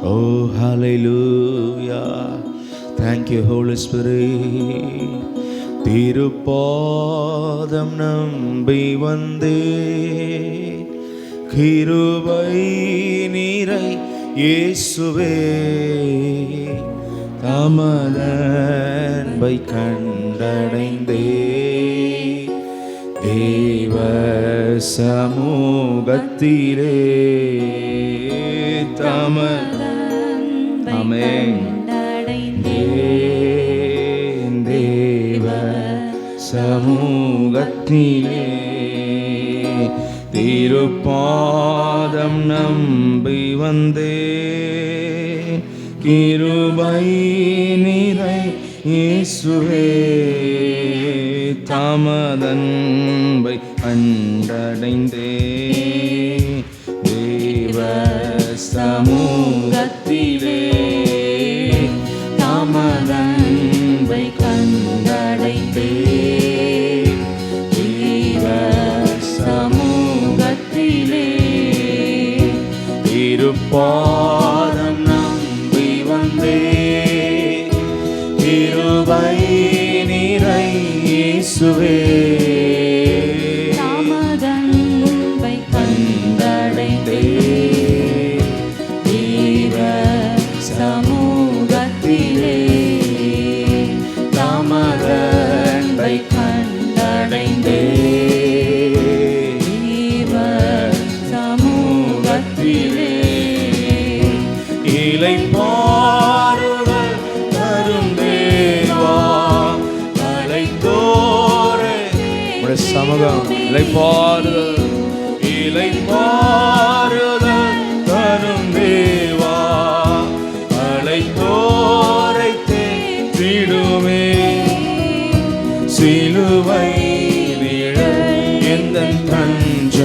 Oh, hallelujah. Thank you, Holy Spirit. திருப்பாதம் நம்பி வந்தே, கிருபை நீரை இயேசுவே, தமதன்பை கண்டடைந்தே, தேவ சமூகத்திலே தேவ சமூகத்திலே திருப்பாதம் நம்பி வந்தே, கிருபை நிறை இயேசுவே, தமதன்பை கண்டடைந்தே, தேவ சமூகத்திலே தமதன்பை கண்டடைந்தே, தேவ சமூகத்திலே திருப்பாதம் நம்பி வந்தே, கிருபை நிறை இயேசுவே, தமதன்பை கண்டடைந்தே, தேவ சமூகத்திலே தமதன்பை கண்டடைந்தே, தேவ சமூகத்திலே இளைப்பாறுதல் தரும் தேவா, அழைத்தோரே உம்முடைய சமூகம் இளைப்பாறுதல், இளைப்பாறுதல் தரும் தேவா, அழைத்தோரை தேற்றிடுமே, சிலுவை நிழல் எந்தன் தஞ்ச,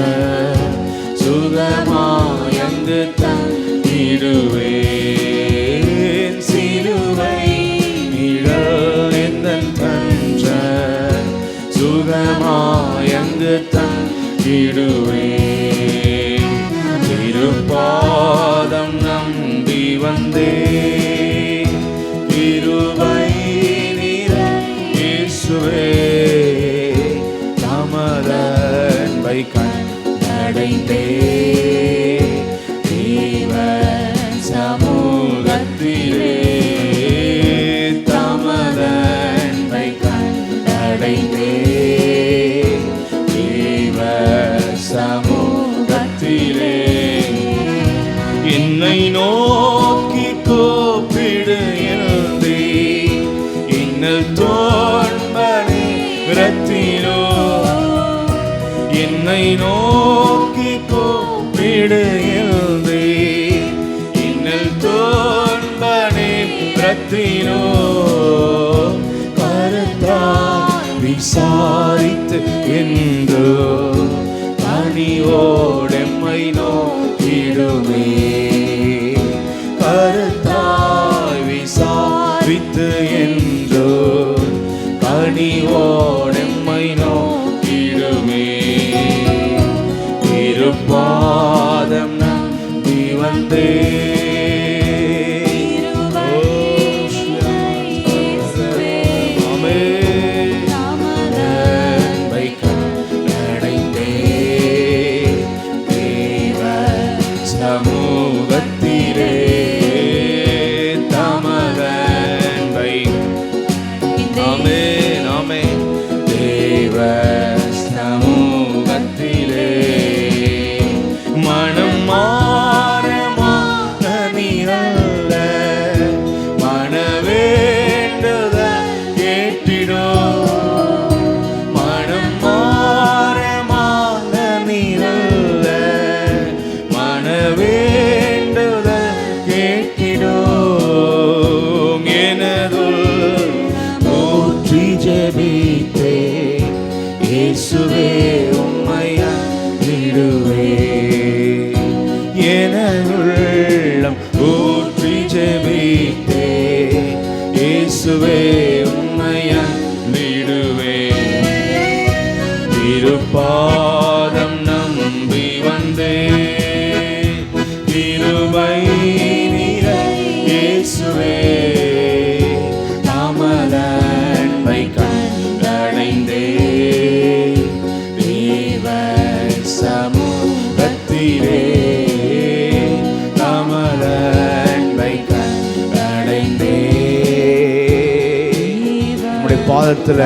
சுகமாயங்கு தந்திடுவேன், சிலுவை நிழல் எந்தன் தஞ்ச, சுகமாயங்கு தந்திடுவேன், திருப்பாதம் நம்பி வந்தே, கிருபை நிறை இயேசுவே, தமதன்பை கண்டடைந்தே, தேவ சமூகத்திலே தமதன்பை கண்டடைந்தே, தேவ சமூகத்திலே என்னை நோக்கி கூப்பிடு எழுந்தே, இன்னல் தோன்பனே ரத்தினோ, என்னை நோக்கி கூப்பிடு எழுந்தே, இன்னல் தோன்பனே ரத்தினோ, கருத்தாய் விசாரித்து என்றோ பணிவோடெம்மை நோக்கிடுமே, கருத்தாய் விசாரித்து என்றோ பணிவோடெம்மை நோக்கிடுமே, திருப்பாதம் நம்பி வந்தே, சமூகத்திலே தமதன்பை ஆமென் ஆமென், தேவ சமூகத்திலே மனம் மாறமான நீரல்ல, மனவேண்டுதல் கேட்டிடோ, மனம் மாறமான நீரல்ல, மனவேண்டுதல் கேட்டிடோம், எனதுள் ஊற்றி ஜெபித்தே, இயேசுவே உம்மை அண்டிடுவே, எனதுள்ளம் ஊற்றி ஜெபித்தே, இயேசுவே உம்மை அண்டிடுவே, திருப்பாதம் நம்பி வந்தே, கிருபை நிறை பாதத்துல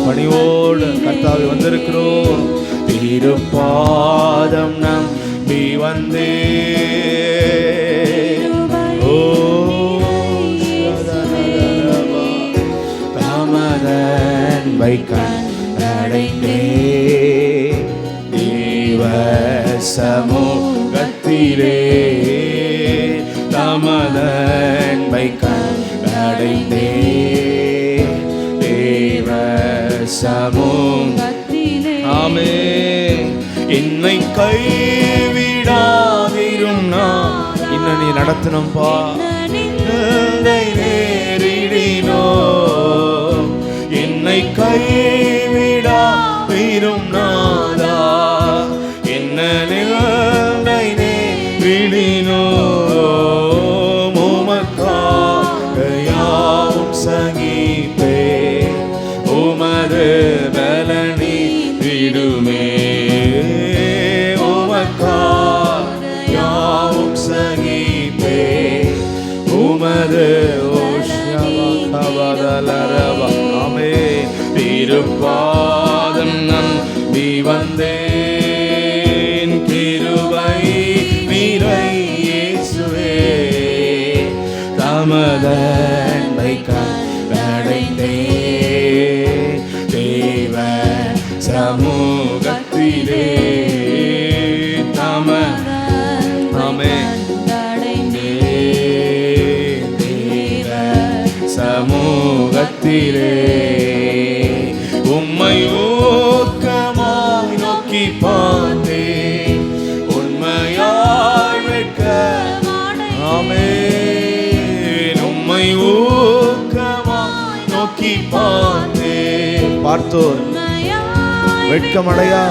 பணிவோடு கர்த்தாவே வந்திருக்கிறோம். திருப்பாதம் நம்பி வந்தே ஓ தமதன்பை கண்டடைந்தே தேவ சமூகத்திலே தமதன்பை கண்டடைந்தே தேவ சமூகத்திலே. ஆமென். என்னை கைவிடாதிரும் நான் இன்னும் நீ நடத்தணும்பா. நேரிடினோ என்னை கைவிடாதிரும் நாதா என்ன நிலை நேரிடினோ உமக்காக யாவும் சகிப்பே உமது பலனி விடுமே உமக்காக யாவும் சகிப்பே உமது ஓஷவகவதலரவ. ஆமென். திருப்பாதம் நம்பி வந்தேன் கிருபை நிறை இயேசுவே தமதன்பை கண்டடைந்தே தேவ சமூகத்திலே தமதன்பை கண்டடைந்தே தேவ சமூகத்திலே உம்மை ஊக்கமாய் நோக்கி பார்த்தேன் உண்மையாய் வெட்க. ஆமென். உம்மை ஊக்கமாய் நோக்கி பார்த்தேன் பார்த்தோர் வெட்கமடையா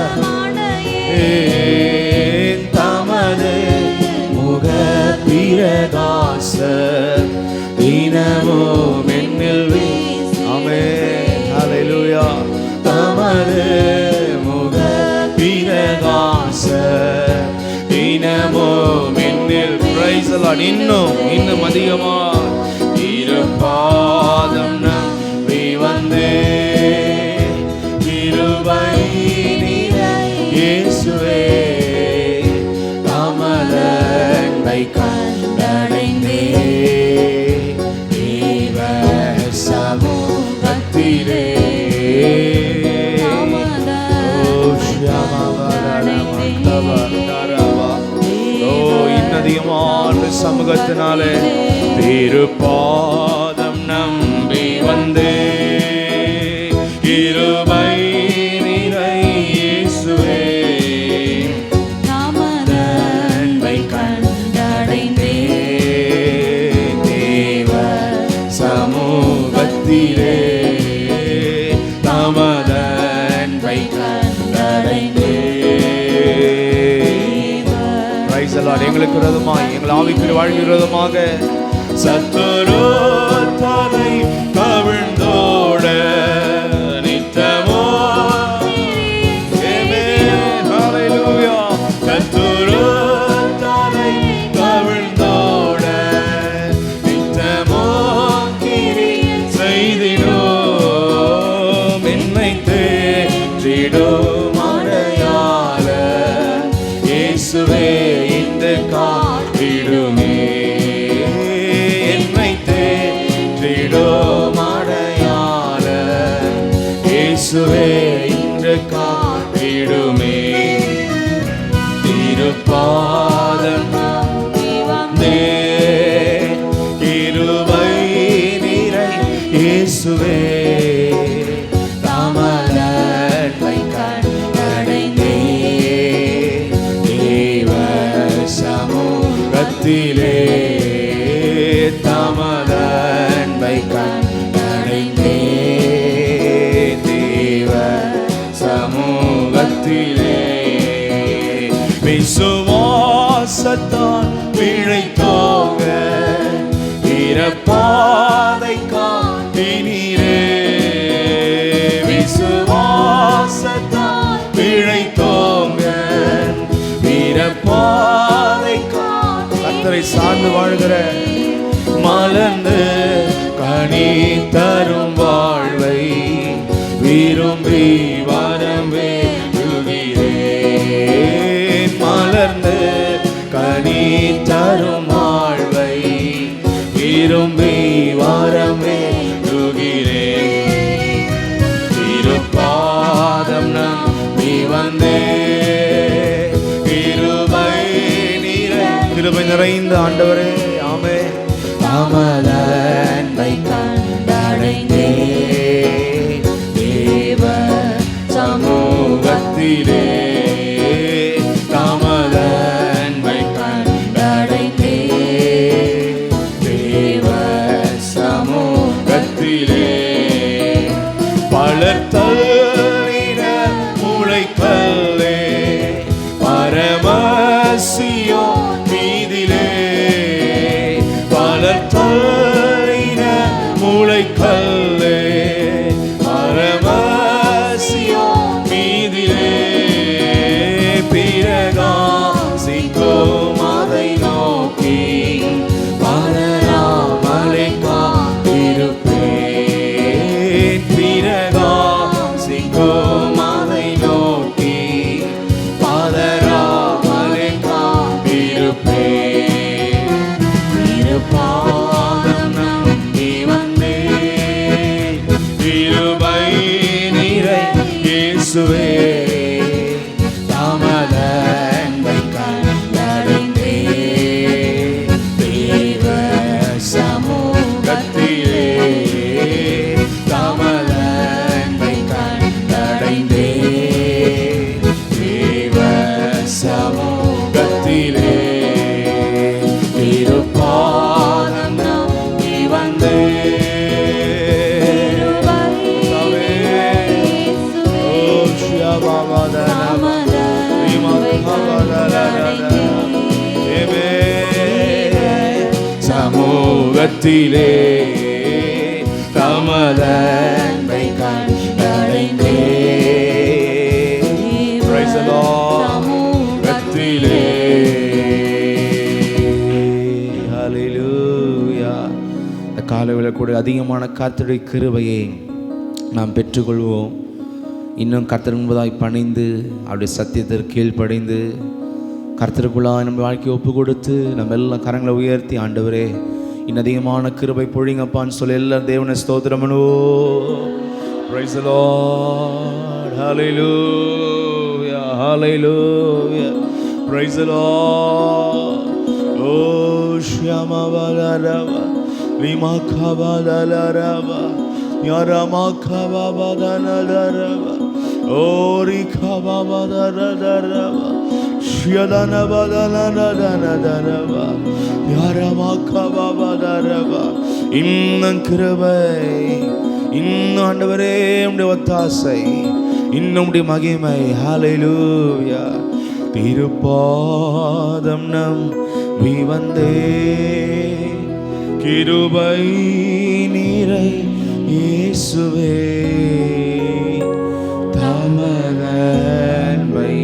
தமது முக பிரகாச தினமும் என்னில். ஆமென். ஹல்லேலூயா. தமது முக பிரகாச தினமும் என்னில். Price the Lord. இன்னும் அதிகமா திருப்பாதம் நம்பி வந்தே கிருபை நிறை இயேசுவே தமதன்பை கண்டடைந்தே தேவ சமூகத்திலே இன்னதிகமான சமூகத்தினாலே திருப்பாதம் நம்பி வந்தே கிருபை நிறை இயேசுவே தமதன்பை கண்டடைந்தே தேவ சமூகத்திலே தமதன்பை கண்டடைந்தே. Price the Lord. எங்களுக்கு விரோதமாய் எங்கள் ஆவிக்குரிய வாழ்க்கை விரோதமாக சத்துரு தலை கவிழ்ந்தோட நித்தமோ. ஆமென். ஹல்லேலூயா. சத்துரு தலை கவிழ்ந்தோட நித்தமோ கிரி செய்திடும் என்னை தேற்றிடும் அடையாள இயேசுவே இந்த காட்டிடுமே என்னை தேற்றிடும் அடையாள இயேசுவே இன்று காட்டிடுமே. திருப்பாதம் வந்தே கிருபை நிறை இயேசுவே தமதன்பை கண்டடைந்தே தேவ சமூகத்திலே தமதன்பை கண்டடைந்தே தேவ சமூகத்திலே விசுவாசத்தான் பிழைத்தோங்க பிறப்பாதை காட்டினீரே விசுவாசத்தான் பிழைத்தோங்க பிறப்பாதை கர்த்தரை சார்ந்து வாழ்கிற மலர்ந்து கனி தரும் வாழ்வை விரும்பி வரம் வேண்டுகிறேன். மலர்ந்து கனி தரும் வாழ்வை விரும்பி வரம் வேண்டுகிறேன். திருப்பாதம் நம்பி வந்தே கிருபை நிறைந்த ஆண்டவரே, ஆமே. தமது அன்பை கண்டடைந்தே தேவ சமூகத்திலே. தமது அன்பை கண்டடைந்தே தேவ சமூகத்திலே. பலர் தள்ளின முளைக்கல்லே பரமசியோ மீதிலே. பலர் தள்ளின முளைக்கல்லே பரமசியோ மீதிலே. பிரகாசிக்கும் அதை நோக்கி பதறாமலே காத்திருப்பேன். பிரகாசிக்கும் அதை நோக்கி பதறாமலே காத்திருப்பேன். திருப்பாதம் நம்பி வந்தேன். கிருபை நிறை இயேசுவே. தமது அன்பை கண்டடைந்தே தேவ சமூகத்திலே. தமது அன்பை கண்டடைந்தே தேவ சமூகத்திலே. திருப்பாதம் நம்பி வந்தே சமூகத்திலே தமது அன்பை கண்டடைந்தே. Praise the Lord. சமூகத்திலே. Hallelujah. இந்த காலையில் கூட அதிகமான கர்த்தருடைய கிருபையை நாம் பெற்றுக்கொள்வோம். இன்னும் கர்த்தர் என்பதாய் பணிந்து அவருடைய சத்தியத்திற்கு கீழ்ப்படைந்து கர்த்தருக்குள்ளாக நம்ம வாழ்க்கையை ஒப்பு கொடுத்து நம்ம எல்லாம் கரங்களை உயர்த்தி, ஆண்டவரே இன்னும் அதிகமான கிருபை பொழிங்கப்பான்னு சொல்லி எல்லாம் தேவனை ஸ்தோத்திரமனோ. Praise the Lord. Hallelujah. Hallelujah. Praise the Lord. Oh Shama Balarava Lima Kavalarava Yarama Kavabadanarava Ori Kavabadarava Shiadana Badanadanarava Yarama Kavabadarava. இன்னும் கிருபை, இன்னும் ஆண்டவரே உம்முடைய ஒத்தாசை, இன்னும் உம்முடைய மகிமை. ஹல்லேலூயா. திருப்பாதம் நம்பி வந்தே கிருபை நிறை இயேசுவே. தமது அன்பை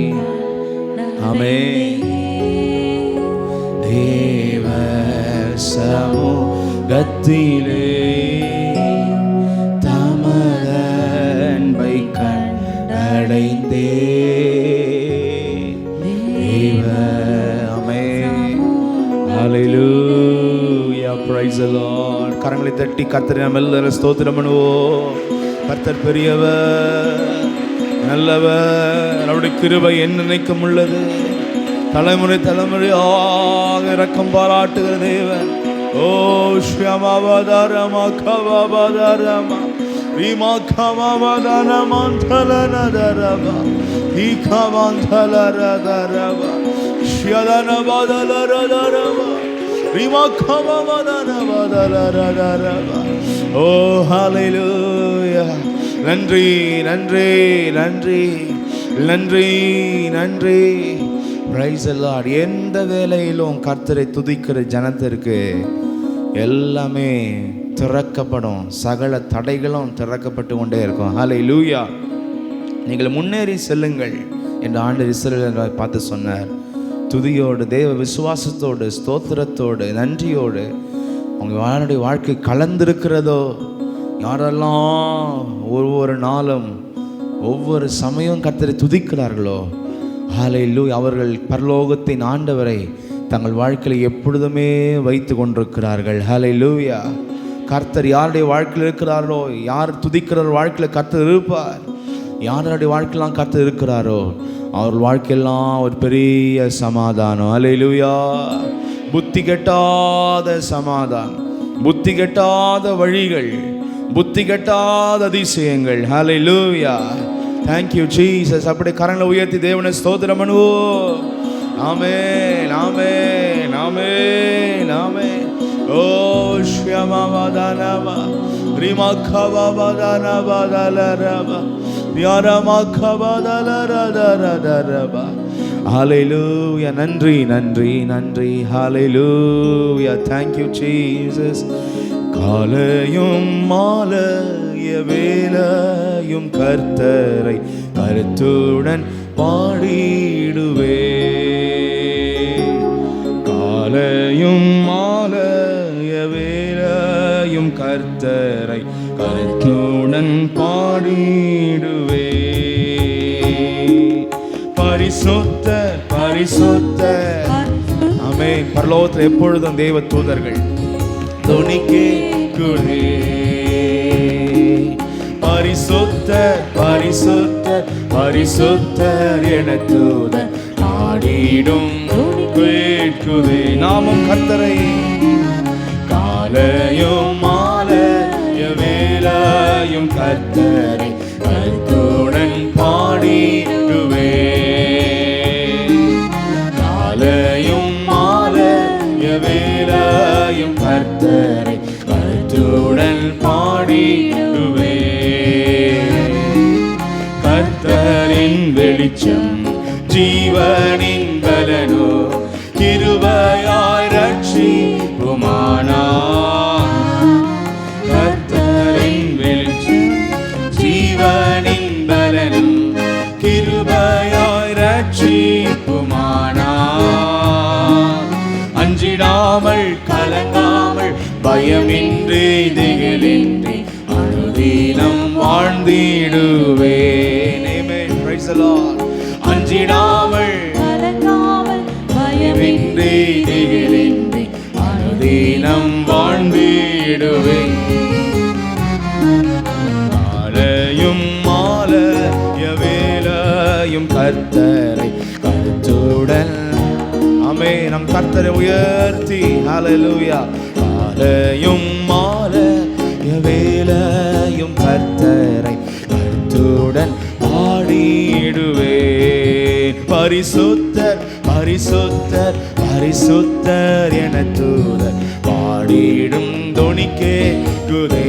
ஆமென் தேவ சமூகத்திலே. தமது அன்பை கண்டடைந்தே தேவ. ஆமென். ஹல்லேலூயா. Praise the Lord. கரங்களை தட்டி கர்த்தரை நாம் எல்லாரும் ஸ்தோத்திரம் பண்ணுவோம். கர்த்தர் பெரியவர், நல்லவர், அவருடைய கிருபை என்னைக்கும் உள்ளது. தலைமுறை தலைமுறையாக இரக்கம் பாராட்டுகிற தேவன். ஓ ஷ்யமாவதாரமா கவாவதாரமா ரீமா கவாவதானமந்தலனதரவா ஈகவந்தலரதரவா ஷ்யதனவதலரதரவா ரீமா கவாவதானவதலரதரவா. ஓ ஹல்லேலூயா. நன்றி நன்றி நன்றி நன்றி நன்றி. Praise the Lord. எந்த வேளையிலும் கர்த்தரை துதிக்கிற ஜனத்திற்கு எல்லாமே திறக்கப்படும், சகல தடைகளும் திறக்கப்பட்டு கொண்டே இருக்கும். ஹல்லேலூயா. நீங்கள் முன்னேறி செல்லுங்கள் என்று ஆண்டவர் இஸ்ரவேலை பார்த்து சொன்னார். துதியோடு, தேவ விசுவாசத்தோடு, ஸ்தோத்திரத்தோடு, நன்றியோடு உங்கள் வாழ்க்கை கலந்திருக்கிறதோ யாரெல்லாம் ஒவ்வொரு நாளும் ஒவ்வொரு சமயம் கர்த்தரை துதிக்கிறார்களோ, ஹல்லேலூயா, அவர்கள் பரலோகத்தின் ஆண்டவரை தங்கள் வாழ்க்கையில் எப்பொழுதுமே வைத்து கொண்டிருக்கிறார்கள். ஹல்லேலூயா. கர்த்தர் யாருடைய வாழ்க்கையில் இருக்கிறாரோ, யார் துதிக்கிற வாழ்க்கையில் கர்த்தர் இருப்பார். யாருடைய வாழ்க்கையெல்லாம் கர்த்தர் இருக்கிறாரோ அவர் வாழ்க்கையெல்லாம் ஒரு பெரிய சமாதானம். ஹல்லேலூயா. புத்தி கெட்டாத சமாதானம், புத்தி கெட்டாத வழிகள், புத்தி கெட்டாத அதிசயங்கள். ஹல்லேலூயா. Thank you Jesus. அப்படியே கரங்களை உயர்த்தி தேவனை ஸ்தோத்திரம் பண்ணுவோம். ஆமென், ஆமென், ஆமென், ஆமென். ஓ ஷ்யமவதனவ ரிமக்கவவதனவதலரவ யரமக்கவதலரதரதரவ. ஹல்லேலூயா. நன்றி, நன்றி, நன்றி. ஹல்லேலூயா. Thank you Jesus. காலையும் மாலைய வேளையும் கர்த்தரை கருத்துடன் பாடிடுவே. காலையும் மாலைய வேளையும் கர்த்தரை கருத்துடன் பாடிடுவே. பரிசுத்தர், பரிசுத்தர். ஆமென். பரலோகத்தில் எப்பொழுதும் தேவ தூதர்கள் துணி கேட்குதே. பரிசுத்தர், பரிசுத்தர், பரிசுத்தர் என தூதர் நாடிடும் கேட்குதே. நாமும் கர்த்தரை காலையும் மாலைய வேளையும் கர்த்தரை கருத்துடன் பாடிடுவே. காலையும் மாலைய வேளையும் கர்த்தரை கருத்துடன் பாடிடுவே. கர்த்தரின் வெளிச்சம் ஜீவனின் பலனோ கிருபையாய் ரட்சிப்புமானார். கர்த்தரின் வெளிச்சம் ஜீவனின் பலனும் கிருபையாய் ரட்சிப்புமானார். அஞ்சிடாமல் கலங்காமல் பயமின்றி திகிலின்றி அனுதினம் வாழ்ந்திடுவேன். Amen. Praise the Lord. அஞ்சிடாமல் கலங்காமல் பயமின்றி திகிலின்றி அனுதினம் வாழ்ந்திடுவேன். காலையும் மாலைய வேளையும் கர்த்தரை கருத்துடன். ஆமென். நம் கர்த்தரை உயர்த்தி ஹல்லேலூயா. காலையும் மாலைய வேளையும் கர்த்தரை கருத்துடன் பாடிடுவேன். பரிசுத்தர், பரிசுத்தர், பரிசுத்தர் என தூதர் பாடிடும் தொனி கேட்குதே.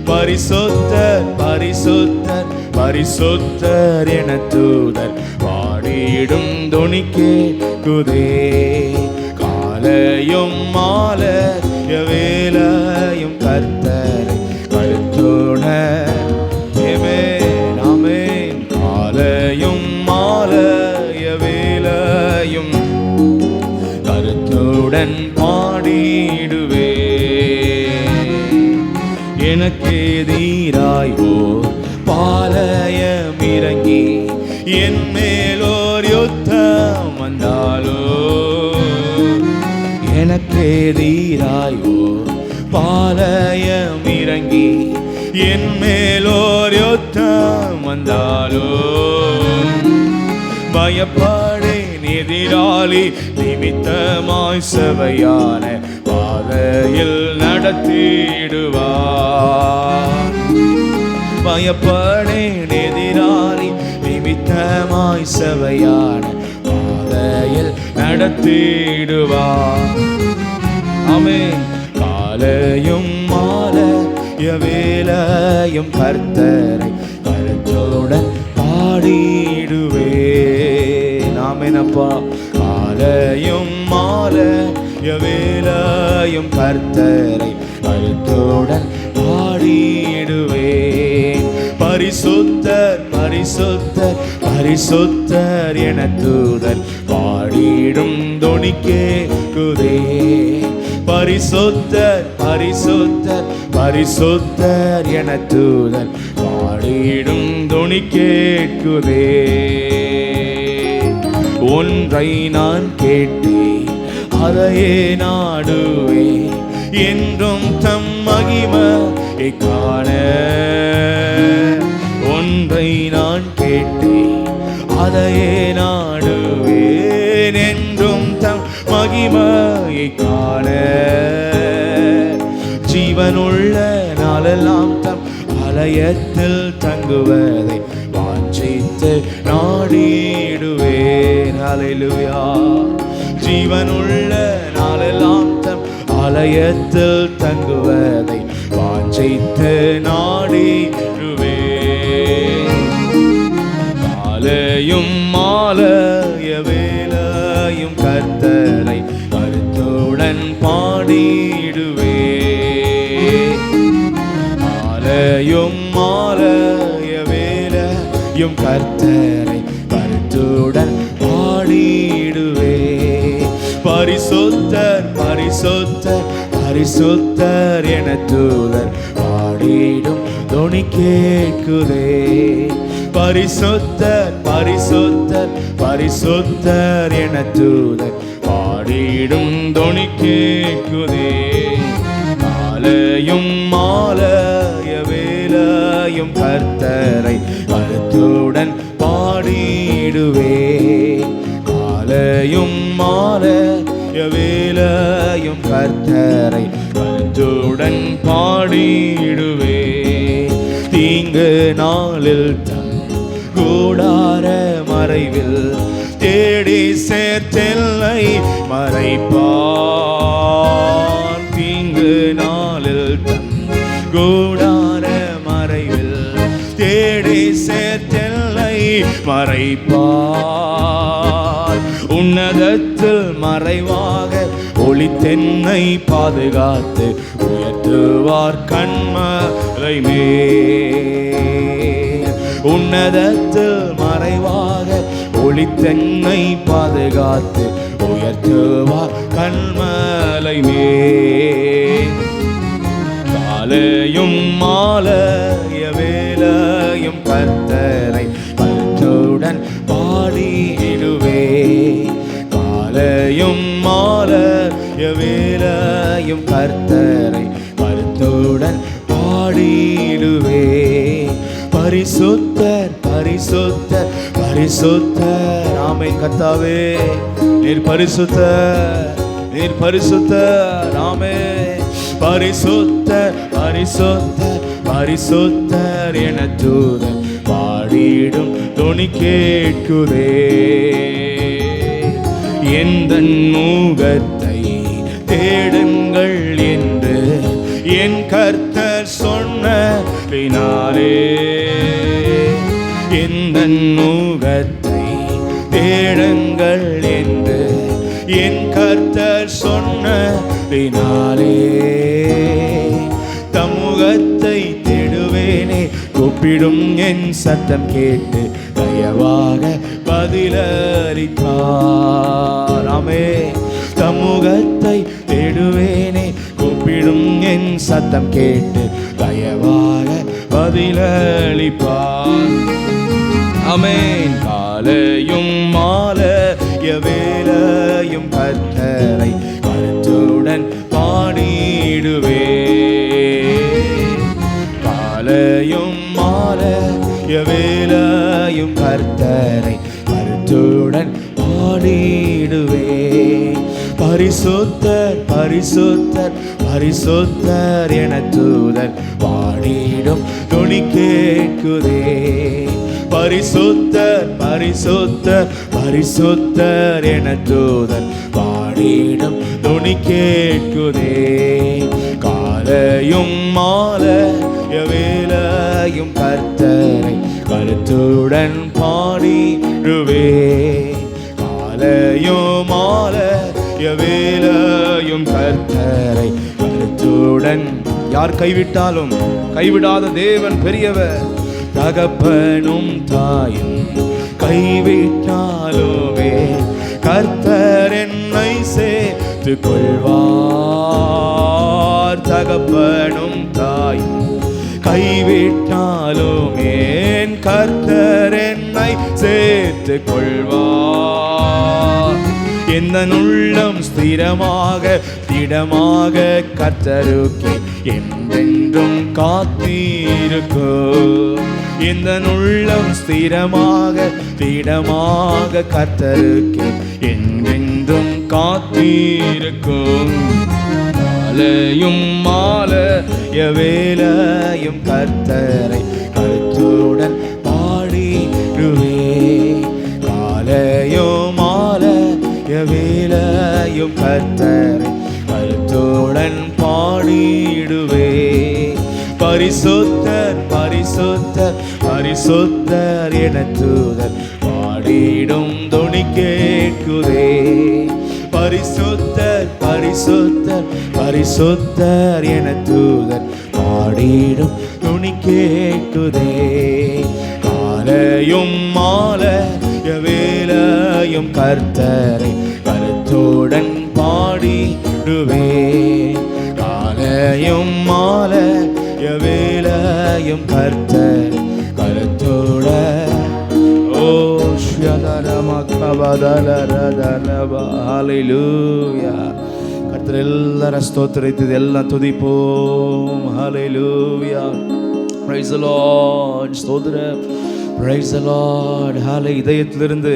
பரிசுத்தர், பரிசுத்தர், பரிசுத்தர் என தூதர் பாடிடும் தொனி கேட்குதே. காலையும் மாலைய வேளையும் கர்த்தரை கருத்துடன். ஆமென், ஆமென். காலையும் மாலைய வேளையும் கருத்துடன் பாடிடுவே. எனக்கு எதிராய் ஓர் பாளையம் இறங்கி என் மேலோர் யுத்தம் வந்தாலோ. எனக்கு எதிராய் ஓர் பாளையம் இறங்கி என் மேலோர் யுத்தம் வந்தாலோ. பயப்படேன், எதிராளி நிமித்தமாய் சபையான பாதையில் நடத்திடுவார். பயப்படேன், எதிராளி நிமித்தமாய் சபையான பாதையில் நடத்திடுவார். ஆமென். காலையும் மாலைய வேளையும் கர்த்தரை கருத்துடன் பாடிடுவேன். ஆமென் அப்பா. காலையும் மாலைய வேளையும் கர்த்தரை கருத்துடன் பாடிடுவேன். பரிசுத்தர், பரிசுத்தர், பரிசுத்தர் என தூதர் பாடிடும் தொனி கேட்குதே. பரிசுத்தர் பரிசுத்தர் பரிசுத்தர் என தூதர் பாடிடும் துணி கேட்குதே. ஒன்றை நான் கேட்டேன் அதையே நாடுவேன், என்றும் தம் மகிமையை காண. ஒன்றை நான் கேட்டேன் அதையே நாடுவேன், என்றும் தம் மகிமையை காண. ஜீவனுள்ள நாளெல்லாம் தம் ஆலயத்தில் தங்குவதை வாஞ்சித்து நாடிடுவேன். ஹல்லேலூயா. ஜீவனுள்ள நாளெல்லாம் தம் ஆலயத்தில் தங்குவதை வாஞ்சித்து நாடிடுவேன். காலையும் மாலைய வேளையும் கர்த்தரை கருத்துடன் பாடிடுவேன். காலையும் மாலைய வேளையும் கர்த்தரை கருத்துடன் பாடிடுவேன். பரிசுத்தர் பரிசுத்தர் பரிசுத்தர் என தூதர் பாடிடும் துணி கேட்குதே. பரிசுத்தர் பரிசுத்தர் பரிசுத்தர் என தூதர் பாடிடும் துணி கேட்குதே. காலையும் மாலைய வேளையும் கர்த்தரை கருத்துடன் பாடிடுவேன். காலையும் மாலைய வேளையும் கர்த்தரை கருத்துடன் பாடிடுவேன். தீங்கு நாளில் தன் கூடார மறைவில் தேடி சேர்த்தெல்லை மறைப்பான். தீங்கு நாளில் தன் கூடார மறைவில் தேடி சேர்த்தெல்லை மறைப்பான். உன்னதத்தில் மறைவாக ஒளித்தென்னை பாதுகாத்து உயர்த்துவார் கண்மலை மேல். உன்னதத்தில் மறைவாக ஒளித்தென்னை பாதுகாத்து உயர்த்துவார் கண்மலை மேல். காலையும் மாலைய வேளையும் கர்த்தரை கருத்துடன் பாடிடுவேன். காலையும் மாலைய வேளையும் கர்த்தரை கருத்துடன் பாடிடுவேன். பரிசுத்தர் பரிசுத்தர் பரிசுத்தர். ஆமென் கர்த்தாவே, நீர் பரிசுத்தர், நீர் பரிசுத்தர். ஆமென். பரிசுத்தர் பரிசுத்தர் பரிசுத்தர் என தூதர் பாடிடும் துணி கேட்குதே. எந்தன் முகத்தை தேடுங்கள் என்று என் கர்த்தர் சொன்னதினாலே. எந்தன் முகத்தை தேடுங்கள் என்று என் கர்த்தர் சொன்னதினாலே. தமுகத்தை தேடுவேனே, கூப்பிடும் என் சத்தம் கேட்டு தயவாக பதிலளித்தார். ஆமென். தமுகத்தை தேடுவேனே, கூப்பிடும் என் சத்தம் கேட்டு தயவாக பதிலளிப்பார். ஆமென். காலையும் மாலைய வேளையும் கர்த்தரை கருத்துடன் பாடிடுவேன். காலையும் மாலைய வேளையும் கர்த்தரை கருத்துடன் பாடிடுவேன். பரிசுத்தர் பரிசுத்தர் பரிசுத்தர் என தூதர் பாடிடும் துணி கேட்குதே. பரிசுத்தர் பரிசுத்தர் பரிசுத்தர் என தூதர் பாடிடும் துணி கேட்குதே. காலையும் மாலைய வேளையும் கர்த்தரை கருத்துடன் பாடிடுவேன். காலையும் மாலைய வேளையும் கர்த்தரை கருத்துடன். யார் கைவிட்டாலும் கைவிடாத தேவன் பெரியவர். தகப்பனும் தாயும் கைவிட்டாலுமே கர்த்தர் என்னை சேர்த்துக் கொள்வார். தகப்பனும் தாயும் கைவிட்டாலும் என் கர்த்தர் என்னை சேர்த்துக் கொள்வார். எந்த உள்ளம் ஸ்திரமாக திடமாக கர்த்தருக்கு என்றென்றும் காத்திருக்கும். எந்த உள்ளம் ஸ்திரமாக திடமாக கர்த்தருக்கு என்றென்றும் காத்திருக்கும். மாலையும் மாலைய வேளையும் கர்த்தரை கருத்துடன் பாடிடுவே. காலையும் மாலைய வேளையும் கர்த்தரை கருத்துடன் பாடிடுவே. பரிசுத்தர் பரிசுத்தர் பரிசுத்தர் என தூதர் பாடிடும் தொனி கேட்குதே. பரிசுத்தர் பரிசுத்தர் பரிசுத்தர் என தூதர் பாடிடும் துணி கேட்குதே. காலையும் மாலைய வேளையும் கர்த்தரை கருத்துடன் பாடிடுவே. காலையும் மாலைய வேளையும் கர்த்தர் கருத்துடன். ஓ ஹalleluya. கர்த்தர் எல்லாரும் ஸ்தோத்திரித்து எல்லாம் துதிப்போம். ஹalleluya. praise the lord. ஸ்தோத்திரம். praise the lord. இதயத்திலிருந்து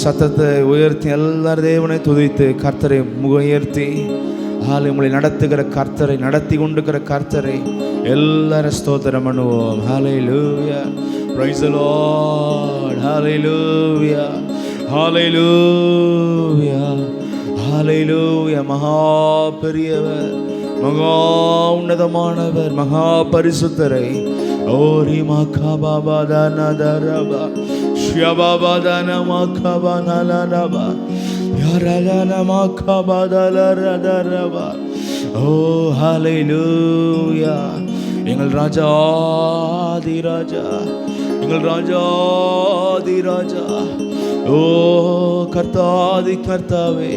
சத்தத்தை உயர்த்தி எல்லாரும் தேவனை துதித்து கர்த்தரை உயர்த்தி உங்களை நடத்துகிற கர்த்தரை நடத்தி கொண்டிருக்கிற கர்த்தரை எல்லாரும் ஸ்தோத்திரம் பண்ணுவோம். ஹalleluya. praise the lord. hallelujah. hallelujah. hallelujah. மகா பெரியவர் மகா உன்னதமானவர் மகா பரிசுத்தரை ஓரி மகாபாபாதனதரபா ஷ்யபாபாதனமகாபானலரபா யாரலனமகாபாதலரதரபா. ஓ ஹalleluya. எங்கள் ராஜாதி ராஜா எங்கள் ராஜாதி ராஜா. ஓ கர்த்தாதி கர்த்தாவே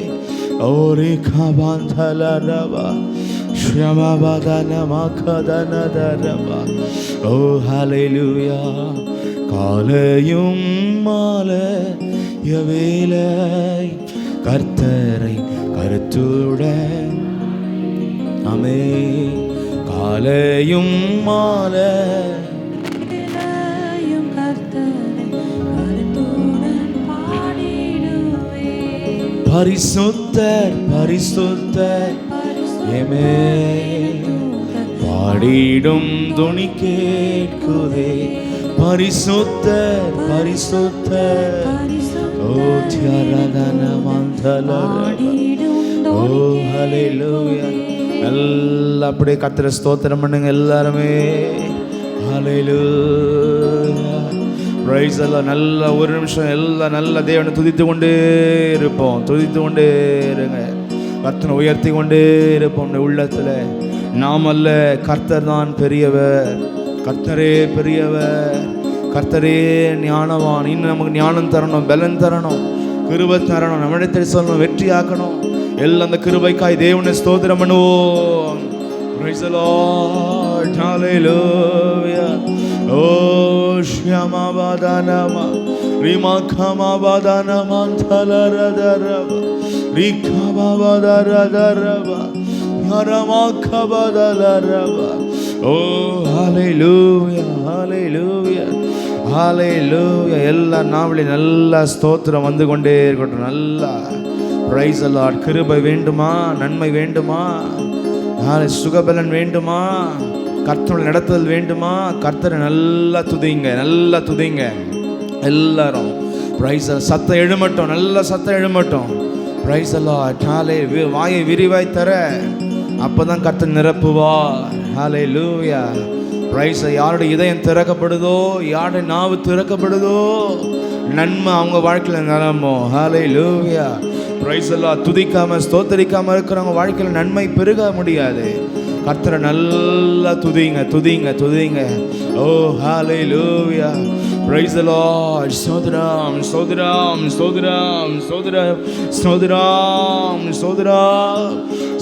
ஓரி கபாந்தலரபா ஷ்யமபதனமகதனதரபா. ஓ ஹalleluya. காலையும் மாலைய வேளை கர்த்தரை கருத்துடன். ஆமென். காலையும் மாலையும் கர்த்தரை கருத்துடன் பாடிடுவே. பரிசுத்தர் பரிசுத்தர் ஆமென் பாடிடும் துணி கேட்குதே. பரிசுத்தர் பரிசுத்தர் ஓ தியாரதன மந்தலர. ஓ ஹalleluya. எல்லாம் அப்படியே கர்த்தரை ஸ்தோத்திரம் பண்ணுங்க எல்லாருமே. ஹalleluya. praise the Lord. நல்ல ஒரு நிமிஷம் எல்லாம் நல்ல தேவனை துதித்து கொண்டே இருப்போம். துதித்து கொண்டே இருங்க. கர்த்தரை உயர்த்தி கொண்டே இருப்போம். உள்ளத்துல நாம் அல்ல கர்த்தர் தான் பெரியவர். கர்த்தரே பெரியவர். கர்த்தரே ஞானவான். இன்னும் நமக்கு ஞானம் தரணும் பலன் தரணும் கிருபை தரணும் நம்மிடத்தில் சொல்லணும் வெற்றி ஆக்கணும். எல்லாம் அந்த கிருபைக்காய் தேவனை ஸ்தோத்திரம் பண்ணுவோம். praise the Lord. hallelujah. O ஷ்யமபதனமா ரிமகமபதனமா தலரதரபா ரிகமபதரதரபா யரமகபதலரபா. O hallelujah. hallelujah. hallelujah. எல்லா நாவலி நல்லா ஸ்தோத்திரம் வந்து கொண்டே இருக்கட்டும். நல்லா praise the Lord. கிருபை வேண்டுமா நன்மை வேண்டுமா சுகபலன் வேண்டுமா கர்த்தருடைய நடத்துதல் வேண்டுமா கர்த்தரை நல்லா துதிங்க நல்லா துதிங்க எல்லாரும். praise the சத்தம் எழுமட்டும் நல்ல சத்தம் எழுமட்டும். praise the Lord. வாயை விரிவாய் தர அப்பதான் கர்த்தர் நிரப்புவார். hallelujah. praise the. யாருடைய இதயம் திறக்கப்படுதோ யாருடைய நாவு திறக்கப்படுதோ நன்மை அவங்க வாழ்க்கையில நிரம்பும். hallelujah. praise the Lord. துதிக்காம ஸ்தோத்தரிக்காம இருக்கிறவங்க வாழ்க்கையில நன்மை பெருக முடியாது. கர்த்தரை நல்லா துதிங்க துதிங்க துதிங்க. ஓ hallelujah. praise the Lord. ஸ்தோத்திரம் ஸ்தோத்திரம் ஸ்தோத்திரம் ஸ்தோத்திரம் ஸ்தோத்திரம் ஸ்தோத்திரம்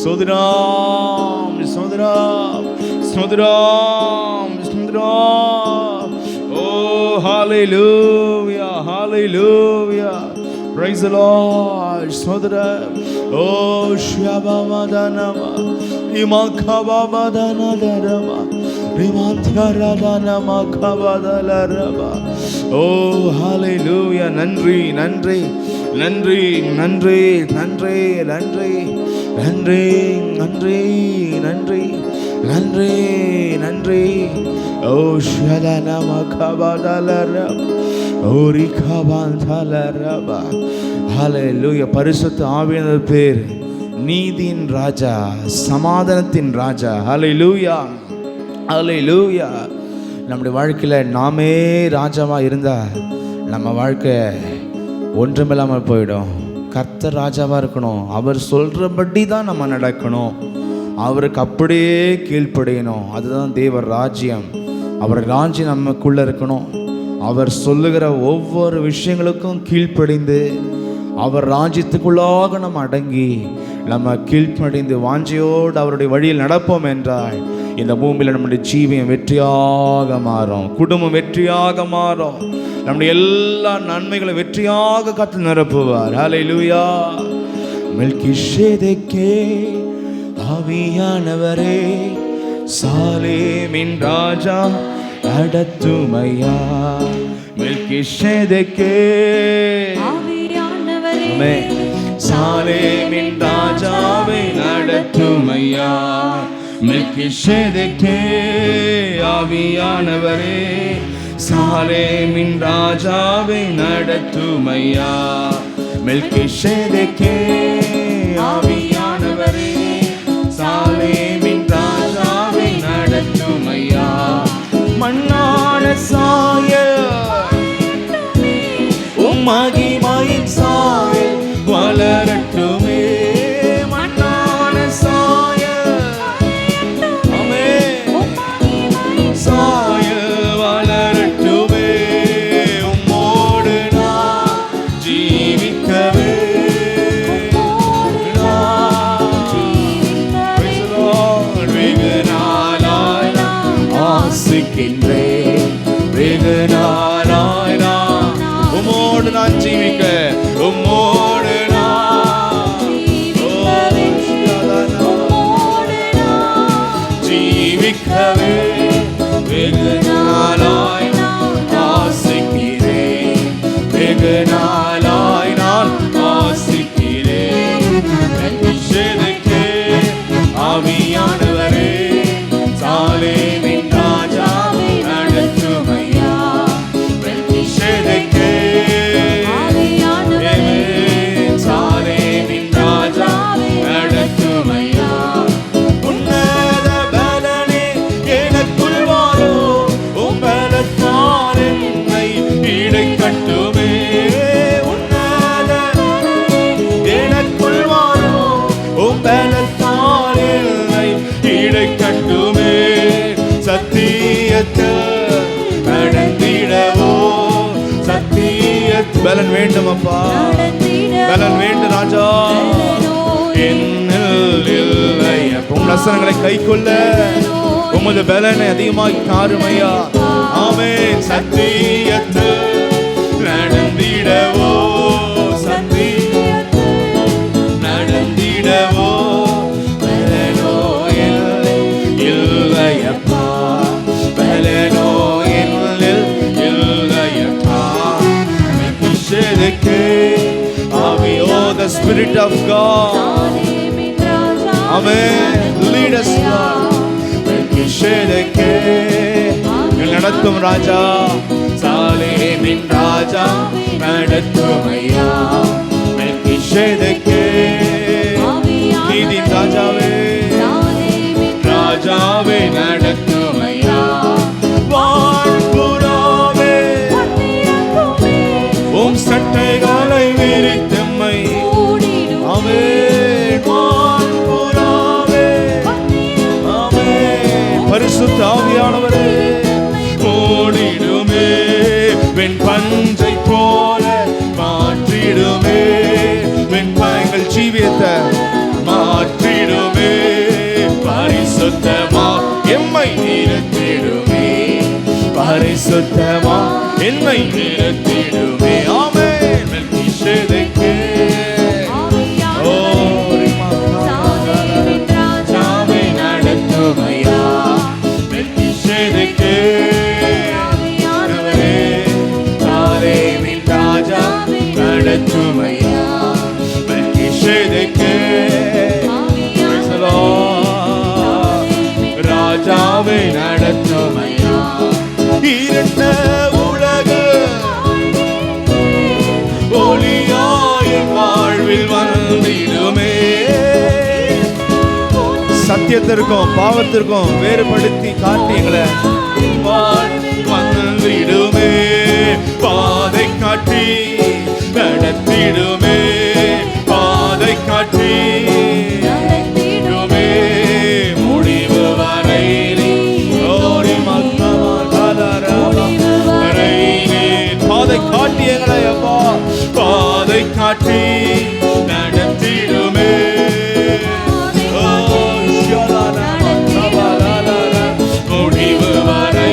ஸ்தோத்திரம் ஸ்தோத்திரம் ஸ்தோத்திரம் ஸ்தோத்திரம். ஓ ஹalleluya hallelujah praise the Lord ஸ்தோத்திரம். ஓ ஷபமதனமா இமகபமதனதரமா ரிமந்தரதனமா கபதலரபா. ஓ ஹalleluya நன்றி நன்றி நன்றி நன்றி நன்றி நன்றி நன்றி நன்றி நன்றி நன்றி நன்றி. ஓ ஷதனமா கபதலரபா ஓரி கபதலரபா. ஹalleluya. பரிசுத்த ஆவியானவர் பேர் நீதியின் ராஜா, சமாதானத்தின் ராஜா. ஹalleluya ஹalleluya. நம்முடைய வாழ்க்கையில் நாமே ராஜாவாக இருந்தால் நம்ம வாழ்க்கை ஒன்றுமில்லாமல் போயிடும். கர்த்தர் ராஜாவாக இருக்கணும். அவர் சொல்கிறபடி தான் நம்ம நடக்கணும். அவருக்கு அப்படியே கீழ்ப்படியணும். அதுதான் தேவ ராஜ்யம். அவர் ராஜ்யம் நமக்குள்ளே இருக்கணும். அவர் சொல்லுகிற ஒவ்வொரு விஷயங்களுக்கும் கீழ்ப்படிந்து அவர் ராஜ்யத்துக்குள்ளாக நம்ம அடங்கி நம்ம கீழ்ப்படிந்து வாஞ்சையோடு அவருடைய வழியில் நடப்போம் என்றால் இந்த பூமியில் நம்முடைய ஜீவியம் வெற்றியாக மாறும், குடும்பம் வெற்றியாக மாறும், நம்முடைய எல்லா நன்மைகளை வெற்றியாக கத்து நிரப்புவார். ஹல்லேலூயா. மெல்கிஷேதேக்கே ஆவியானவரே சாலேமின் ராஜா நடத்துமையா. மெல்கிஷேதேக்கே ஆவியானவரே சாலேமின் ராஜாவை நடத்துமையா. மெல்கிஷேதேக்கே ஆவியானவரே சாலேமின் ராஜாவை நடத்துமையா. மெல்கிஷேதேக்கே ஆவியானவரே சாலேமின் ராஜாவை நடத்துமையா. மண்ணான சாய உம் மகிமையின் சாயல் வளரட்டுமே. மண்ணான சாய சாயல் வளரட்டுமே. உம்மோடு நான் ஜீவிக்கவே வெகு நாளாய் ஆசிக்கின்றேன். வெகு நாளாய் நான் உம்மோடு நான் ஜீவிக்க, உம்மோடு நான் ஜீவிக்கவே வெகு நாளாய் ஆசிக்கிறேன். வெகு நாளாய் நான் ஆசிக்கிறேன். மெல்கிஷேதேக்கே ஆவியானவரே சாலேமின் ராஜாவை நடத்துமையா. மெல்கிஷேதேக்கே சாலேமின் ராஜாவை நடத்துமையா. உன்னத பலனே எனக்குள் வாரும், உம் பலத்தால் என்னை இடைக்கட்டுமே. உன்னத எனக்குள் வாரும், உம் பலத்தால் என்னை இடைக்கட்டுமே. சத்தியத்தை நடந்திடவோ சத்தியத் பலன் வேண்டும் அப்பா, பலன் வேண்டும் ராஜா. என்னில் இல்லை உம் வசனங்களை கைக்கொள்ள உமது பலனை அதிகமாய் தாருமையா. ஆமென். சத்தியத்தை நடந்திடவோ சத்தியத்தை நடந்திடவோ பலனோ இல்லையப்பா, பலனோ இல்லையப்பா. மெல்கிஷேதேக்கே the Spirit of God. Amen. Lead us, Lord. மெல்கிஷேதேக்கே நடத்தும் ராஜா, சாலேமின் ராஜா நடத்துமையா. மெல்கிஷேதேக்கே நீதியின் ராஜாவே ராஜாவே நடத்துமையா. வாழ்புறாவே உம் சட்டைகளை விரித்தம்மை. ஆமென். வாழ்புறாவே ஆமென். பரிசுத்த ஆவியானவரே ஓடிடுமே. வெண் பஞ்சை போல மாற்றிடுமே. வெண்பாய்கள் ஜீவியத்தை மாற்றிடுமே. பரிசுத்தமா என்னை நிறுத்திடுமே. ஆமென். மெல்கிசேதேக்கே ஓ ராஜாவை நடத்துமையா. மெல்கிசேதேக்கே சாலேமின் ராஜா நடத்துமையா. மெல்கிசேதேக்கே ராஜாவை நடத்துமையா. இருண்ட உலக ஒளியாய் வாழ்வில் வந்திடுமே. சத்தியத்திற்கும் பாவத்திற்கும் வேறுபடுத்தி காட்டி எங்களை வந்திடுமே. பாதை காட்டி நடத்திடுமே. பாதை காட்டி முடிவு வரை பாதை காட்டி எங்களை அப்பா பாதை காட்டி நடத்திடுமே. முடிவு வரை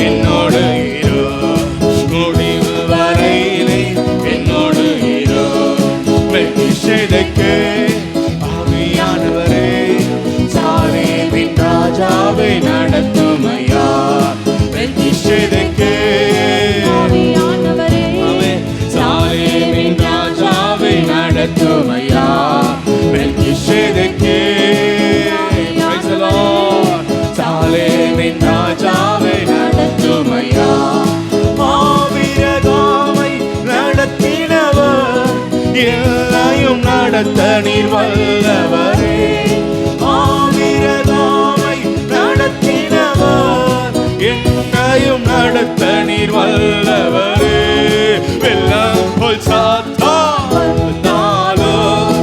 என்னோடு இரு. முடிவு வரை என்னோடு இரு. மெல்கிசேதேக்கே ஆவியானவரே சாலேமின் ராஜாவை நடத்துமையா. மெல்கிசேதேக்கே சாலேமின் ராஜாவை நடத்துமையா. மெல்கிசேதேக்கே praise the Lord. சாலேமின் ராஜாவை நடத்துமையா. மாவீரகாமை நடத்தினவர் எல்லையும் நடத்த நீர் வல்லவரே. மாவீரகாமை நடத்தினவர் என்னையும் நடத்த நீர் வல்லவரே. வெள்ளம் போல் சாத்தான் வந்தாலும்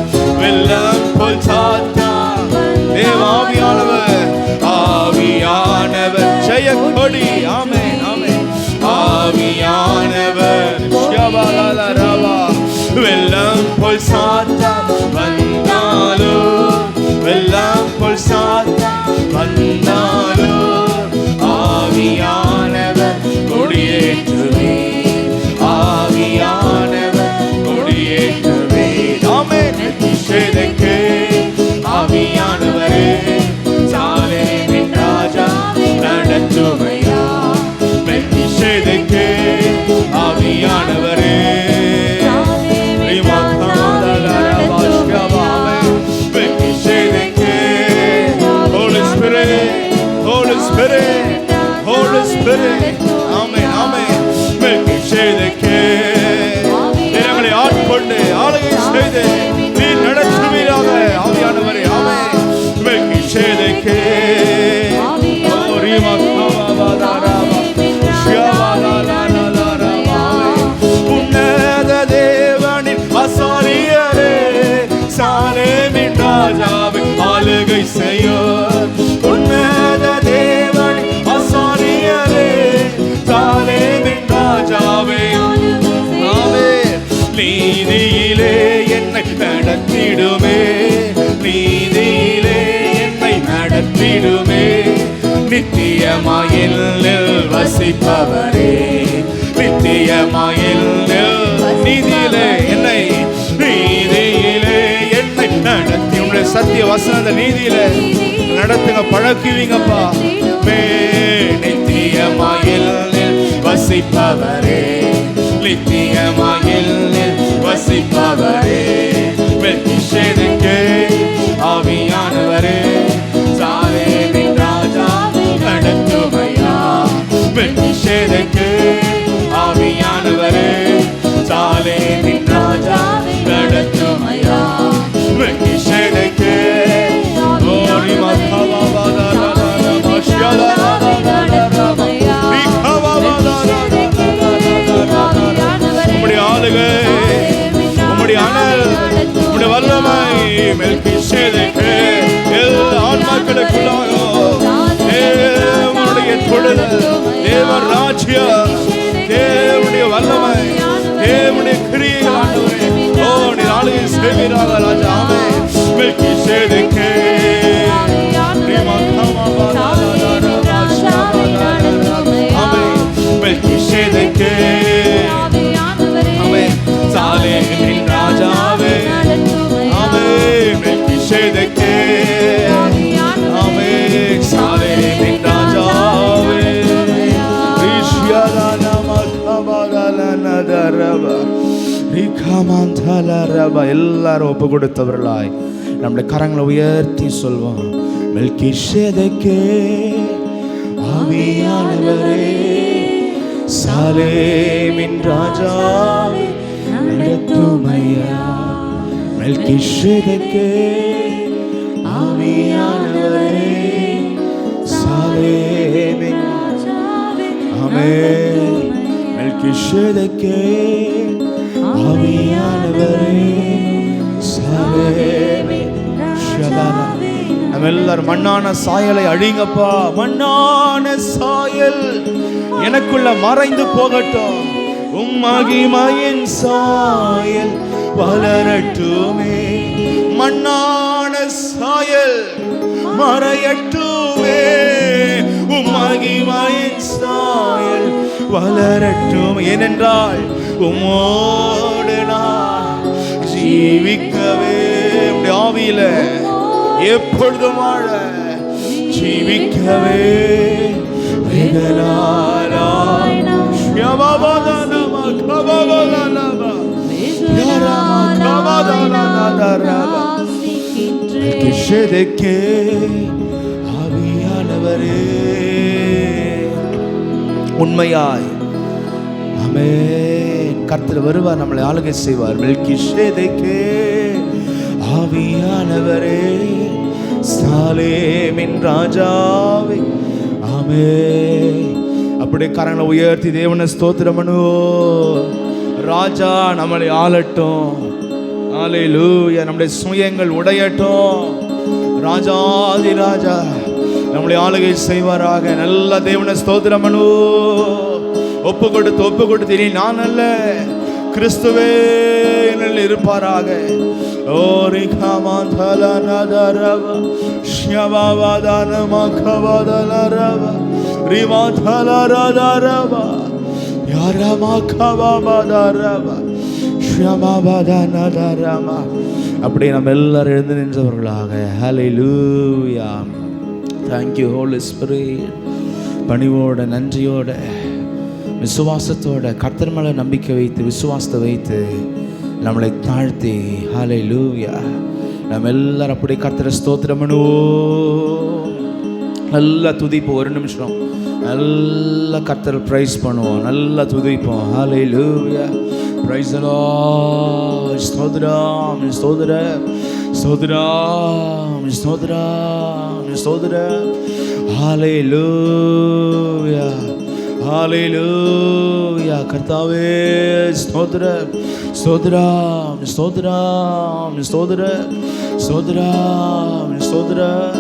வெள்ளம் போல் சாத்தான் தேவாவியானவர் ஆவியானவர் ஜெயக்கொடி. ஆமென் ஆமென். ஆவியானவர் ஷபலலரவா. வெள்ளம் போல் சாத்தான் வந்தாலும் வெள்ளம் போல் சாத்தான் வந்தாலும் ஆவியானவர் கொடியேற்றுவே. ஆவியானவர் கொடியேற்றுவே. ஆமென். மெல்கிசேதேக்கே ஆவியானவரே சாலேமின் ராஜா நடத்துமையா. மெல்கிசேதேக்கே ஆவியானவரே Holy Spirit, Holy Spirit, Holy Spirit. Amen, Amen. மெல்கிசேதேக்கே எங்களை ஆட்கொண்டு ஆளுகை செய்து நீர் நடத்துவீராக ஆவியானவரே. ஆமென். மெல்கிசேதேக்கே உன்னத தேவனின் ஆசாரியரே சாலேமின் ராஜாவை ஆளுகை செய்யோர். உன்னத தேவனின் ஆசாரியரே சாலேமின் ராஜாவை நீதியிலே என்னை நடத்திடுமே. நீதியிலே என்னை நடத்திடுமே. நித்தியமாயில் வசிப்பவரே. நித்தியமாயில் நீதியிலே என்னை நீதியிலே என்னை நடத்தி உங்களுடைய சத்திய வசனத்தை நீதியிலே நடத்துங்க பழக்குவீங்கப்பா. நித்தியமாயில் வசிப்பவரே. நித்தியமாயில் வசிப்பவரே. மெல்கிசேதேக்கே ஆவியானவரே சாலேமின் ராஜா நடத்துமையா. மெல்கிசேதேக்கே ஆவியானவரே சாலேமின் ராஜா நடத்துமையா. மெல்கிசேதேக்கே உம்முடைய ஆளுகை உம்முடைய அனல் உம்முடைய வல்லமை மெல்கிசேதேக்கே எல்லா ஆன்மாக்களுக்குள்ளாக தேவனுடைய தொழில் தேவ ராஜ்யம் எல்லாரும் ஒப்பு கொடுத்தவர்களாய் நம்முடைய கரங்களை உயர்த்தி சொல்வோம். மெல்கிஷேதேக்கே ஆவியானவரே, சாலேமின் ராஜாவே நடத்துமையா. மெல்கிஷேதேக்கே ஆவியானவரே, சாலேமின் ஆமென். மெல்கிஷேதேக்கே ஆவியானவரே, சாலேமின் ஷபானா. நம்ம எல்லாரும் மண்ணான சாயலை அழிங்கப்பா. மண்ணான சாயல் எனக்குள்ள மறைந்து போகட்டும். மகிமையின் சாயல் வளரட்டுமே. மண்ணான சாயல் மறையட்டுமே. மகிமையின் சாயல் வளரட்டும். ஏனென்றால் உம்மோடு நான் ஜீவிக்கவே, உம்முடைய ஆவியில எப்பொழுதும் வாழ ஜீவிக்கவே ஆவியானவரே உண்மையாய் ஆமென். கர்த்தர் வருவார், நம்மளை ஆளுகை செய்வார். மெல்கிஷேதேக்கே ஆவியானவரே, சாலேமின் ராஜாவே ஆமென். அப்படியே கரங்களை உயர்த்தி தேவனை ஸ்தோத்திரம் பண்ணுவோம். ராஜா நம்மளை ஆளட்டும். ஹல்லேலூயா. நம்முடைய சுயங்கள் உடையட்டும். ராஜாதி ராஜா நம்மளை ஆளுகை செய்வாராக. நல்ல தேவனை ஸ்தோத்திரம் பண்ணுவோம். ஒப்பு கொடுத்து இனி நான் அல்ல, கிறிஸ்துவே என்னில் இருப்பாராக. ஓ ரிகாமாந்தலனதரவ ஷ்யவாவதனமகவதலரவ ரிவாதலரதரவ யாரமகவவதரவ ஷ்யவாவதனதரம. அப்படியே நம்ம எல்லாரும் எழுந்து நின்றவர்களாக. ஹல்லேலூயா. Thank you Holy Spirit. பணிவோட நன்றியோட விசுவாசத்தோட கர்த்தர் மேல நம்பிக்கை வைத்து விசுவாசத்தை வைத்து நம்மளை தாழ்த்தி ஹல்லேலூயா நம்ம எல்லாரும் அப்படியே கர்த்தரை ஸ்தோத்திரம் பண்ணுவோம். நல்லா துதிப்போம். ஒரு நிமிஷம் நல்லா கர்த்தரை பிரைஸ் பண்ணுவோம். நல்லா துதிப்போம். ஹல்லேலூயா. Praise the lord. ஸ்தோத்திரம் ஸ்தோத்திரம் ஸ்தோத்திரம் ஸ்தோத்திரம் ஸ்தோத்திரம். ஹல்லேலூயா ஹல்லேலூயா. கர்த்தாவே ஸ்தோத்திரம் ஸ்தோத்திரம் ஸ்தோத்திரம் ஸ்தோத்திரம் ஸ்தோத்திரம் ஸ்தோத்திரம்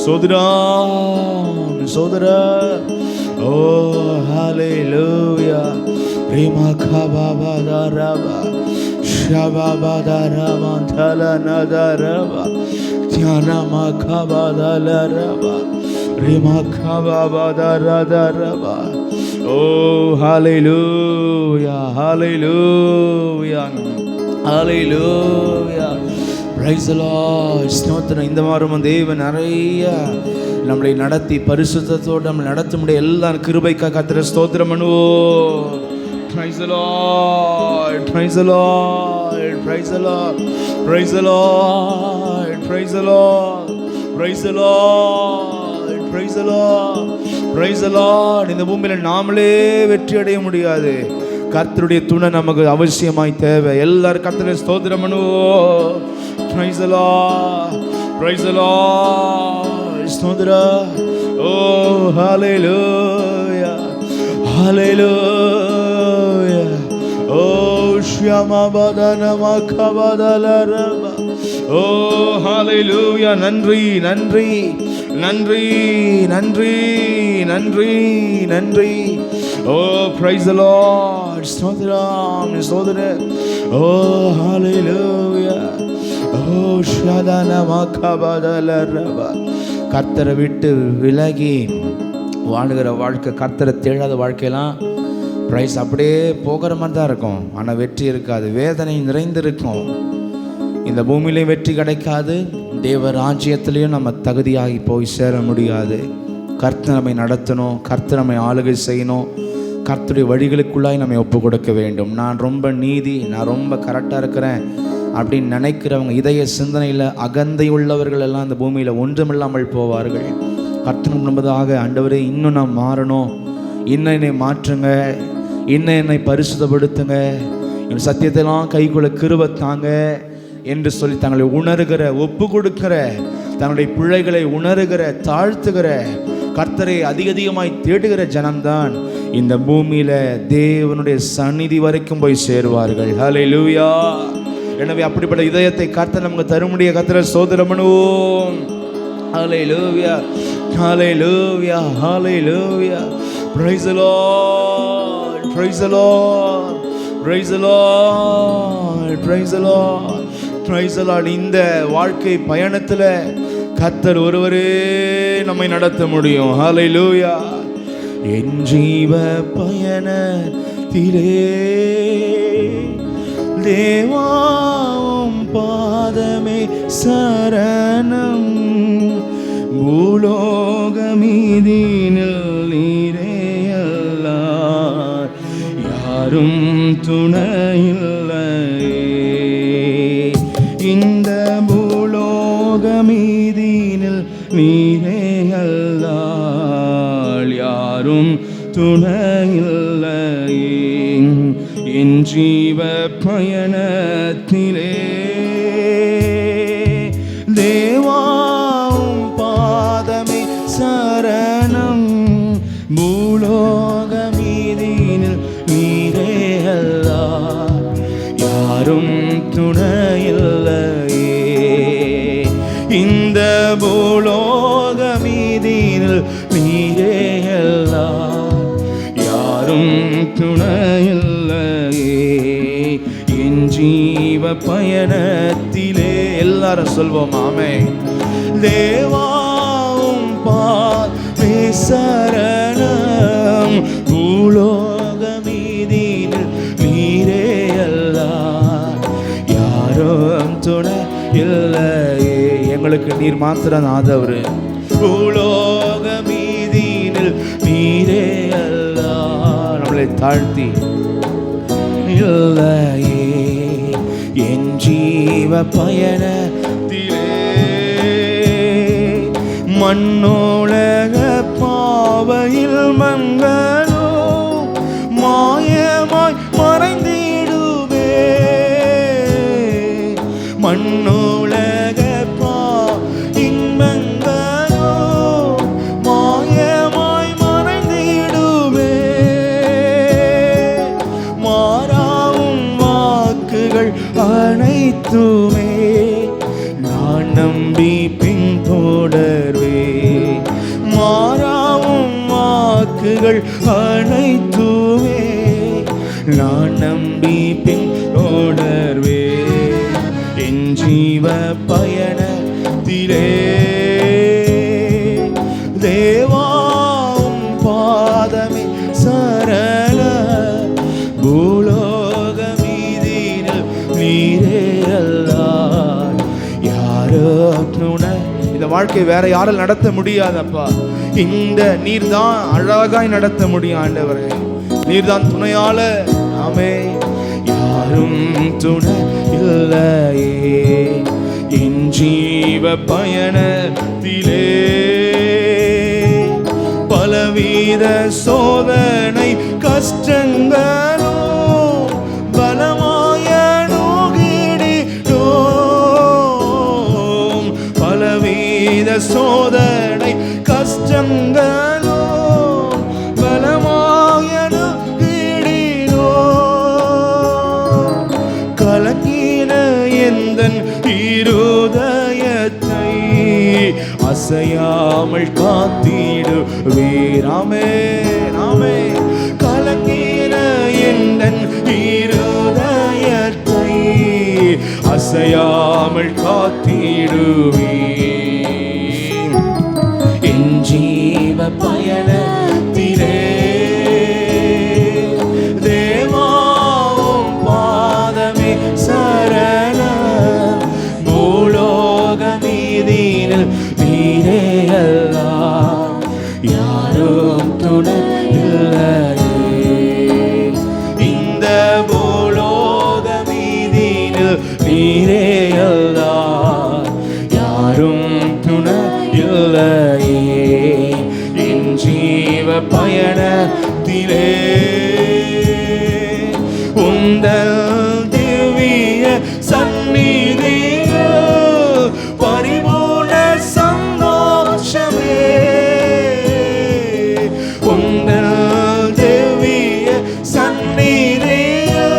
ஸ்தோத்திரம் ஸ்தோத்திரம். ஓ ஹல்லேலூயா. ரிமகபபதரப ஷபபதரப தலனதரப தியானமகபதலரப ரிமகபபதரதரப. Oh, hallelujah, hallelujah, hallelujah. Praise the Lord. ஸ்தோத்திரம். இந்த வாரம் தேவன் நிறைய நம்மளை நடத்தி பரிசுத்தத்தோடு நம்மளை நடத்த முடிய எல்லா கிருபைக்காக கர்த்தரை ஸ்தோத்திரம் பண்ணுவோம். Praise the Lord, praise the Lord, praise the Lord, praise the Lord, praise the Lord, praise the Lord, praise the Lord. Praise the Lord. இந்த பூமியில நாமளே வெற்றி அடைய முடியாது. கர்த்தருடைய துணை நமக்கு அவசியமாய் தேவை. எல்லாரும் கர்த்தரை ஸ்தோத்திரம் பண்ணுவோம். Praise the Lord. Praise the Lord. ஸ்தோத்திரம். Oh hallelujah. Hallelujah. Oh Shyama பதன மகபதலரப. Oh hallelujah. நன்றி நன்றி நன்றி நன்றி நன்றி நன்றி. ஓ praise the Lord. ஸ்தோத்திரம் ஸ்தோத்திரம். ஓ ஹல்லேலூயா. ஓ ஷதன மகபதலரப. கர்த்தரை விட்டு விலகி வாழுகிற வாழ்க்கை, கர்த்தரை தேடாத வாழ்க்கையெல்லாம் பிரைஸ் அப்படியே போகிற மாதிரி தான் இருக்கும். ஆனால் வெற்றி இருக்காது, வேதனை நிறைந்திருக்கும். இந்த பூமியிலையும் வெற்றி கிடைக்காது, தேவ ராஜ்யத்திலையும் நம்ம தகுதியாகி போய் சேர முடியாது. கர்த்தர் நம்மை நடத்தணும், கர்த்தர் நம்மை ஆளுகை செய்யணும், கர்த்தருடைய வழிகளுக்குள்ளாய் நம்மை ஒப்பு கொடுக்க வேண்டும். நான் ரொம்ப நீதி, நான் ரொம்ப கரெக்டாக இருக்கிறேன் அப்படின்னு நினைக்கிறவங்க, இதய சிந்தனையில் அகந்தை உள்ளவர்கள் எல்லாம் இந்த பூமியில் ஒன்றுமில்லாமல் போவார்கள். கர்த்தர் முன்பதாக, ஆண்டவரே இன்னும் நான் மாறணும், இன்னும் என்னை மாற்றுங்க, இன்னும் என்னை பரிசுத்தப்படுத்துங்க, என் சத்தியத்தைலாம் கைக்குள்ள கிருபை தாங்க என்று சொல்லி தங்களை உணர்கிற, ஒப்பு கொடுக்கிற, தன்னுடைய பிழைகளை உணர்கிற, தாழ்த்துகிற, கர்த்தரை அதிகமாய் தேடுகிற ஜனம்தான் இந்த பூமியில தேவனுடைய சந்நிதி வரைக்கும் போய் சேருவார்கள். ஹல்லேலூயா. எனவே அப்படிப்பட்ட இதயத்தை கர்த்தர் நமக்கு தரும்படியாக கர்த்தரை ஸ்தோத்திரம் பண்ணுவோம். ஹல்லேலூயா, ஹல்லேலூயா, ஹல்லேலூயா. Praise the Lord, praise the Lord, praise the Lord, praise the Lord, praise the Lord. இந்த வாழ்க்கை பயணத்துல கர்த்தர் ஒருவரே நம்மை நடத்த முடியும். ஹல்லேலூயா. என் ஜீவ பயணத்திலே தேவாவும் பாதமே சரணம், பூலோகமீதினில் நீரே அல்லார் யாரும் துணையில்லையே. இந்த பூலோகமீதினில் நீரே அல்லார் யாரும் துணையில்லையே. என் ஜீவ பயணத்திலே தேவாவும் பாதமே சரணம், பூலோகமீதினில் நீரே அல்லார் யாரும் துணையில்லையே. இந்த பூலோகமீதினில் நீரே அல்லார் யாரும் துணையில்லையே. என் ஜீவ பயணத்திலே எல்லாரும் சொல்வோம் ஆமென். தேவாவும் பாதமே சரணம், பூலோகமீதினில் நீரே அல்லார் யாரும் துணை இல்லையே. எங்களுக்கு நீர் மாத்திரம் ஆதவரு. பூலோகமீதினில் நீரே அல்லார் நம்மளை தாழ்த்தி இல்லையே. என் ஜீவ பயணத்திலே மண்ணோலக பாவையில் மங்களோ மாயமாய் மறைந்திடுவே. மண்ணோலக பா இன்பங்களோ மாயமாய் மறைந்திடுவே. மாறாவும் வாக்குகள் அனைத்துமே நான் நம்பி பின்தொடர்வே. மாறாவும் வாக்குகள் அனைத்துமே நான் நம்பி பின்தொடர்வே. என் ஜீவ பயணத்திலே தேவாவும் பாதமே சரண, பூலோகமீதினில் நீரே அல்லார் யாரும் துணை. இந்த வாழ்க்கை வேற யாரும் நடத்த முடியாதப்பா. இந்த நீர் தான் அழகாய் நடத்த முடியும் ஆண்டவரே. நீர் தான் துணையாளர். ஆமென். யாரும் துணை இல்லையே. என் ஜீவ பயணத்திலே பலவித சோதனை கஷ்டங்களோ பலமாய நோகிடிடும். பலவித சோதனை கஷ்டங்களோ பலமாய நோகிடிடும். கலங்கின எந்தன் இருதயத்தை அசையாமல் காத்திடுவீர். ஆமென், ஆமென். கலங்கின எந்தன் இருதயத்தை அசையாமல் காத்திடுவீர். என் ஜீவ பயணத்திலே தேவாவும் பாதமே சரண, பூலோகமீதினில் நீரே அல்லார் யாரும் துணை இல்லையே. பயணத்திலே உந்தல் திவ்ய சந்நிதியில் பரிபூர்ண சந்தோஷமே உந்தல் திவ்ய சந்நிதியில்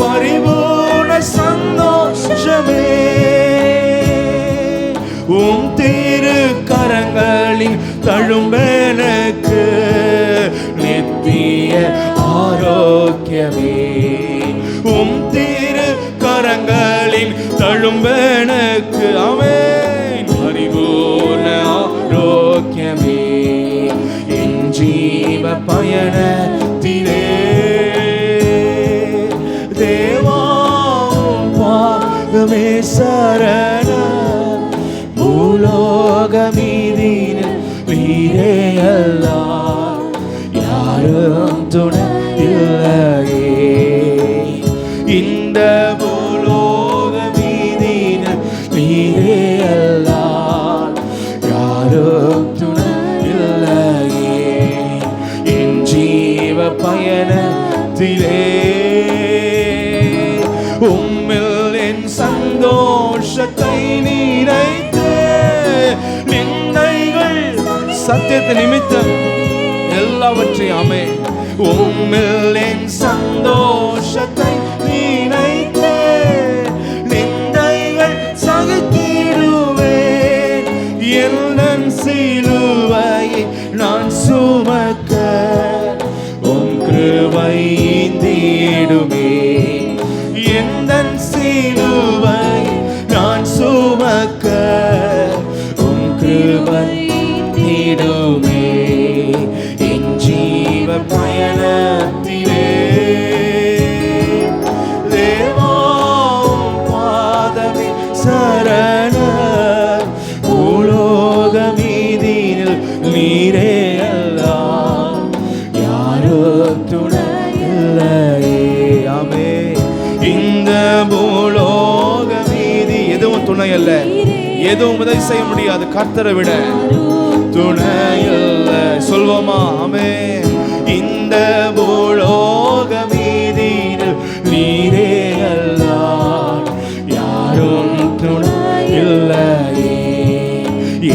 பரிபூர்ண சந்தோஷமே உம் திரு கரங்களின் தழும்பெனக்கு நித்திய ஆரோக்கியமே உம் திரு கரங்களின் தழும்பெனக்கு ஆமென் பரிபூர்ண ஆரோக்கியமே என் ஜீவ பயணத்திலே தேவா உம் பாதமே சரணம் பூலோகமீதினில் நீரே அல்லால் யாரும் துணை இல்லையே இந்த பூலோகமீதினில் நீரே அல்லால் யாரும் துணை இல்லையே என் ஜீவ பயணத்திலே உம்மில் என் சந்தோஷத்தை நீரைத்தே நிந்தைகள் சத்தியத்தை நிமித்தம் எல்லாவற்றையும் ஆமென் உம்மில் என் சந்தோஷத்தை நீரைத்தே நிந்தைகள் சகித்திடுவேன் என் சிலுவையை நான் சுமக்க உம் கிருபை ஈந்திடுமே எந்தன் சிலுவை நான் சுமக்க உம் கிருபை ஈந்திடுமே என் ஜீவ பயணத்திலே தேவா உம் பாதமே சரணம் பூலோகமீதினில் நீரே அல்லால் யாரும் துணை இல்லையே ஆமென் இந்த பூலோகமீதி எதுவும் துணை அல்ல எதுவும் உதவி செய்ய முடியாது கர்த்தரை விட துணை இல்ல சொல்வோமா ஆமென் இந்த பூலோகமீதினில் நீரே அல்லால் யாரும் துணை இல்லையே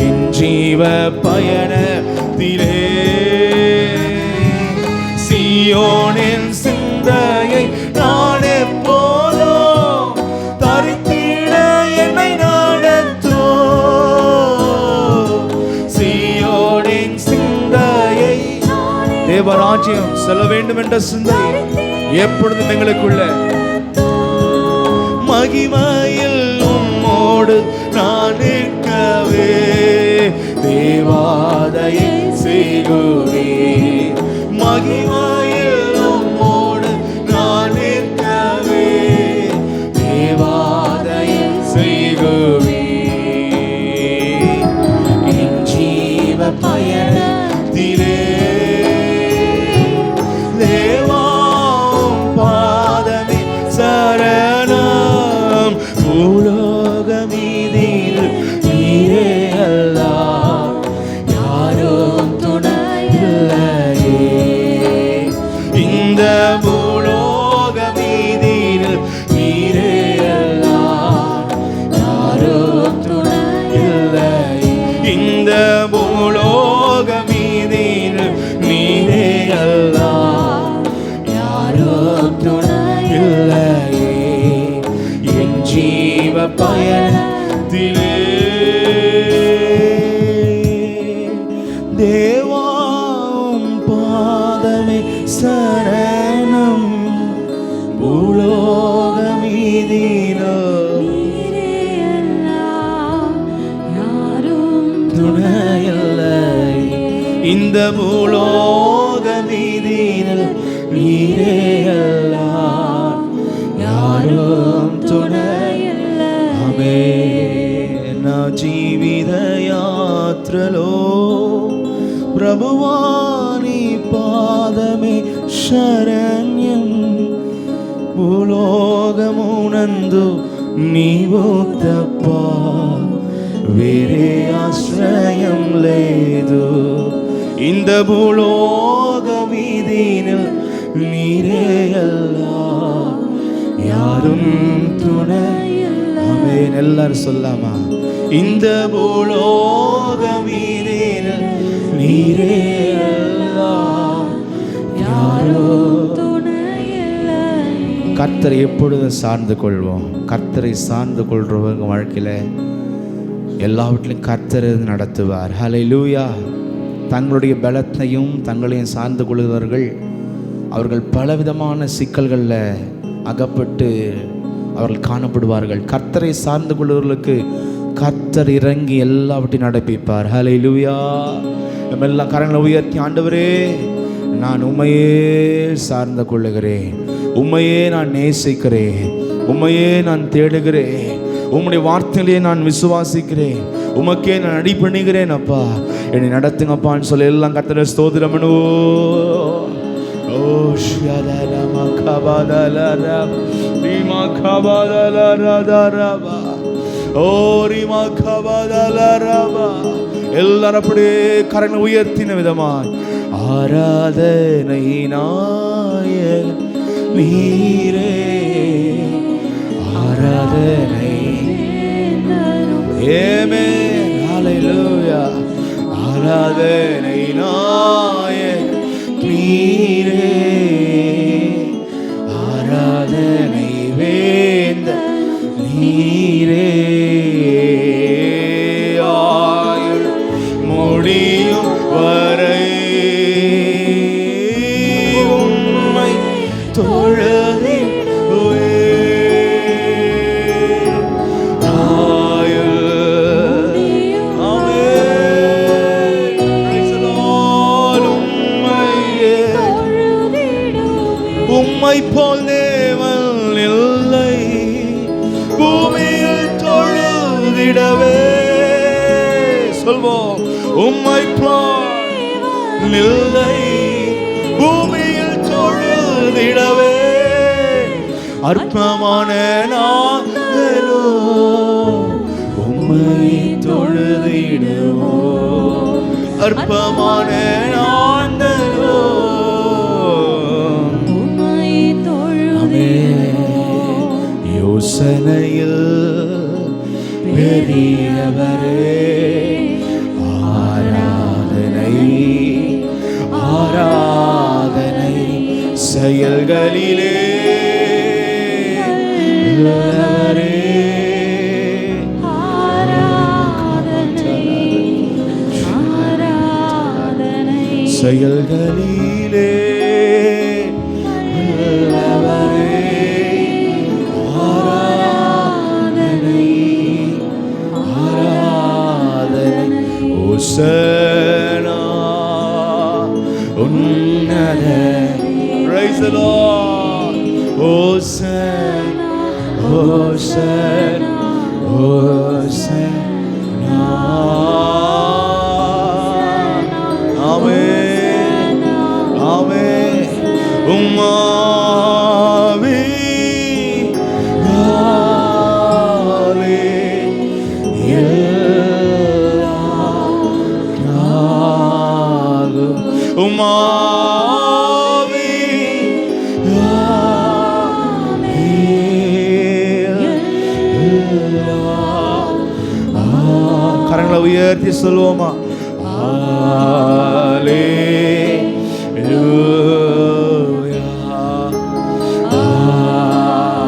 என் ஜீவ பயணத்திலே சீயோனின் சிந்தையை நான் எப்போதும் தரித்திட என்னை நடத்தோ சீயோனின் சிந்தையை தேவராஜ்யம் செல்ல வேண்டும் என்ற சிந்தை எப்பொழுதும் எங்களுக்குள்ள மகிமையில் உம்மோடு நான் நிற்கவே தேவாதையை செய்குவே மகிமையில் உம்மோடு நான் நிற்கவே தேவாதையை செய்குவே என் ஜீவ பயணத்திலே தேவா உம் பாதமே சரணம் பூலோகமீதினில் நீரே அல்லால் யாரும் துணை இல்லையே இந்த பூலோகமீதினில் நீரே அல்லால் யாரும் துணை இல்லையே இந்த பூலோகமீதினில் நீரே அல்லால் யாரும் துணை இல்லையே என் ஜீவ பயணத்திலே தேவா உம் பாதமே சரணம் பூலோகமீதினில் துணை இல்லை இந்த பூலோகமீதினில் நீரே அல்லால் யாரும் துணை ఆమేన్ నా జీవిత యాత్రలో ప్రభువా నీ పాదమే శరణ్యం భూలోకమునందు నీవు తప్ప వేరే ఆశ్రయం లేదు இந்த பூலோக மீதினில் நீரே எல்லாம், யாரும் துணை. ஆமென். எல்லாரும் சொல்லாமா? இந்த பூலோக மீதினில் நீரே எல்லாம், யாரும் துணை இல்லை. கர்த்தரை எப்பொழுதும் சார்ந்து கொள்வோம். கர்த்தரை சார்ந்து கொள்றவங்க வாழ்க்கையில் எல்லாவற்றிலும் கர்த்தர் நடத்துவார். ஹல்லேலூயா. தங்களுடைய பலத்தையும் தங்களையும் சார்ந்து கொள்கிறவர்கள் அவர்கள் பலவிதமான சிக்கல்களில் அகப்பட்டு அவர்கள் காணப்படுவார்கள். கர்த்தரை சார்ந்து கொள்கிறவர்களுக்கு கர்த்தர் இறங்கி எல்லாவற்றையும் நடப்பிப்பார். ஹல்லேலூயா. நம்ம எல்லாம் கரங்களை உயர்த்தி, ஆண்டவரே நான் உம்மையே சார்ந்து கொள்ளுகிறேன், உம்மையே நான் நேசிக்கிறேன், உம்மையே நான் தேடுகிறேன், உம்முடைய வார்த்தையிலே நான் விசுவாசிக்கிறேன், உமக்கே நான் அடிபணிகிறேன் அப்பா, என்னை நடத்துங்கப்பான்னு சொல்லி எல்லாம் கர்த்தரை ஸ்தோத்திரம் பண்ணுவோம். ஓ ஷியாதலமா கபாதலரா ரீமா கபாதலரதரபா ஓ ரீமா கபாதலரபா. எல்லாரும் அப்படியே கரங்களை உயர்த்தின விதமாய் ஆராதனை நாயகன் நீரே, ஆராதனை. ஆமென். ஹல்லேலூயா. ஆராதனை நாயகன் நீரே, ஆராதனை வேந்தன் நீரே. ஆயுள் முடியும் வரை உம்மை தொழுதிடுவேன். ஆயுள் ஆமென். Praise the Lord. உம்மை போல் தேவன் இல்லை, பூமியில் தொழுதிடவே. சொல்வோம், உம்மை போல் இல்லை, பூமியில் தொழுதிடவே. அற்பமான நாங்களோ உம்மை தொழுதிடுவோம். அற்பமான நாங்களோ உம்மை தொழுதிடுவோம். யோசனையில் பெரியவரே, ஆராதனை ஆராதனை செயல்களிலே உள்ளவரே. செயல்களிலே உள்ளவரே, ஆராதனை ஆராதனை. ஓசனா உன்னத. Praise the Lord. Hosanna, Hosanna, Hosanna. Amen, Amen. உம்மாவி யாலே எல்லாம் உம்மாவி யாலே எல்லாம். கரங்களை உயர்த்தி சொல்லுவோமா? Hallelujah, Hallelujah.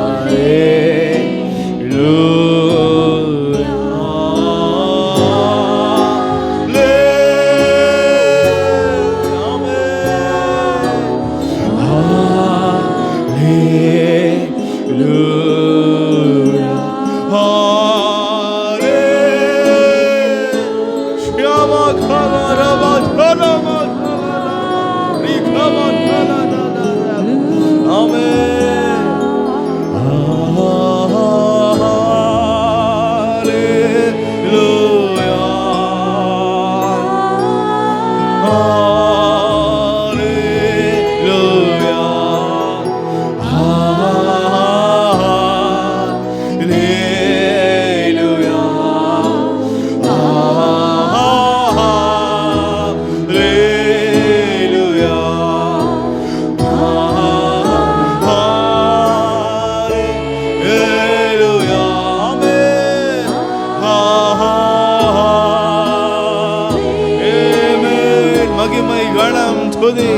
துதி.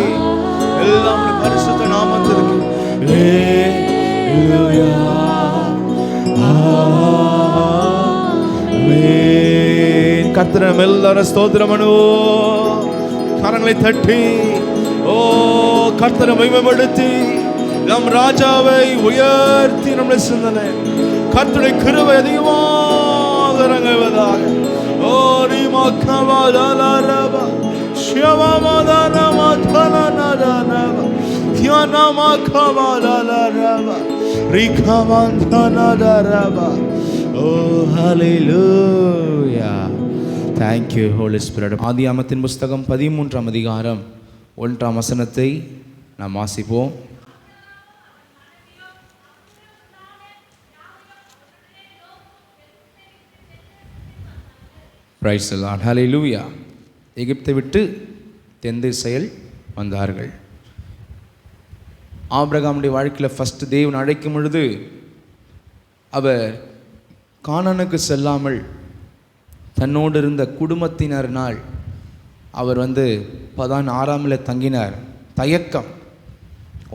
எல்லாம் உம்முடைய பரிசுத்த நாமத்திற்கு. ஹல்லேலூயா. ஆமென். கர்த்தரை எல்லாரும் ஸ்தோத்திரம் பண்ணுவோம். கரங்களை தட்டி கர்த்தரை மகிமைப்படுத்தி நம் ராஜாவை உயர்த்தி நம்முடைய சிந்தனை கர்த்தருடைய கிருபை அதிகமாக இறங்குவதாக. Thank you, Holy Spirit. ஆதியாகமத்தின் புஸ்தகம் 13ஆம் அதிகாரம் 1ஆம் வசனத்தை நாம் வாசிப்போம். Praise the Lord. Hallelujah. எகிப்தை விட்டு தென் திசையில் வந்தார்கள். ஆபிரகாமுடைய வாழ்க்கையில் ஃபஸ்ட்டு தேவன் அழைக்கும் பொழுது அவர் கானானுக்கு செல்லாமல் தன்னோடு இருந்த குடும்பத்தினரினால் அவர் பதான் ஆறாமில் தங்கினார். தயக்கம்.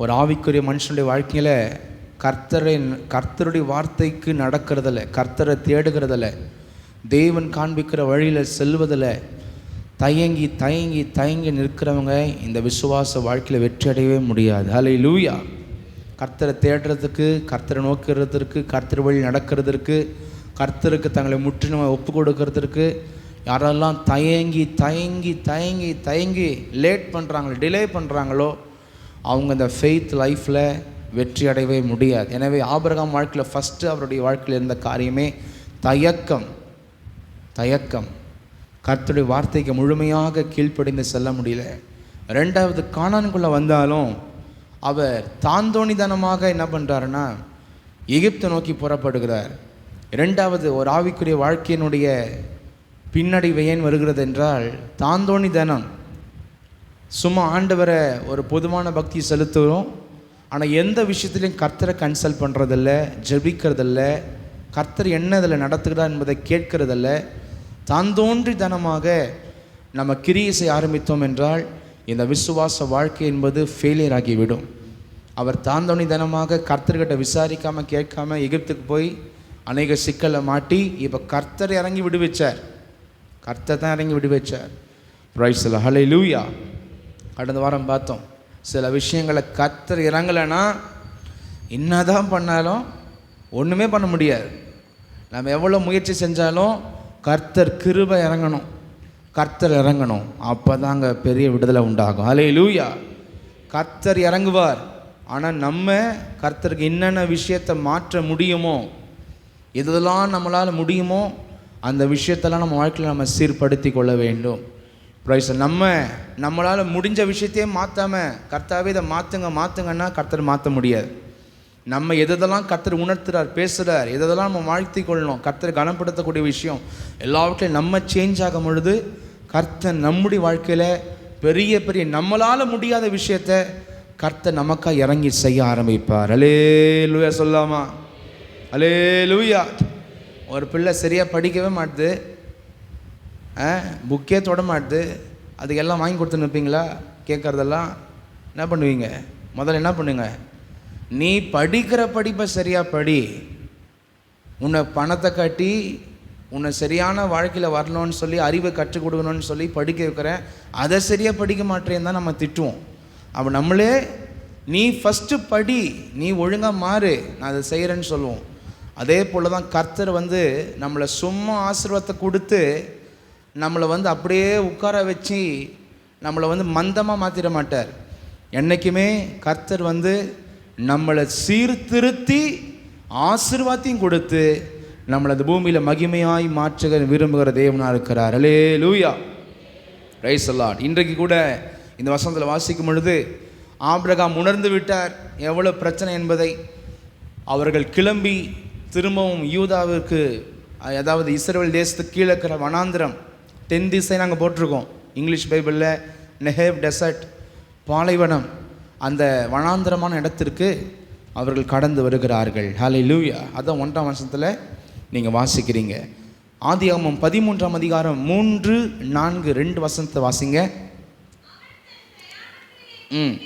ஒரு ஆவிக்குரிய மனுஷனுடைய வாழ்க்கையில் கர்த்தருடைய வார்த்தைக்கு நடக்கிறதில்ல, கர்த்தரை தேடுகிறதில்ல, தேவன் காண்பிக்கிற வழியில் செல்வதில் தயங்கி தயங்கி தயங்கி நிற்கிறவங்க இந்த விசுவாச வாழ்க்கையில் வெற்றி அடையவே முடியாது. ஹல்லேலூயா. கர்த்தரை தேடுறதுக்கு, கர்த்தரை நோக்கிறதுக்கு, கர்த்தர் வழி நடக்கிறதுக்கு, கர்த்தருக்கு தங்களை முற்றிலும் ஒப்பு கொடுக்கறதுக்கு யாரெல்லாம் தயங்கி தயங்கி தயங்கி தயங்கி லேட் பண்ணுறாங்களோ, டிலே பண்ணுறாங்களோ அவங்க இந்த ஃபெய்த் லைஃப்பில் வெற்றி அடையவே முடியாது. எனவே ஆபிரகாம் வாழ்க்கையில் ஃபஸ்ட்டு அவருடைய வாழ்க்கையில் இருந்த காரியமே தயக்கம். தயக்கம். கர்த்தருடைய வார்த்தைக்கு முழுமையாக கீழ்ப்படிந்து செல்ல முடியல. ரெண்டாவது, கானானுக்குள்ளே வந்தாலும் அவர் தாந்தோணிதனமாக என்ன பண்ணுறாருன்னா எகிப்தை நோக்கி புறப்படுகிறார். இரண்டாவது, ஒரு ஆவிக்குரிய வாழ்க்கையினுடைய பின்னடைவு ஏன் வருகிறது என்றால் தாந்தோணிதனம். சும்மா ஆண்டவரை ஒரு பொதுவான பக்தி செலுத்துகிறோம், ஆனால் எந்த விஷயத்துலையும் கர்த்தரை கன்சல்ட் பண்ணுறதில்ல, ஜெபிக்கிறதில்ல, கர்த்தர் என்ன இதில் நடத்துகிறார் என்பதை கேட்கிறதில்ல. தாந்தோன்றித்தனமாக நம்ம கிரியை செய்ய ஆரம்பித்தோம் என்றால் இந்த விசுவாச வாழ்க்கை என்பது ஃபெயிலியர் ஆகிவிடும். அவர் தாந்தோணித்தனமாக கர்த்தர்கிட்ட விசாரிக்காமல் கேட்காம எகிப்துக்கு போய் அநேக சிக்கலை மாட்டி இப்போ கர்த்தர் இறங்கி விடுவிச்சார். கர்த்தர் தான் இறங்கி விடுவிச்சார். Price the Lord. ஹல்லேலூயா. கடந்த வாரம் பார்த்தோம், சில விஷயங்களை கர்த்தர் இறங்கலைன்னா என்னதான் பண்ணாலும் ஒன்றுமே பண்ண முடியாது. நம்ம எவ்வளோ முயற்சி செஞ்சாலும் கர்த்தர் கிருபை இறங்கணும், கர்த்தர் இறங்கணும். அப்போ தாங்க பெரிய விடுதலை உண்டாகும். ஹல்லேலூயா. கர்த்தர் இறங்குவார். ஆனால் நம்ம கர்த்தருக்கு என்னென்ன விஷயத்தை மாற்ற முடியுமோ, எதெல்லாம் நம்மளால் முடியுமோ அந்த விஷயத்தெல்லாம் நம்ம வாழ்க்கையில் நம்ம சீர்படுத்தி கொள்ள வேண்டும். ப்ரைஸ். நம்மளால் முடிஞ்ச விஷயத்தையே மாற்றாமல் கர்த்தாவே இதை மாற்றுங்கன்னா கர்த்தர் மாற்ற முடியாது. நம்ம எதெல்லாம் கர்த்தர் உணர்த்துறார், பேசுகிறார், எதெல்லாம் நம்ம வாழ்த்தி கொள்ளணும், கர்த்தர் கனப்படுத்தக்கூடிய விஷயம் எல்லாவற்றையும் நம்ம சேஞ்ச் ஆகும் பொழுது கர்த்தர் நம்முடைய வாழ்க்கையில் பெரிய பெரிய நம்மளால் முடியாத விஷயத்தை கர்த்தர் நமக்காக இறங்கி செய்ய ஆரம்பிப்பார். அல்லேலூயா. சொல்லாமா? அல்லேலூயா. ஒரு பிள்ளை சரியாக படிக்கவே மாட்டுது, புக்கே தொட மாட்டுது, அதுக்கெல்லாம் வாங்கி கொடுத்து நிற்பீங்களா? கேட்குறதெல்லாம் என்ன பண்ணுவீங்க? முதல்ல என்ன பண்ணுங்க? நீ படிக்கிற படிப்பை சரியாக படி. உன்னை பணத்தை கட்டி உன்னை சரியான வாழ்க்கையில் வரணும்னு சொல்லி, அறிவை கற்றுக் கொடுக்கணும்னு சொல்லி படிக்க வைக்கிறேன், அதை சரியாக படிக்க மாட்டேன்னு தான் நம்ம திட்டுவோம். அப்போ நம்மளே நீ ஃபஸ்ட்டு படி, நீ ஒழுங்காக மாறு, நான் அதை செய்கிறேன்னு சொல்லுவோம். அதே போல் தான் கர்த்தர் நம்மளை சும்மா ஆசீர்வாதத்தை கொடுத்து நம்மளை அப்படியே உட்கார வச்சு நம்மளை மந்தமாக மாற்றிட மாட்டார். என்றைக்குமே கர்த்தர் நம்மளை சீர்திருத்தி ஆசீர்வாதத்தையும் கொடுத்து நம்மளை அந்த பூமியில் மகிமையாய் மாற்ற விரும்புகிற தேவனாக இருக்கிறார். அல்லேலூயா. Praise the lord. இன்றைக்கு கூட இந்த வசனத்தில் வாசிக்கும் பொழுது ஆபிரகாம் உணர்ந்து விட்டார் எவ்வளோ பிரச்சனை என்பதை. அவர்கள் கிளம்பி திரும்பவும் யூதாவிற்கு, அதாவது இஸ்ரவேல் தேசத்துக்கு கீழே இருக்கிற வனாந்திரம், தென் திசை நாங்கள் போட்டிருக்கோம் இங்கிலீஷ் பைபிளில், நெஹேவ் டெசர்ட், பாலைவனம், அந்த வனாந்திரமான இடத்திற்கு அவர்கள் கடந்து வருகிறார்கள். ஹல்லேலூயா. அதான் 1ஆம் வசனத்தில் நீங்கள் வாசிக்கிறீங்க. ஆதியாகமம் 13ஆம் அதிகாரம் 3, 4, 2 வசனத்தை வாசிங்க. ம்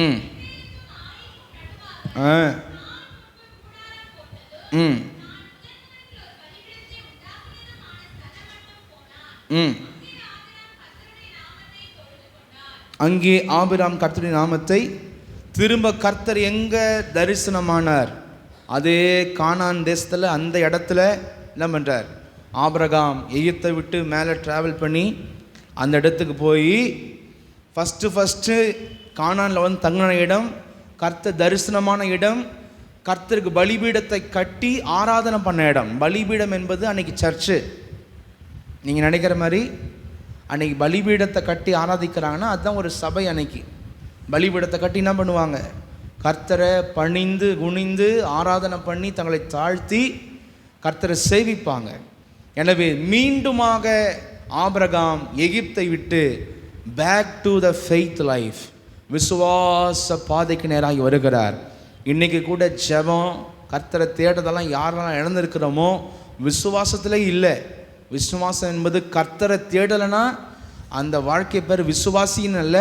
ம் ஆ ம் ம் அங்கே ஆபிராம் கர்த்தருடைய நாமத்தை திரும்ப கர்த்தர் எங்கே தரிசனமானார்? அதே கானான் தேசத்தில் அந்த இடத்துல என்ன பண்ணுறார்? ஆபிரகாம் எகிப்தை விட்டு மேலே ட்ராவல் பண்ணி அந்த இடத்துக்கு போய் ஃபஸ்ட்டு கானானில் வந்து தங்கின இடம், கர்த்தர் தரிசனமான இடம், கர்த்தருக்கு பலிபீடத்தை கட்டி ஆராதனை பண்ண இடம். பலிபீடம் என்பது அன்றைக்கி சர்ச்சு. நீங்கள் நினைக்கிற மாதிரி அன்றைக்கி பலிபீடத்தை கட்டி ஆராதிக்கிறாங்கன்னா அதுதான் ஒரு சபை. அன்னைக்கு பலிபீடத்தை கட்டி என்ன பண்ணுவாங்க? கர்த்தரை பணிந்து குனிந்து ஆராதனை பண்ணி தங்களை தாழ்த்தி கர்த்தரை சேவிப்பாங்க. எனவே மீண்டுமாக ஆபிரகாம் எகிப்தை விட்டு back to the faith life, விசுவாச பாதைக்கு நேராகி வருகிறார். இன்றைக்கி கூட ஜெபம், கர்த்தரை தேடுறதெல்லாம் யாரெல்லாம் இழந்திருக்கிறோமோ விசுவாசத்திலே இல்லை. விசுவாசம் என்பது கர்த்தரை தேடலைன்னா அந்த வாழ்க்கை பேர் விசுவாசின்னு அல்ல,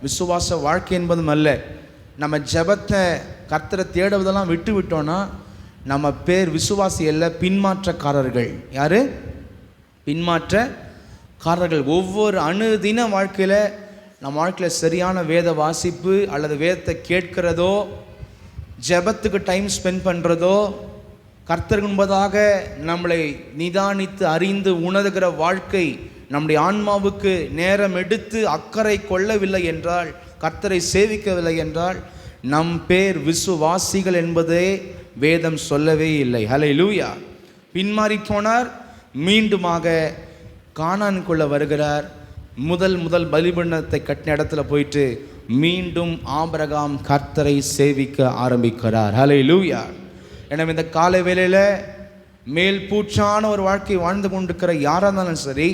விசுவாச வாழ்க்கை என்பதும் அல்ல. நம்ம ஜெபத்தை கர்த்தரை தேடுவதெல்லாம் விட்டு விட்டோன்னா நம்ம பேர் விசுவாசி அல்ல, பின்மாற்றக்காரர்கள். யார்? பின்மாற்றக்காரர்கள். ஒவ்வொரு அணுதின வாழ்க்கையில் நம்ம வாழ்க்கையில் சரியான வேத வாசிப்பு அல்லது வேதத்தை கேட்கிறதோ, ஜெபத்துக்கு டைம் ஸ்பெண்ட் பண்ணுறதோ, கர்த்தருக்கு முன்பதாக நம்மளை நிதானித்து அறிந்து உணர்கிற வாழ்க்கை, நம்முடைய ஆன்மாவுக்கு நேரம் எடுத்து அக்கறை கொள்ளவில்லை என்றால், கர்த்தரை சேவிக்கவில்லை என்றால் நம் பேர் விசுவாசிகள் என்பதே வேதம் சொல்லவே இல்லை. ஹல்லேலூயா. பின்மாறி போனார், மீண்டுமாக கானானுக்குள்ளே வருகிறார். முதல் பலிபீடத்தை கட்டின இடத்துல போயிட்டு மீண்டும் ஆபிரகாம் கர்த்தரை சேவிக்க ஆரம்பிக்கிறார். ஹல்லேலூயா. எனவே இந்த காலை வேளையில் மேல் பூச்சான ஒரு வாழ்க்கை வாழ்ந்து கொண்டிருக்கிற யாராக இருந்தாலும் சரி,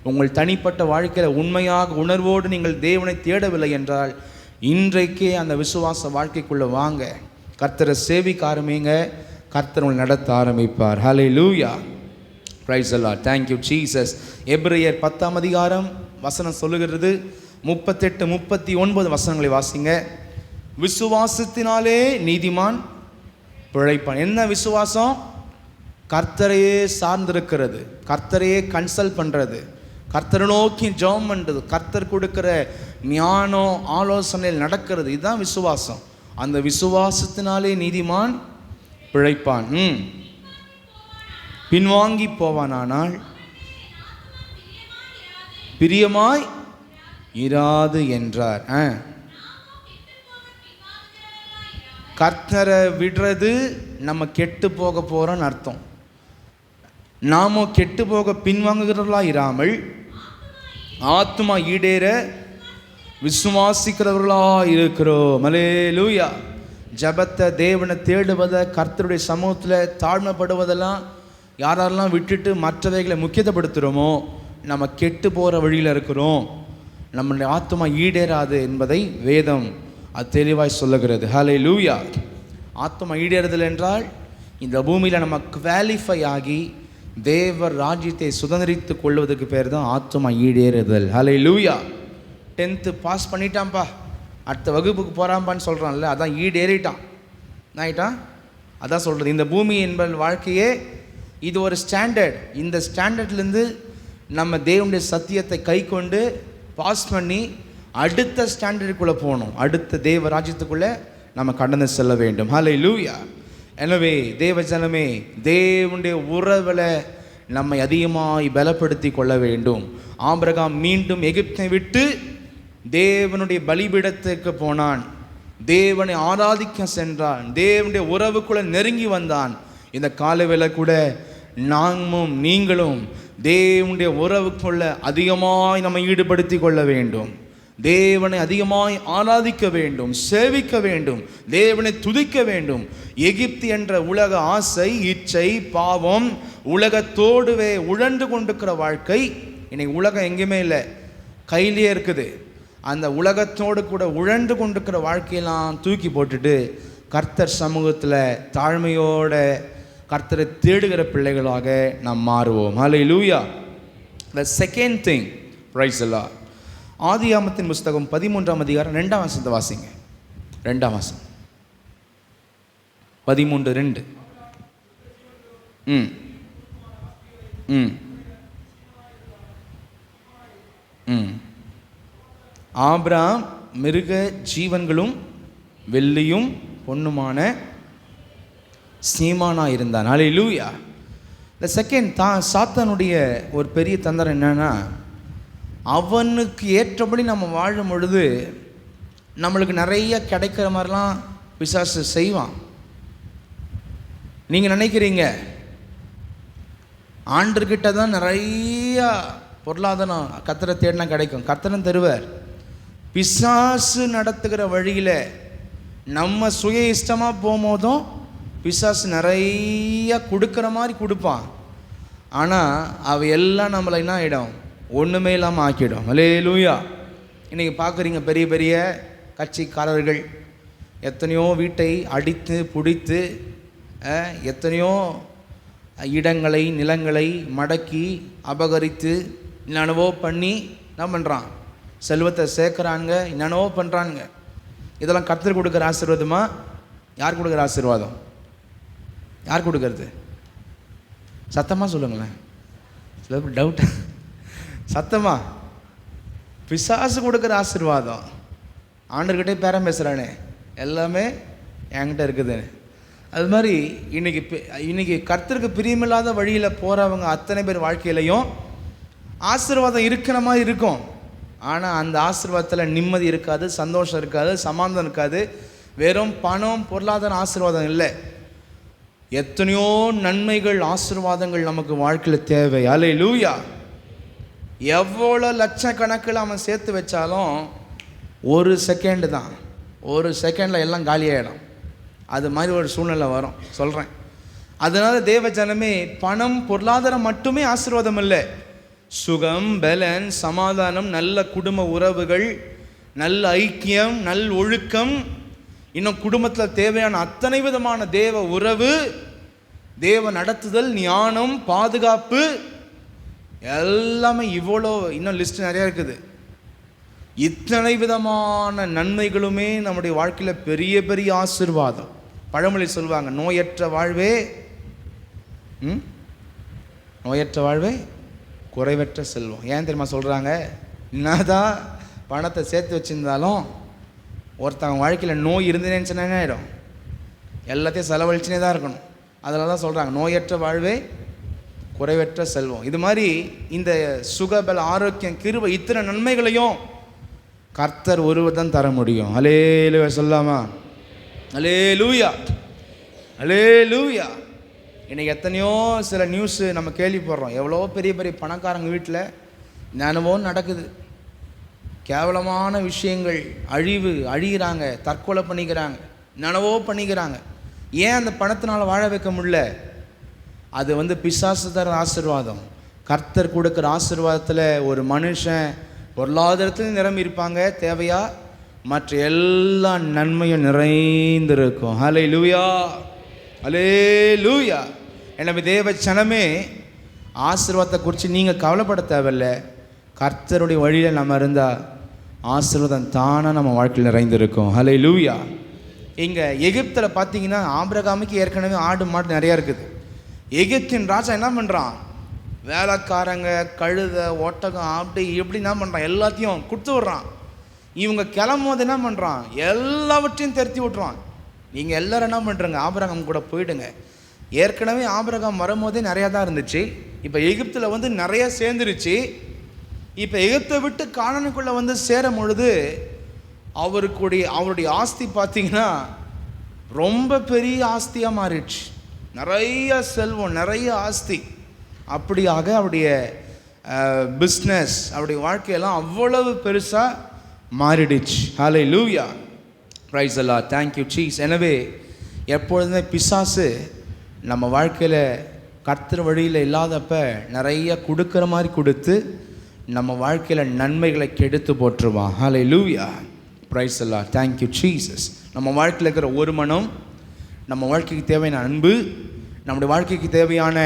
உங்கள் தனிப்பட்ட வாழ்க்கையில் உண்மையாக உணர்வோடு நீங்கள் தேவனை தேடவில்லை என்றால் இன்றைக்கே அந்த விசுவாச வாழ்க்கைக்குள்ளே வாங்க, கர்த்தரை சேவிக்க ஆரம்பிங்க, கர்த்தர் உங்களை நடத்த ஆரம்பிப்பார். ஹல்லேலூயா. Praise the lord. Thank you Jesus. எபிரேயர் 10ஆம் அதிகாரம் வசனம் சொல்லுகிறது, 38, 39 வசனங்களை வாசிங்க. விசுவாசத்தினாலே நீதிமான் பிழைப்பான். என்ன விசுவாசம்? கர்த்தரையே சார்ந்திருக்கிறது, கர்த்தரையே கன்சல்ட் பண்ணுறது, கர்த்தரை நோக்கி ஜெபம் பண்ணுறது, கர்த்தர் கொடுக்குற ஞானம் ஆலோசனையில் நடக்கிறது. இதுதான் விசுவாசம். அந்த விசுவாசத்தினாலே நீதிமான் பிழைப்பான். பின்வாங்கி போவானால் பிரியமாய் இராது என்றார். கர்த்தரை விடுறது நம்ம கெட்டு போக போகிறோன்னு அர்த்தம். நாம கெட்டு போக பின்வாங்குகிறவர்களா இராமல் ஆத்மா ஈடேற விசுவாசிக்கிறவர்களா இருக்கிறோம். அல்லேலூயா. ஜபத்தை, தேவனை தேடுவதை, கர்த்தருடைய சமூகத்தில் தாழ்மைப்படுவதெல்லாம் யாரெல்லாம் விட்டுட்டு மற்றவைகளை முக்கியத்துவப்படுத்துகிறோமோ நம்ம கெட்டு போகிற வழியில் இருக்கிறோம். நம்மளுடைய ஆத்மா ஈடேறாது என்பதை வேதம் அது தெளிவாய் சொல்லுகிறது. ஹல்லேலூயா. ஆத்மா ஈடேறுதல் என்றால் இந்த பூமியில் நம்ம குவாலிஃபை ஆகி தேவர் ராஜ்யத்தை சுதந்திரித்து கொள்வதற்கு பேர் தான் ஆத்மா ஈடேறுதல். ஹல்லேலூயா. 10th பாஸ் பண்ணிட்டான்ப்பா, அடுத்த வகுப்புக்கு போகிறான்ப்பான்னு சொல்கிறான்ல, அதான் ஈடேறிட்டான். ஆயிட்டான். அதான் சொல்கிறது, இந்த பூமி என்பது வாழ்க்கையே இது ஒரு ஸ்டாண்டர்ட். இந்த ஸ்டாண்டர்ட்லேருந்து நம்ம தேவனுடைய சத்தியத்தை கை கொண்டு பாஸ் பண்ணி அடுத்த ஸ்டாண்டர்டுக்குள்ளே போகணும். அடுத்த தேவ ராஜ்யத்துக்குள்ளே நம்ம கடந்து செல்ல வேண்டும். ஹல்லேலூயா. எனவே தேவ ஜனமே, தேவனுடைய உறவில் நம்மை அதிகமாய் பலப்படுத்தி கொள்ள வேண்டும். ஆபிரகாம் மீண்டும் எகிப்தை விட்டு தேவனுடைய பலிபீடத்துக்கு போனான், தேவனை ஆராதிக்க சென்றான், தேவனுடைய உறவுக்குள்ளே நெருங்கி வந்தான். இந்த காலவேளை கூட நாமும் நீங்களும் தேவனுடைய உறவுக்குள்ள அதிகமாய் நம்மை ஈடுபடுத்தி கொள்ள வேண்டும். தேவனை அதிகமாய் ஆராதிக்க வேண்டும், சேவிக்க வேண்டும், தேவனை துதிக்க வேண்டும். எகிப்து என்ற உலக ஆசை, இச்சை, பாவம், உலகத்தோடுவே உழன்று கொண்டிருக்கிற வாழ்க்கை. இன்னைக்கு உலகம் எங்கேயுமே இல்லை, கையிலே இருக்குது. அந்த உலகத்தோடு கூட உழன்று கொண்டிருக்கிற வாழ்க்கையெல்லாம் தூக்கி போட்டுட்டு கர்த்தர் சமூகத்தில் தாழ்மையோட கர்த்தரை தேடுகிற பிள்ளைகளாக நாம் மாறுவோம். ஹல்லேலூயா. The second thing, praise the Lord. ஆதியாகமத்தின் புஸ்தகம் 13ஆம் அதிகாரம் 2ஆம் வசனத்தை வாசிங்க. 2ஆம் வசனம் 13:2. ம் ம் ம் ஆபிரகாம் மிருக ஜீவன்களும் வெள்ளியும் பொன்னுமான சீமானா இருந்தான். ஹல்லேலூயா. இந்த செகண்ட் சாத்தானுடைய ஒரு பெரிய தந்திரம் என்னன்னா, அவனுக்கு ஏற்றபடி நம்ம வாழும் பொழுது நம்மளுக்கு நிறைய கிடைக்கிற மாதிரிலாம் பிசாசு செய்வான். நீங்கள் நினைக்கிறீங்க ஆண்டர்கிட்ட தான் நிறையா பொருளாதாரம் கர்த்தரை தேடினா கிடைக்கும். கர்த்தரும் தருவார். பிசாசு நடத்துகிற வழியில் நம்ம சுய இஷ்டமாக போகும்போதும் பிசாசு நிறையா கொடுக்குற மாதிரி கொடுப்பான். ஆனால் அவ எல்லாம் நம்மளை என்ன ஆகிடும், ஒன்றுமே இல்லாமல் ஆக்கிடும். ஹல்லேலூயா. இன்றைக்கி பார்க்குறீங்க பெரிய பெரிய கட்சிக்காரர்கள் எத்தனையோ வீட்டை அடித்து பிடித்து எத்தனையோ இடங்களை நிலங்களை மடக்கி அபகரித்து என்னென்னவோ பண்ணி என்ன பண்ணுறான், செல்வத்தை சேர்க்குறாங்க, என்னென்னவோ பண்ணுறாங்க. இதெல்லாம் கர்த்தர் கொடுக்குற ஆசீர்வாதமா? யார் கொடுக்குற ஆசீர்வாதம்? யார் கொடுக்கறது? சத்தமாக சொல்லுங்களேன். சில பேர் டவுட். சத்தமா? பிசாசு கொடுக்குற ஆசீர்வாதம். ஆண்டர்கிட்டே பேரம் பேசுகிறானே, எல்லாமே என்கிட்ட இருக்குது. அது மாதிரி இன்னைக்கு கர்த்தருக்கு பிரியமில்லாத வழியில் போகிறவங்க அத்தனை பேர் வாழ்க்கையிலையும் ஆசீர்வாதம் இருக்கிற மாதிரி இருக்கும். ஆனால் அந்த ஆசீர்வாதத்தில் நிம்மதி இருக்காது, சந்தோஷம் இருக்காது, சமாதானம் இருக்காது. வெறும் பணம் பொருளாதார ஆசீர்வாதம் இல்லை, எத்தனையோ நன்மைகள் ஆசீர்வாதங்கள் நமக்கு வாழ்க்கையில் தேவை. ஹல்லேலூயா. எவ்வளோ லட்சக்கணக்கில் அவன் சேர்த்து வச்சாலும் ஒரு செகண்டு தான், ஒரு செகண்டில் எல்லாம் காலியாகிடும். அது மாதிரி ஒரு சூழ்நிலை வரும் சொல்கிறேன். அதனால் தேவ ஜனமே, பணம் பொருளாதாரம் மட்டுமே ஆசீர்வாதம் இல்லை. சுகம், பலன், சமாதானம், நல்ல குடும்ப உறவுகள், நல்ல ஐக்கியம், நல் ஒழுக்கம், இன்னும் குடும்பத்தில் தேவையான அத்தனை விதமான தேவ உறவு, தேவ நடத்துதல், ஞானம், பாதுகாப்பு, எல்லாமே இவ்வளோ, இன்னும் லிஸ்ட் நிறையா இருக்குது. இத்தனை விதமான நன்மைகளுமே நம்முடைய வாழ்க்கையில் பெரிய பெரிய ஆசீர்வாதம். பழமொழி சொல்லுவாங்க, நோயற்ற வாழ்வே நோயற்ற வாழ்வே குறைவற்ற செல்வம். ஏன் தெரியுமா சொல்கிறாங்க? என்னதான் பணத்தை சேர்த்து வச்சுருந்தாலும் ஒருத்தவங்க வாழ்க்கையில் நோய் இருந்ததுன்னு சொன்னா என்ன ஆகிடும், எல்லாத்தையும் செலவழிச்சுனே தான் இருக்கணும். அதனால தான் சொல்கிறாங்க நோயற்ற வாழ்வே குறைவற்ற செல்வம். இது மாதிரி இந்த சுகபல, ஆரோக்கியம், கிருபை, இத்தனை நன்மைகளையும் கர்த்தர் ஒருவர் தான் தர முடியும். ஹல்லேலூயா சொல்லாமா? ஹல்லேலூயா, ஹல்லேலூயா. இன்றைக்கி எத்தனையோ சில நியூஸு நம்ம கேள்விப்படுறோம். எவ்வளோ பெரிய பெரிய பணக்காரங்க வீட்டில் என்னென்னவோ நடக்குது, கேவலமான விஷயங்கள், அழிகிறாங்க, தற்கொலை பண்ணிக்கிறாங்க, என்னென்னவோ பண்ணிக்கிறாங்க. ஏன் அந்த பணத்தினால் வாழ வைக்க முடியல? அது பிசாசு தர ஆசீர்வாதம். கர்த்தர் கொடுக்குற ஆசீர்வாதத்தில் ஒரு மனுஷன் பொருளாதாரத்தில் நிரம்பி இருப்பாங்க, தேவையா மற்ற எல்லா நன்மையும் நிறைந்திருக்கும். ஹல்லேலூயா, ஹல்லேலூயா. எனவே தேவ ஜனமே, ஆசீர்வாதத்தை குறித்து நீங்கள் கவலைப்பட தேவையில்லை. கர்த்தருடைய வழியில் நம்ம இருந்தால் ஆசீர்வாதம் தானாக நம்ம வாழ்க்கையில் நிறைந்திருக்கும். ஹல்லேலூயா. இங்கே எகிப்தில் பார்த்தீங்கன்னா ஆபிரகாமுக்கு ஏற்கனவே ஆடு மாடு நிறையா இருக்குது. எகிப்தின் ராஜா என்ன பண்ணுறான், வேலைக்காரங்க, கழுதை, ஒட்டகம், அப்படி இப்படி என்ன பண்ணுறான், எல்லாத்தையும் கொடுத்து விட்றான். இவங்க கிளம்பும் போது என்ன பண்ணுறான், எல்லாவற்றையும் திருத்தி விட்றான். நீங்கள் எல்லோரும் என்ன பண்ணுறங்க, ஆபிரகாம் கூட போயிடுங்க. ஏற்கனவே ஆபிரகாம் வரும்போதே நிறையா தான் இருந்துச்சு. இப்போ எகிப்தில் நிறையா சேர்ந்துருச்சு. இப்போ எகிப்தை விட்டு கானானுக்குள்ளே சேரும் பொழுது அவருடைய ஆஸ்தி பார்த்திங்கன்னா ரொம்ப பெரிய ஆஸ்தியாக மாறிடுச்சு. நிறைய செல்வம், நிறைய ஆஸ்தி. அப்படியாக அவருடைய பிஸ்னஸ், அவருடைய வாழ்க்கையெல்லாம் அவ்வளவு பெருசாக மாறிடுச்சு. ஹல்லேலூயா, praise the lord, thank you Jesus. எனவே எப்பொழுதுமே பிசாசு நம்ம வாழ்க்கையில் கர்த்தர் வழியில் இல்லாதப்ப நிறைய கொடுக்குற மாதிரி கொடுத்து நம்ம வாழ்க்கையில் நன்மைகளை கெடுத்து போட்டுருவான். ஹல்லேலூயா, praise the lord, thank you Jesus. நம்ம வாழ்க்கையில் இருக்கிற ஒரு மனம், நம்ம வாழ்க்கைக்கு தேவையான அன்பு, நம்முடைய வாழ்க்கைக்கு தேவையான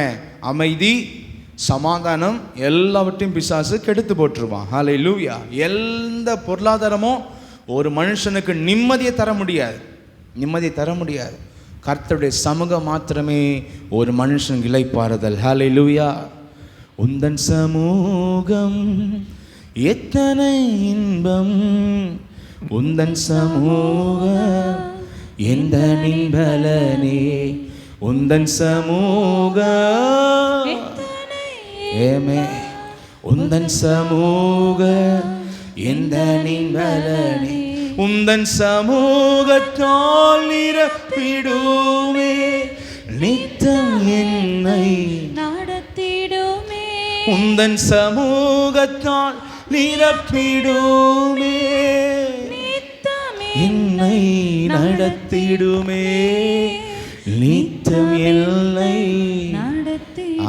அமைதி, சமாதானம் எல்லாவற்றையும் பிசாசு கெடுத்து போட்டுருவான். ஹல்லேலூயா. எந்த பொருளாதாரமும் ஒரு மனுஷனுக்கு நிம்மதியை தர முடியாது, நிம்மதியை தர முடியாது. கர்த்தருடைய சமூகம் மாத்திரமே ஒரு மனுஷன் இளைப்பாறுதல். ஹல்லேலூயா. உந்தன் சமூகம் எத்தனை இன்பம், உந்தன் சமூகம் எந்த நின்பலனே, உந்தன் சமூகம் ஏமே, உந்தன் சமூகம் எந்த நின்பலனே, உந்தன் சமூகத்தால் நிரப்பிடுமே, நித்தம் என்னை நடத்திடுமே, உந்தன் சமூகத்தால் நிரப்பிடுமே, என்னை நடத்திடுமே, நித்தம் என்னை.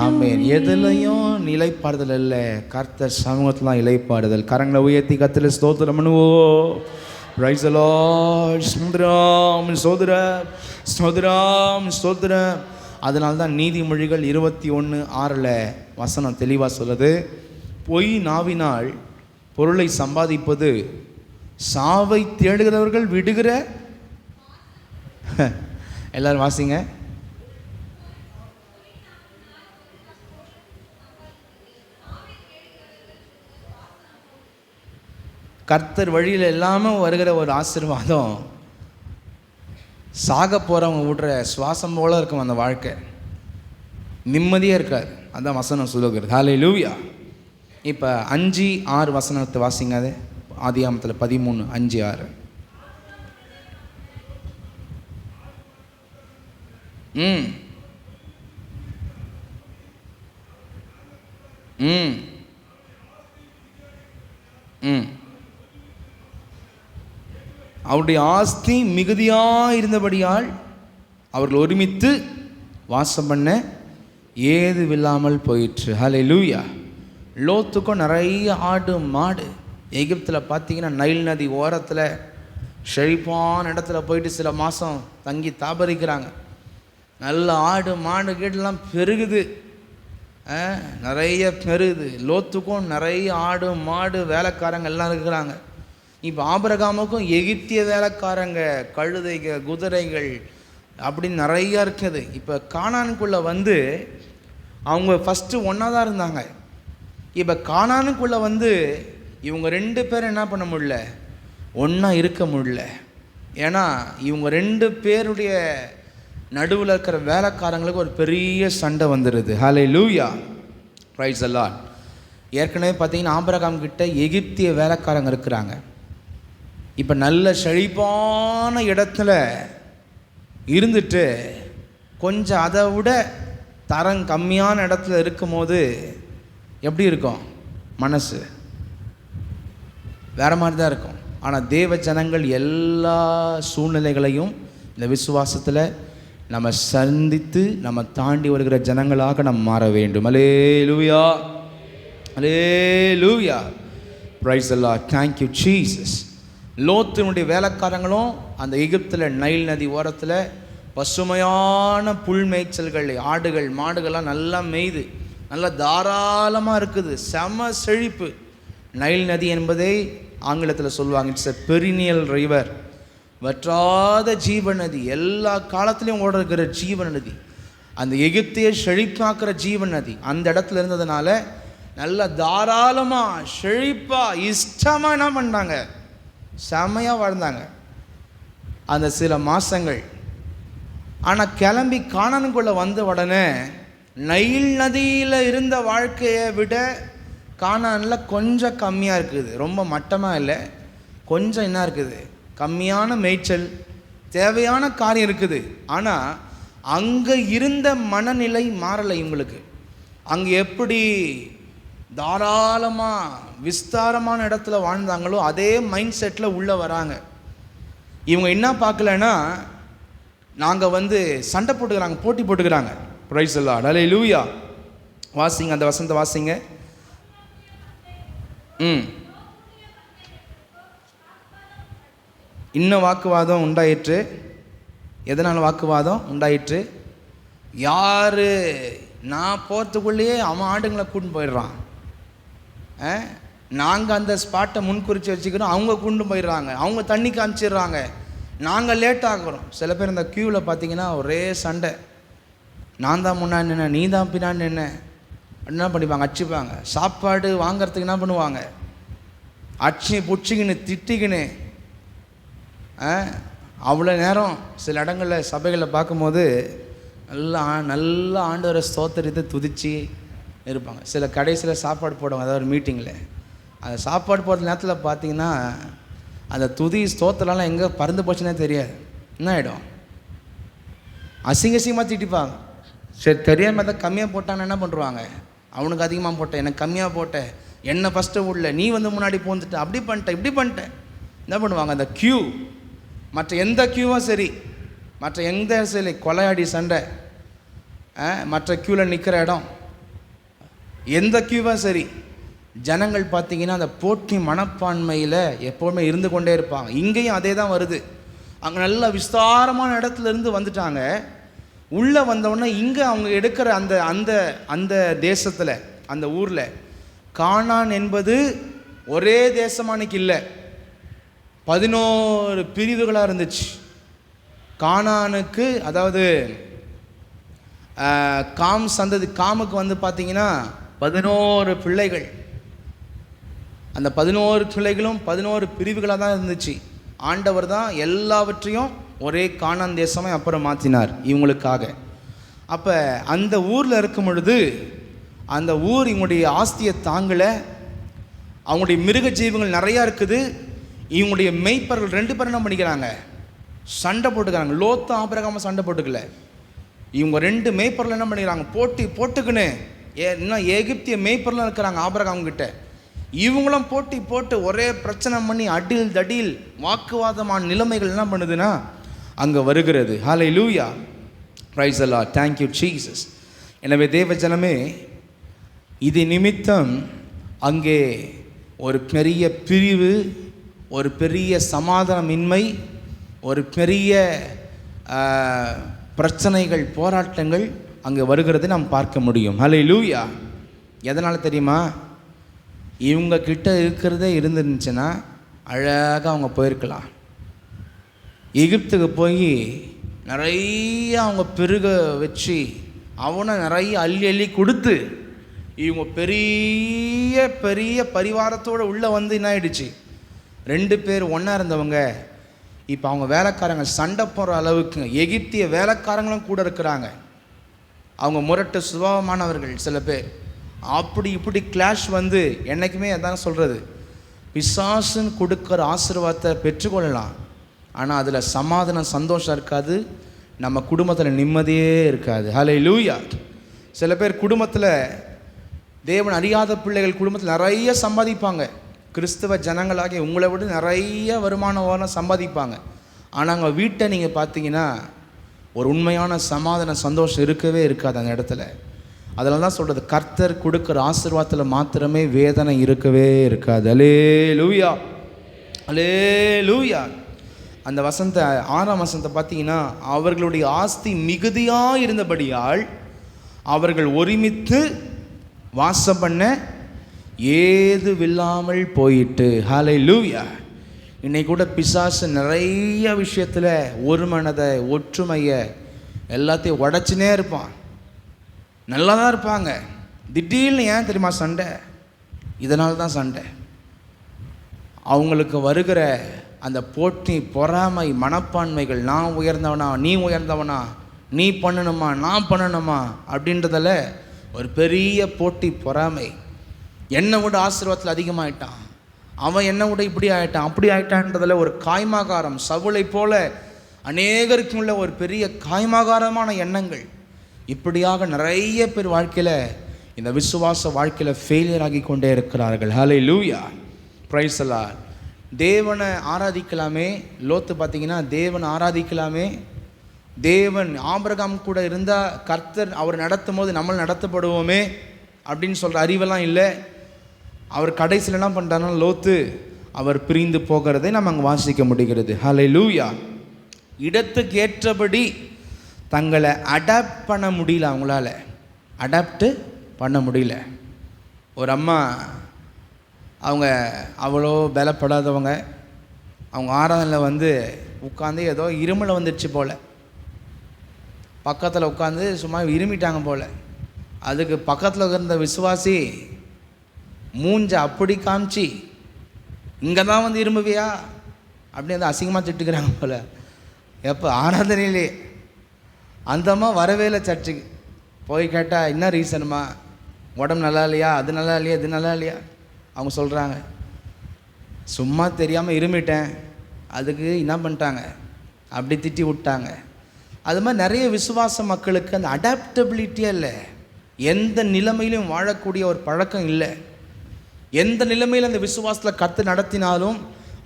ஆமென். எதுலையும் நிலைப்பாடுதல் அல்ல, கர்த்தர் சமூகத்தில் இலைப்பாடுதல். கரங்களை உயர்த்தி கர்த்தரை ஸ்தோத்திரம் பண்ணுவோம். Price the lord. ஸ்தோத்திரம் ஸ்தோத்திரம் ஸ்தோத்திரம் ஸ்தோத்திரம். அதனால தான் நீதிமொழிகள் 21:6 வசனம் தெளிவாக சொல்லுது, பொய் நாவினால் பொருளை சம்பாதிப்பது சாவை தேடுகிறவர்கள் விடுகிற. எல்லாரும் வாசிங்க. கர்த்தர் வழியில் எல்லாமே வருகிற ஒரு ஆசீர்வாதம் சாக போகிறவங்க விடுற சுவாசம் போல இருக்கும் அந்த வாழ்க்கை, நிம்மதியாக இருக்காது. அதான் வசனம் சொல்லுகிறது. ஹல்லேலூயா. இப்போ 5-6 வசனத்தை வாசிங்க. அது ஆதியாகமத்தில் 13:5-6. ம் ம் ம் அவருடைய ஆஸ்தி மிகுதியாக இருந்தபடியால் அவர்கள் ஒருமித்து வாசம் பண்ண ஏதுவில்லாமல் போயிற்று. ஹல்லேலூயா. லோத்துக்கும் நிறைய ஆடு மாடு. எகிப்தில் பார்த்தீங்கன்னா நைல் நதி ஓரத்தில் செழிப்பான இடத்துல போயிட்டு சில மாதம் தங்கி தாபரிக்கிறாங்க. நல்ல ஆடு மாடு கீடெல்லாம் பெருகுது, நிறைய பெருகுது. லோத்துக்கும் நிறைய ஆடு மாடு வேலைக்காரங்க எல்லாம் இருக்கிறாங்க. இப்போ ஆபிரகாமுக்கும் எகிப்திய வேலைக்காரங்க, கழுதைகள், குதிரைகள் அப்படின்னு நிறையா இருக்குது. இப்போ கானானுக்குள்ளே வந்து அவங்க ஃபஸ்ட்டு ஒன்றா தான் இருந்தாங்க. இப்போ கானானுக்குள்ளே வந்து இவங்க 2 பேரும் என்ன பண்ண முடியல, ஒன்றா இருக்க முடியல. ஏன்னா இவங்க 2 பேருடைய நடுவில் இருக்கிற வேலைக்காரங்களுக்கு ஒரு பெரிய சண்டை வந்துடுது. ஹல்லேலூயா. Praise the lord. ஏற்கனவே பார்த்தீங்கன்னா ஆபிரகாம் கிட்ட எகிப்திய வேலைக்காரங்க இருக்கிறாங்க. இப்போ நல்ல செழிப்பான இடத்துல இருந்துட்டு கொஞ்சம் அதை விட தரம் கம்மியான இடத்துல இருக்கும்போது எப்படி இருக்கும் மனசு? வேறு மாதிரி தான் இருக்கும். ஆனால் தேவ ஜனங்கள் எல்லா சூழ்நிலைகளையும் இந்த விசுவாசத்தில் நம்ம சந்தித்து நம்ம தாண்டி வருகிற ஜனங்களாக நம்ம மாற வேண்டும். அல்லேலூயா, அல்லேலூயா. Praise the lord. Thank you Jesus. லோத்தினுடைய வேலைக்காரங்களும் அந்த எகிப்தில் நைல் நதி ஓரத்தில் பசுமையான புல் மேய்ச்சல்கள், ஆடுகள் மாடுகள்லாம் நல்லா மேய்து நல்லா தாராளமாக இருக்குது, செம செழிப்பு. நைல் நதி என்பதை ஆங்கிலத்தில் சொல்லுவாங்க, இட்ஸ் எ பெரினியல் ரிவர், வற்றாத ஜீவ நதி, எல்லா காலத்துலேயும் ஓடுகிற ஜீவ நதி, அந்த எகிப்தியை செழிப்பாக்குற ஜீவ நதி அந்த இடத்துல இருந்ததுனால நல்லா தாராளமாக செழிப்பாக இஷ்டமாக என்ன பண்ணாங்க, செமையாக வாழ்ந்தாங்க அந்த சில மாதங்கள். ஆனால் கிளம்பி கானானுக்குள்ளே வந்த உடனே நைல் நதியில் இருந்த வாழ்க்கையை விட கானானில் கொஞ்சம் கம்மியாக இருக்குது. ரொம்ப மட்டமாக இல்லை, கொஞ்சம் என்ன இருக்குது, கம்மியான மேய்ச்சல், தேவையான காரியம் இருக்குது. ஆனால் அங்கே இருந்த மனநிலை மாறலை இவங்களுக்கு. அங்கே எப்படி தாராளமாக விஸ்தாரமான இடத்துல வாழ்ந்தாங்களோ அதே மைண்ட் செட்டில் உள்ளே வராங்க. இவங்க என்ன பார்க்கலன்னா, நாங்கள் சண்டை போட்டுக்கிறாங்க, போட்டி போட்டுக்கிறாங்க. Praise the lord. அல்லேலூயா. வாசிங்க அந்த வசனத்தை வாசிங்க. இன்னும் வாக்குவாதம் உண்டாயிற்று. எதனால் வாக்குவாதம் உண்டாயிற்று? யார் நான் போகிறதுக்குள்ளேயே அவன் ஆடுங்களை கூட்டின்னு போயிடுறான். நாங்கள் அந்த ஸ்பாட்டை முன்குறித்து வச்சுக்கிறோம், அவங்க கொண்டு போயிடுறாங்க, அவங்க தண்ணி காமிச்சிடுறாங்க, நாங்கள் லேட் ஆகுறோம். சில பேர் இந்த க்யூவில் பார்த்தீங்கன்னா ஒரே சண்டை, நான் தான் முன்னாடி நின்ன, நீ தான் பின்னாடி நின்ன, என்ன பண்ணிப்பாங்க, அடிச்சுப்பாங்க. சாப்பாடு வாங்கிறதுக்கு என்ன பண்ணுவாங்க, அடிச்சு புடிச்சிக்கின்னு திட்டிக்கின்னு. அவ்வளோ நேரம் சில இடங்களில் சபைகளில் பார்க்கும்போது நல்லா ஆண்டவரை ஸ்தோத்திரத்தை துதிச்சு இருப்பாங்க. சில கடைசியில் சாப்பாடு போடுவாங்க, அதாவது ஒரு மீட்டிங்கில். அந்த சாப்பாடு போடுற நேரத்தில் பார்த்தீங்கன்னா அந்த துதி ஸ்தோத்திரம்லாம் எங்கே பறந்து போச்சுன்னே தெரியாது. என்ன ஆகிடும், அசிங்கமாக திட்டிப்பாங்க. சரி, தெரியாமல் தான் கம்மியாக போட்டான்னு என்ன பண்ணுவாங்க, அவனுக்கு அதிகமாக போட்டேன், எனக்கு கம்மியாக போட்டேன், என்னை ஃபஸ்ட்டு விடல, நீ வந்து முன்னாடி போந்துட்ட, அப்படி பண்ணிட்டேன் இப்படி பண்ணிட்டேன். என்ன பண்ணுவாங்க, அந்த க்யூ, மற்ற எந்த க்யூவும் சரி, மற்ற எந்த சரி, கொலையாடி சண்டை, மற்ற க்யூவில் நிற்கிற இடம், எந்த க்யூவும் சரி, ஜனங்கள் பார்த்திங்கன்னா அந்த போட்டி மனப்பான்மையில் எப்போவுமே இருந்து கொண்டே இருப்பாங்க. இங்கேயும் அதே தான் வருது. அங்கே நல்ல விஸ்தாரமான இடத்துலேருந்து வந்துட்டாங்க. உள்ளே வந்தவுடனே இங்கே அவங்க எடுக்கிற அந்த அந்த அந்த தேசத்தில், அந்த ஊரில் கானான் என்பது ஒரே தேசமானிக்கு இல்லை, 11 பிரிவுகளாக இருந்துச்சு. கானானுக்கு, அதாவது காம் சந்ததி, காமுக்கு வந்து பார்த்திங்கன்னா 11 பிள்ளைகள். அந்த 11 பிள்ளைகளும் 11 பிரிவுகளாக தான் இருந்துச்சு. ஆண்டவர் தான் எல்லாவற்றையும் ஒரே கானான் தேசமாக அப்புறம் மாற்றினார் இவங்களுக்காக. அப்போ அந்த ஊரில் இருக்கும் பொழுது அந்த ஊர் இவங்களுடைய ஆஸ்தியை தாங்கலை, அவங்களுடைய மிருக ஜீவங்கள் நிறையா இருக்குது. இவங்களுடைய மெய்ப்பர்கள் 2 பேரும் என்ன பண்ணிக்கிறாங்க, சண்டை போட்டுக்கிறாங்க. லோத்து ஆபிரகாம சண்டை போட்டுக்கல, இவங்க 2 மெய்ப்பர்கள் என்ன பண்ணிக்கிறாங்க, போட்டுக்குன்னு. இன்னும் எகிப்திய மெய்ப்பர்லாம் இருக்கிறாங்க ஆபிரகாம் கிட்ட. இவங்களும் போட்டி போட்டு ஒரே பிரச்சனை பண்ணி அடில் தடியில் வாக்குவாதமான நிலைமைகள் என்ன பண்ணுதுன்னா அங்கே வருகிறது. ஹல்லேலூயா, praise the lord, thank you Jesus. எனவே தேவ ஜனமே, இது நிமித்தம் அங்கே ஒரு பெரிய பிரிவு, ஒரு பெரிய சமாதானமின்மை, ஒரு பெரிய பிரச்சனைகள், போராட்டங்கள் அங்கே வருகிறதை நாம் பார்க்க முடியும். ஹல்லேலூயா. எதனால் தெரியுமா, இவங்க கிட்ட இருக்கிறதே இருந்துருந்துச்சுன்னா அழகாக அவங்க போயிருக்கலாம். எகிப்துக்கு போய் நிறைய அவங்க பெருக வச்சு அவனை நிறைய அள்ளி அள்ளி கொடுத்து இவங்க பெரிய பெரிய பரிவாரத்தோடு உள்ளே வந்து என்ன ஆயிடுச்சு, 2 பேர் ஒன்றா இருந்தவங்க இப்போ அவங்க வேலைக்காரங்க சண்டை போடுற அளவுக்கு எகிப்திய வேலைக்காரங்களும் கூட இருக்கிறாங்க. அவங்க முரட்டு சுபாவமானவர்கள் சில பேர். அப்படி இப்படி கிளாஷ் வந்து, என்றைக்குமே அதான் சொல்கிறது, பிசாசுன்னு கொடுக்குற ஆசீர்வாதத்தை பெற்றுக்கொள்ளலாம், ஆனால் அதில் சமாதானம் சந்தோஷம் இருக்காது, நம்ம குடும்பத்தில் நிம்மதியே இருக்காது. ஹல்லேலூயா. சில பேர் குடும்பத்தில், தேவன் அறியாத பிள்ளைகள் குடும்பத்தில் நிறைய சம்பாதிப்பாங்க. கிறிஸ்தவ ஜனங்களாகி உங்களை விட நிறைய வருமானம் சம்பாதிப்பாங்க. ஆனால் அங்கே வீட்டை நீங்கள் பார்த்தீங்கன்னா ஒரு உண்மையான சமாதான சந்தோஷம் இருக்கவே இருக்காது அந்த இடத்துல. அதனால தான் சொல்கிறது, கர்த்தர் கொடுக்குற ஆசீர்வாதத்தில் மாத்திரமே வேதனை இருக்கவே இருக்காது. அல்லேலூயா, அல்லேலூயா. அந்த 6ஆம் வசனத்தை பார்த்தீங்கன்னா, அவர்களுடைய ஆஸ்தி மிகுதியாக இருந்தபடியால் அவர்கள் ஒருமித்து வாசம் பண்ண ஏதுவில்லாமல் போயிட்டு. ஹல்லேலூயா. இன்னைக்கு கூட பிசாசு நிறைய விஷயத்தில் ஒரு மனதை, ஒற்றுமையை எல்லாத்தையும் உடச்சினே இருப்பான். நல்லா தான் இருப்பாங்க, திடீர்னு ஏன் தெரியுமா சண்டை, இதனால தான் சண்டை. அவங்களுக்கு வருகிற அந்த போட்டி, பொறாமை, மனப்பான்மைகள், நான் உயர்ந்தவனா, நீ உயர்ந்தவனா, நீ பண்ணணுமா, நான் பண்ணணுமா அப்படின்றதில் ஒரு பெரிய போட்டி, பொறாமை. என்னை விட ஆசீர்வாதத்தில் அதிகமாகிட்டான், அவன் என்னை விட இப்படி ஆகிட்டான், அப்படி ஆகிட்டான்றதில் ஒரு காய்மாகாரம், சவுளை போல அநேகருக்கும் உள்ள ஒரு பெரிய காய்மாகாரமான எண்ணங்கள். இப்படியாக நிறைய பேர் வாழ்க்கையில், இந்த விசுவாச வாழ்க்கையில் ஃபெயிலியர் ஆகி கொண்டே இருக்கிறார்கள். ஹல்லேலூயா, பிரைஸ் தி லார்ட். தேவனை ஆராதிக்கலாமே, லோத்து பார்த்தீங்கன்னா தேவனை ஆராதிக்கலாமே, தேவன் ஆபிரகாம் கூட இருந்தால் கர்த்தர் அவர் நடத்தும் போது நம்ம நடத்தப்படுவோமே அப்படின்னு சொல்கிற அறிவெல்லாம் இல்லை. அவர் கடைசியில் என்ன பண்ணுறாருன்னா, லோத்து அவர் பிரிந்து போகிறதை நம்ம அங்கே வாசிக்க முடிகிறது. ஹல்லேலூயா. இடத்துக்கு ஏற்றபடி தங்களை அடாப்ட் பண்ண முடியல அவங்களால. அடாப்டு பண்ண முடியல. ஒரு அம்மா, அவங்க அவ்வளோ பலப்படாதவங்க, அவங்க ஆராதனையில் உட்காந்து ஏதோ இருமல் வந்துடுச்சு போல், பக்கத்தில் உட்காந்து சும்மா இருமிட்டாங்க போல். அதுக்கு பக்கத்தில் இருந்த விசுவாசி மூஞ்ச அப்படி காமிச்சு, இங்கே தான் இருமுவியா அப்படி அசிங்கமாக திட்டுக்கிறாங்க போல். எப்போ ஆராதனையிலே அந்தம்மா வரவே இல்லை சர்ச்சுக்கு. போய் கேட்டால் என்ன ரீசனுமா, உடம்பு நல்லா இல்லையா, அது நல்லா இல்லையா, இது நல்லா இல்லையா? அவங்க சொல்கிறாங்க, சும்மா தெரியாமல் இருமிட்டேன், அதுக்கு என்ன பண்ணிட்டாங்க, அப்படி திட்டி விட்டாங்க. அது மாதிரி நிறைய விசுவாச மக்களுக்கு அந்த அடாப்டபிலிட்டியே இல்லை. எந்த நிலைமையிலும் வாழக்கூடிய ஒரு பழக்கம் இல்லை. எந்த நிலைமையில் அந்த விசுவாசத்தில் கர்த்தர் நடத்தினாலும்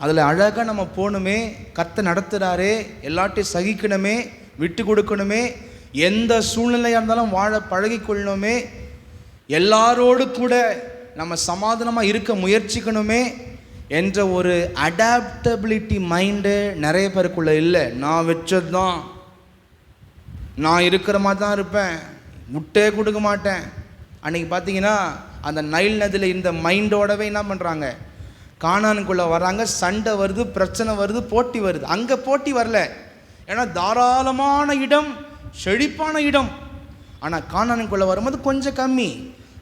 அதில் அழகாக நம்ம போகணுமே, கர்த்தர் நடத்துகிறாரே, எல்லாத்தையும் சகிக்கணுமே, விட்டு கொடுக்கணுமே, எந்த சூழ்நிலையாக இருந்தாலும் வாழ பழகிக்கொள்ளணுமே, எல்லாரோடு கூட நம்ம சமாதானமாக இருக்க முயற்சிக்கணுமே என்ற ஒரு அடாப்டபிலிட்டி மைண்டு நிறைய பேருக்குள்ளே இல்லை. நான் வச்சது தான், நான் இருக்கிற மாதிரி தான் இருப்பேன், விட்டே கொடுக்க மாட்டேன். அன்றைக்கி பார்த்தீங்கன்னா அந்த நைல் நதியில் இந்த மைண்டோடவே என்ன பண்ணுறாங்க, கானானுக்குள்ளே வராங்க, சண்டை வருது, பிரச்சனை வருது, போட்டி வருது. அங்கே போட்டி வரல, ஏன்னா தாராளமான இடம், செழிப்பான இடம். ஆனால் கானானுக்குள்ளே வரும்போது கொஞ்சம் கம்மி.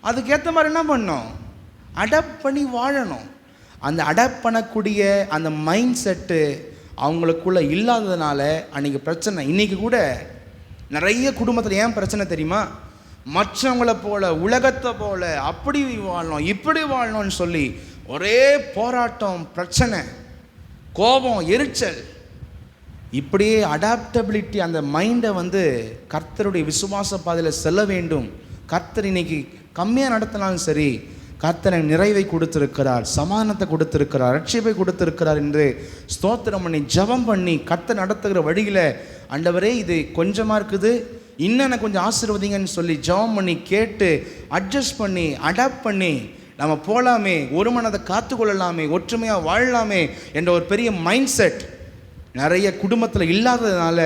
அதுக்கேற்ற மாதிரி என்ன பண்ணணும், அடாப்ட் பண்ணி வாழணும். அந்த அடாப்ட் பண்ணக்கூடிய அந்த மைண்ட் செட்டு அவங்களுக்குள்ளே இல்லாததுனால அன்றைக்கி பிரச்சனை. இன்றைக்கி கூட நிறைய குடும்பத்தில் ஏன் பிரச்சனை தெரியுமா, மற்றவங்களை போல, உலகத்தை போல அப்படி வாழணும் இப்படி வாழணும்னு சொல்லி ஒரே போராட்டம், பிரச்சனை, கோபம், எரிச்சல். இப்படியே அடாப்டபிலிட்டி அந்த மைண்டை கர்த்தருடைய விசுவாச பாதையில் செல்ல வேண்டும். கர்த்தர் இன்னைக்கு கம்மியாக நடத்தினாலும் சரி, கர்த்தரை நிறைவை கொடுத்திருக்கிறார், சமாதானத்தை கொடுத்திருக்கிறார், ரட்சிப்பை கொடுத்திருக்கிறார் என்று ஸ்தோத்திரம் பண்ணி ஜெபம் பண்ணி கர்த்தர் நடத்துகிற வழியில், ஆண்டவரே இது கொஞ்சமாக இருக்குது, இன்னும் எனக்கு கொஞ்சம் ஆசீர்வதிங்கன்னு சொல்லி ஜெபம் பண்ணி கேட்டு அட்ஜஸ்ட் பண்ணி அடாப்ட் பண்ணி நம்ம போகலாமே, ஒரு மனதை காத்துக்கொள்ளலாமே, ஒற்றுமையாக வாழலாமே என்ற ஒரு பெரிய மைண்ட் செட் நிறைய குடும்பத்தில் இல்லாததுனால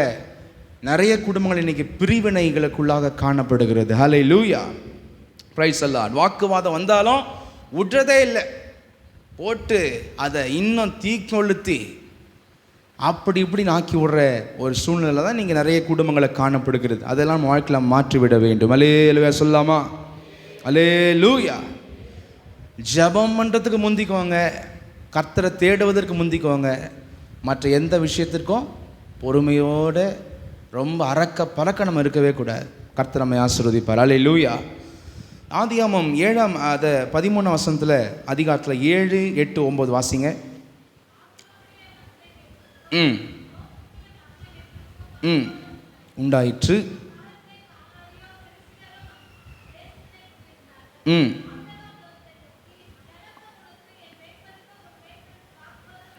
நிறைய குடும்பங்கள் இன்றைக்கி பிரிவினைகளுக்குள்ளாக காணப்படுகிறது. ஹல்லேலூயா, பிரைஸ் தி லார்ட். வாக்குவாதம் வந்தாலும் விடுறதே இல்லை, போட்டு அதை இன்னும் தீக்கொளுத்தி அப்படி இப்படி ஆக்கி விடுற ஒரு சூழ்நிலை தான் நீங்கள் நிறைய குடும்பங்களை காணப்படுகிறது. அதெல்லாம் வாழ்க்கையில் மாற்றிவிட வேண்டும். அல்லேலூயா சொல்லாமா? அல்லேலூயா. ஜெபம் பண்ணுறதுக்கு முந்திக்குவாங்க, கர்த்தரை தேடுவதற்கு முந்திக்குவாங்க. மற்ற எந்த விஷயத்திற்கும் பொறுமையோடு ரொம்ப பறக்க நம்ம இருக்கவே கூடாது. கர்த்தர் நம்மை ஆசீர்வதிப்பார். அல்லேலூயா. ஆதியாகமம் 13 வசனத்தில் அதிகாரத்தில் 7, 8, 9 வாசிங்க. உண்டாயிற்று.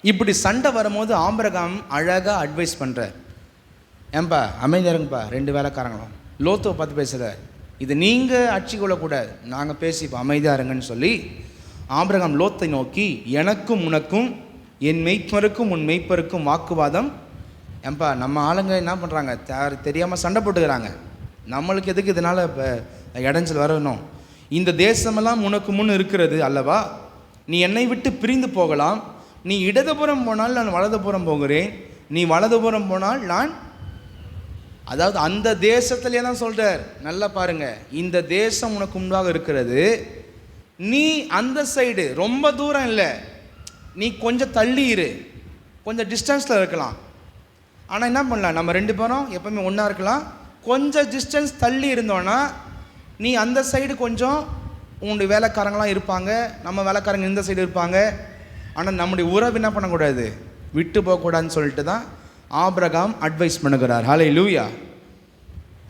இப்படி சண்டை வரும்போது ஆபிரகாம் அழகாக அட்வைஸ் பண்ணுறார். ஏன்பா அமைதியாக இருங்கப்பா, 2 வேலைக்காரங்களும் லோத்துவை பார்த்து பேசுகிறார். இது நீங்கள் அடிச்சு கொள்ளக்கூடாது, நாங்கள் பேசிப்போம், அமைதியாக இருங்கன்னு சொல்லி ஆபிரகாம் லோத்தை நோக்கி, எனக்கும் உனக்கும் என் மெய்ப்பருக்கும் உன் மெய்ப்பருக்கும் வாக்குவாதம். ஏன்பா நம்ம ஆளுங்க என்ன பண்ணுறாங்க, தெரியாமல் சண்டை போட்டுக்கிறாங்க, நம்மளுக்கு எதுக்கு இதனால் இப்போ இடைஞ்சல் வரணும்? இந்த தேசமெல்லாம் உனக்கு முன் இருக்கிறது அல்லவா, நீ என்னை விட்டு பிரிந்து போகலாம். நீ இடதுபுறம் போனால் நான் வலதுபுறம் போகிறேன், நீ வலதுபுறம் போனால் நான். அதாவது அந்த தேசத்துலேயே தான் சொல்கிறார். நல்லா பாருங்கள், இந்த தேசம் உனக்கு முன்பாக இருக்கிறது, நீ அந்த சைடு, ரொம்ப தூரம் இல்லை, நீ கொஞ்சம் தள்ளி இரு, கொஞ்சம் டிஸ்டன்ஸில் இருக்கலாம். ஆனால் என்ன பண்ணலாம், நம்ம 2 பேரும் எப்போவுமே ஒன்றா இருக்கலாம். கொஞ்சம் டிஸ்டன்ஸ் தள்ளி இருந்தோன்னா நீ அந்த சைடு கொஞ்சம் உன்னுடைய வேலைக்காரங்களாம் இருப்பாங்க, நம்ம வேலைக்காரங்க இந்த சைடு இருப்பாங்க. ஆனால் நம்முடைய உறவு என்ன பண்ணக்கூடாது, விட்டு போகக்கூடாதுன்னு சொல்லிட்டு தான் ஆபிரகாம் அட்வைஸ் பண்ணுகிறார். ஹல்லேலூயா.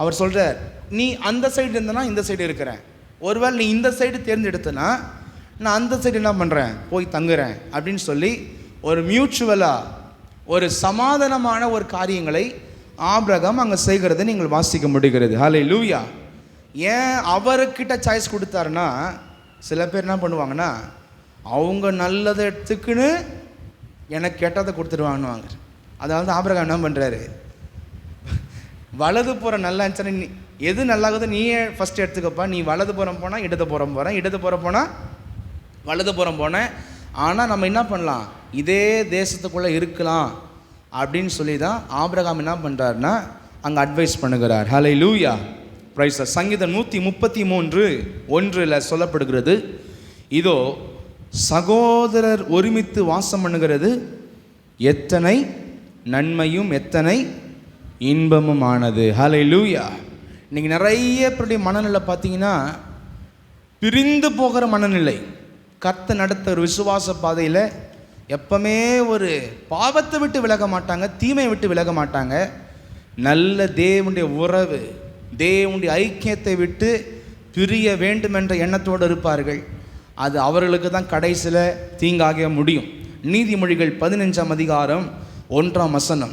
அவர் சொல்கிறார், நீ அந்த சைடு இருந்தனா இந்த சைடு இருக்கிறேன், ஒருவேளை நீ இந்த சைடு தேர்ந்தெடுத்தனா நான் அந்த சைடு என்ன பண்ணுறேன், போய் தங்குறேன் அப்படின்னு சொல்லி ஒரு மியூச்சுவலாக ஒரு சமாதானமான ஒரு காரியங்களை ஆபிரகாம் அங்கே செய்கிறத நீங்கள் வாசிக்க முடிகிறது. ஹல்லேலூயா. ஏன் அவர்கிட்ட சாய்ஸ் கொடுத்தாருன்னா, சில பேர் என்ன பண்ணுவாங்கன்னா, அவங்க நல்லதை எடுத்துக்குன்னு எனக்கு கெட்டதை கொடுத்துருவாங்கன்னுவாங்க. அதாவது ஆபிரகாம் என்ன பண்ணுறாரு, வலது புறம் நல்லா இருந்துச்சுன்னா எது நல்லாகுதோ நீயே ஃபஸ்ட்டு எடுத்துக்கப்பா. நீ வலதுபுறம் போனால் இடதுபுறம் போகிறேன், இடதுபுறம் போனால் வலதுபுறம் போனேன். ஆனால் நம்ம என்ன பண்ணலாம், இதே தேசத்துக்குள்ளே இருக்கலாம் அப்படின்னு சொல்லி தான் ஆபிரகாம் என்ன பண்ணுறாருன்னா அங்கே அட்வைஸ் பண்ணுகிறார். ஹல்லேலூயா, பிரைஸ். சங்கீதம் 133:1 சொல்லப்படுகிறது, இதோ சகோதரர் ஒருமித்து வாசம் பண்ணுகிறது எத்தனை நன்மையும் எத்தனை இன்பமும் ஆனது. ஹல்லேலூயா. இன்றைக்கி நிறைய பேருடைய மனநிலை பார்த்தீங்கன்னா பிரிந்து போகிற மனநிலை. கர்த்தர் நடத்த ஒரு விசுவாச பாதையில் எப்பவுமே ஒரு பாவத்தை விட்டு விலக மாட்டாங்க, தீமையை விட்டு விலக மாட்டாங்க. நல்ல தேவனுடைய உறவு, தேவனுடைய ஐக்கியத்தை விட்டு பிரிய வேண்டும் என்ற எண்ணத்தோடு இருப்பார்கள். அது அவர்களுக்கு தான் கடைசியில் தீங்காக முடியும். நீதிமொழிகள் 15:1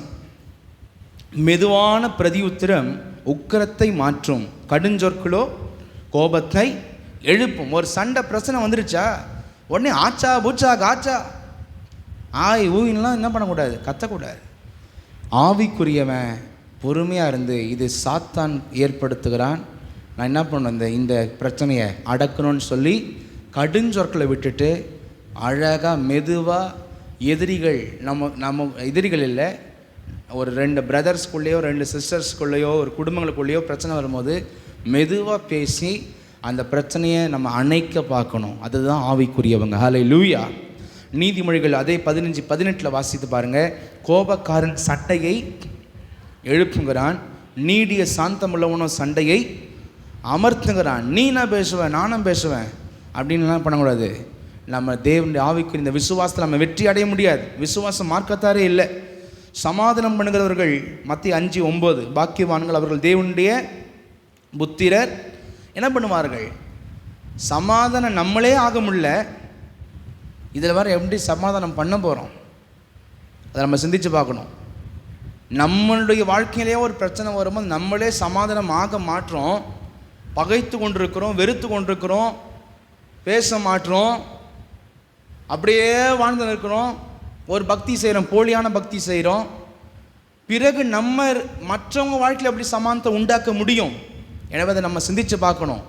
மெதுவான பிரதியுத்திரம் உக்கிரத்தை மாற்றும், கடுஞ்சொற்களோ கோபத்தை எழுப்பும். ஒரு சண்டை பிரச்சனை வந்துருச்சா உடனே ஆச்சா பூச்சா காச்சா ஆய் ஊயின்லாம் என்ன பண்ணக்கூடாது, கத்தக்கூடாது. ஆவிக்குரியவன் பொறுமையாக இருந்து இது சாத்தான் ஏற்படுத்துகிறான், நான் என்ன பண்ணுவேன் இந்த பிரச்சனையை அடக்கணும்னு சொல்லி கடுஞ்சொற்களை விட்டுட்டு அழகாக மெதுவாக எதிரிகள் நம்ம எதிரிகள் இல்லை, ஒரு 2 பிரதர்ஸ்குள்ளேயோ 2 சிஸ்டர்ஸ்குள்ளேயோ ஒரு குடும்பங்களுக்குள்ளேயோ பிரச்சனை வரும்போது மெதுவாக பேசி அந்த பிரச்சனையை நம்ம அணைக்க பார்க்கணும். அதுதான் ஆவிக்குரியவங்க. ஹல்லேலூயா. நீதிமொழிகள் அதே 15:18 வாசித்து பாருங்கள். கோபக்காரன் சண்டையை எழுப்புங்கிறான், நீடிய சாந்தமுள்ளவனும் சண்டையை அமர்த்துங்கிறான். நீ நான் பேசுவேன் நானும் பேசுவேன் அப்படின்லாம் பண்ணக்கூடாது. நம்ம தேவனுடைய ஆவிக்குரிய இந்த விசுவாசத்தில் நம்ம வெற்றி அடைய முடியாது. விசுவாசம் மார்க்கத்தாரே இல்லை. சமாதானம் பண்ணுகிறவர்கள் மத்திய 5:9 பாக்கியவான்கள், அவர்கள் தேவனுடைய புத்திரர். என்ன பண்ணுவார்கள், சமாதானம் நம்மளே ஆக முடியல, இதில் வர எப்படி சமாதானம் பண்ண போகிறோம், அதை நம்ம சிந்திச்சு பார்க்கணும். நம்மளுடைய வாழ்க்கையிலேயே ஒரு பிரச்சனை வரும்போது நம்மளே சமாதானம் ஆக மாற்றோம், பகைத்து கொண்டிருக்கிறோம், வெறுத்து கொண்டிருக்கிறோம், பேச மாற்றோம், அப்படியே வாழ்ந்து இருக்கிறோம். ஒரு பக்தி செய்கிறோம், போலியான பக்தி செய்கிறோம். பிறகு நம்ம மற்றவங்க வாழ்க்கையில் எப்படி சமாதானத்தை உண்டாக்க முடியும்? எனவே அதை நம்ம சிந்தித்து பார்க்கணும்.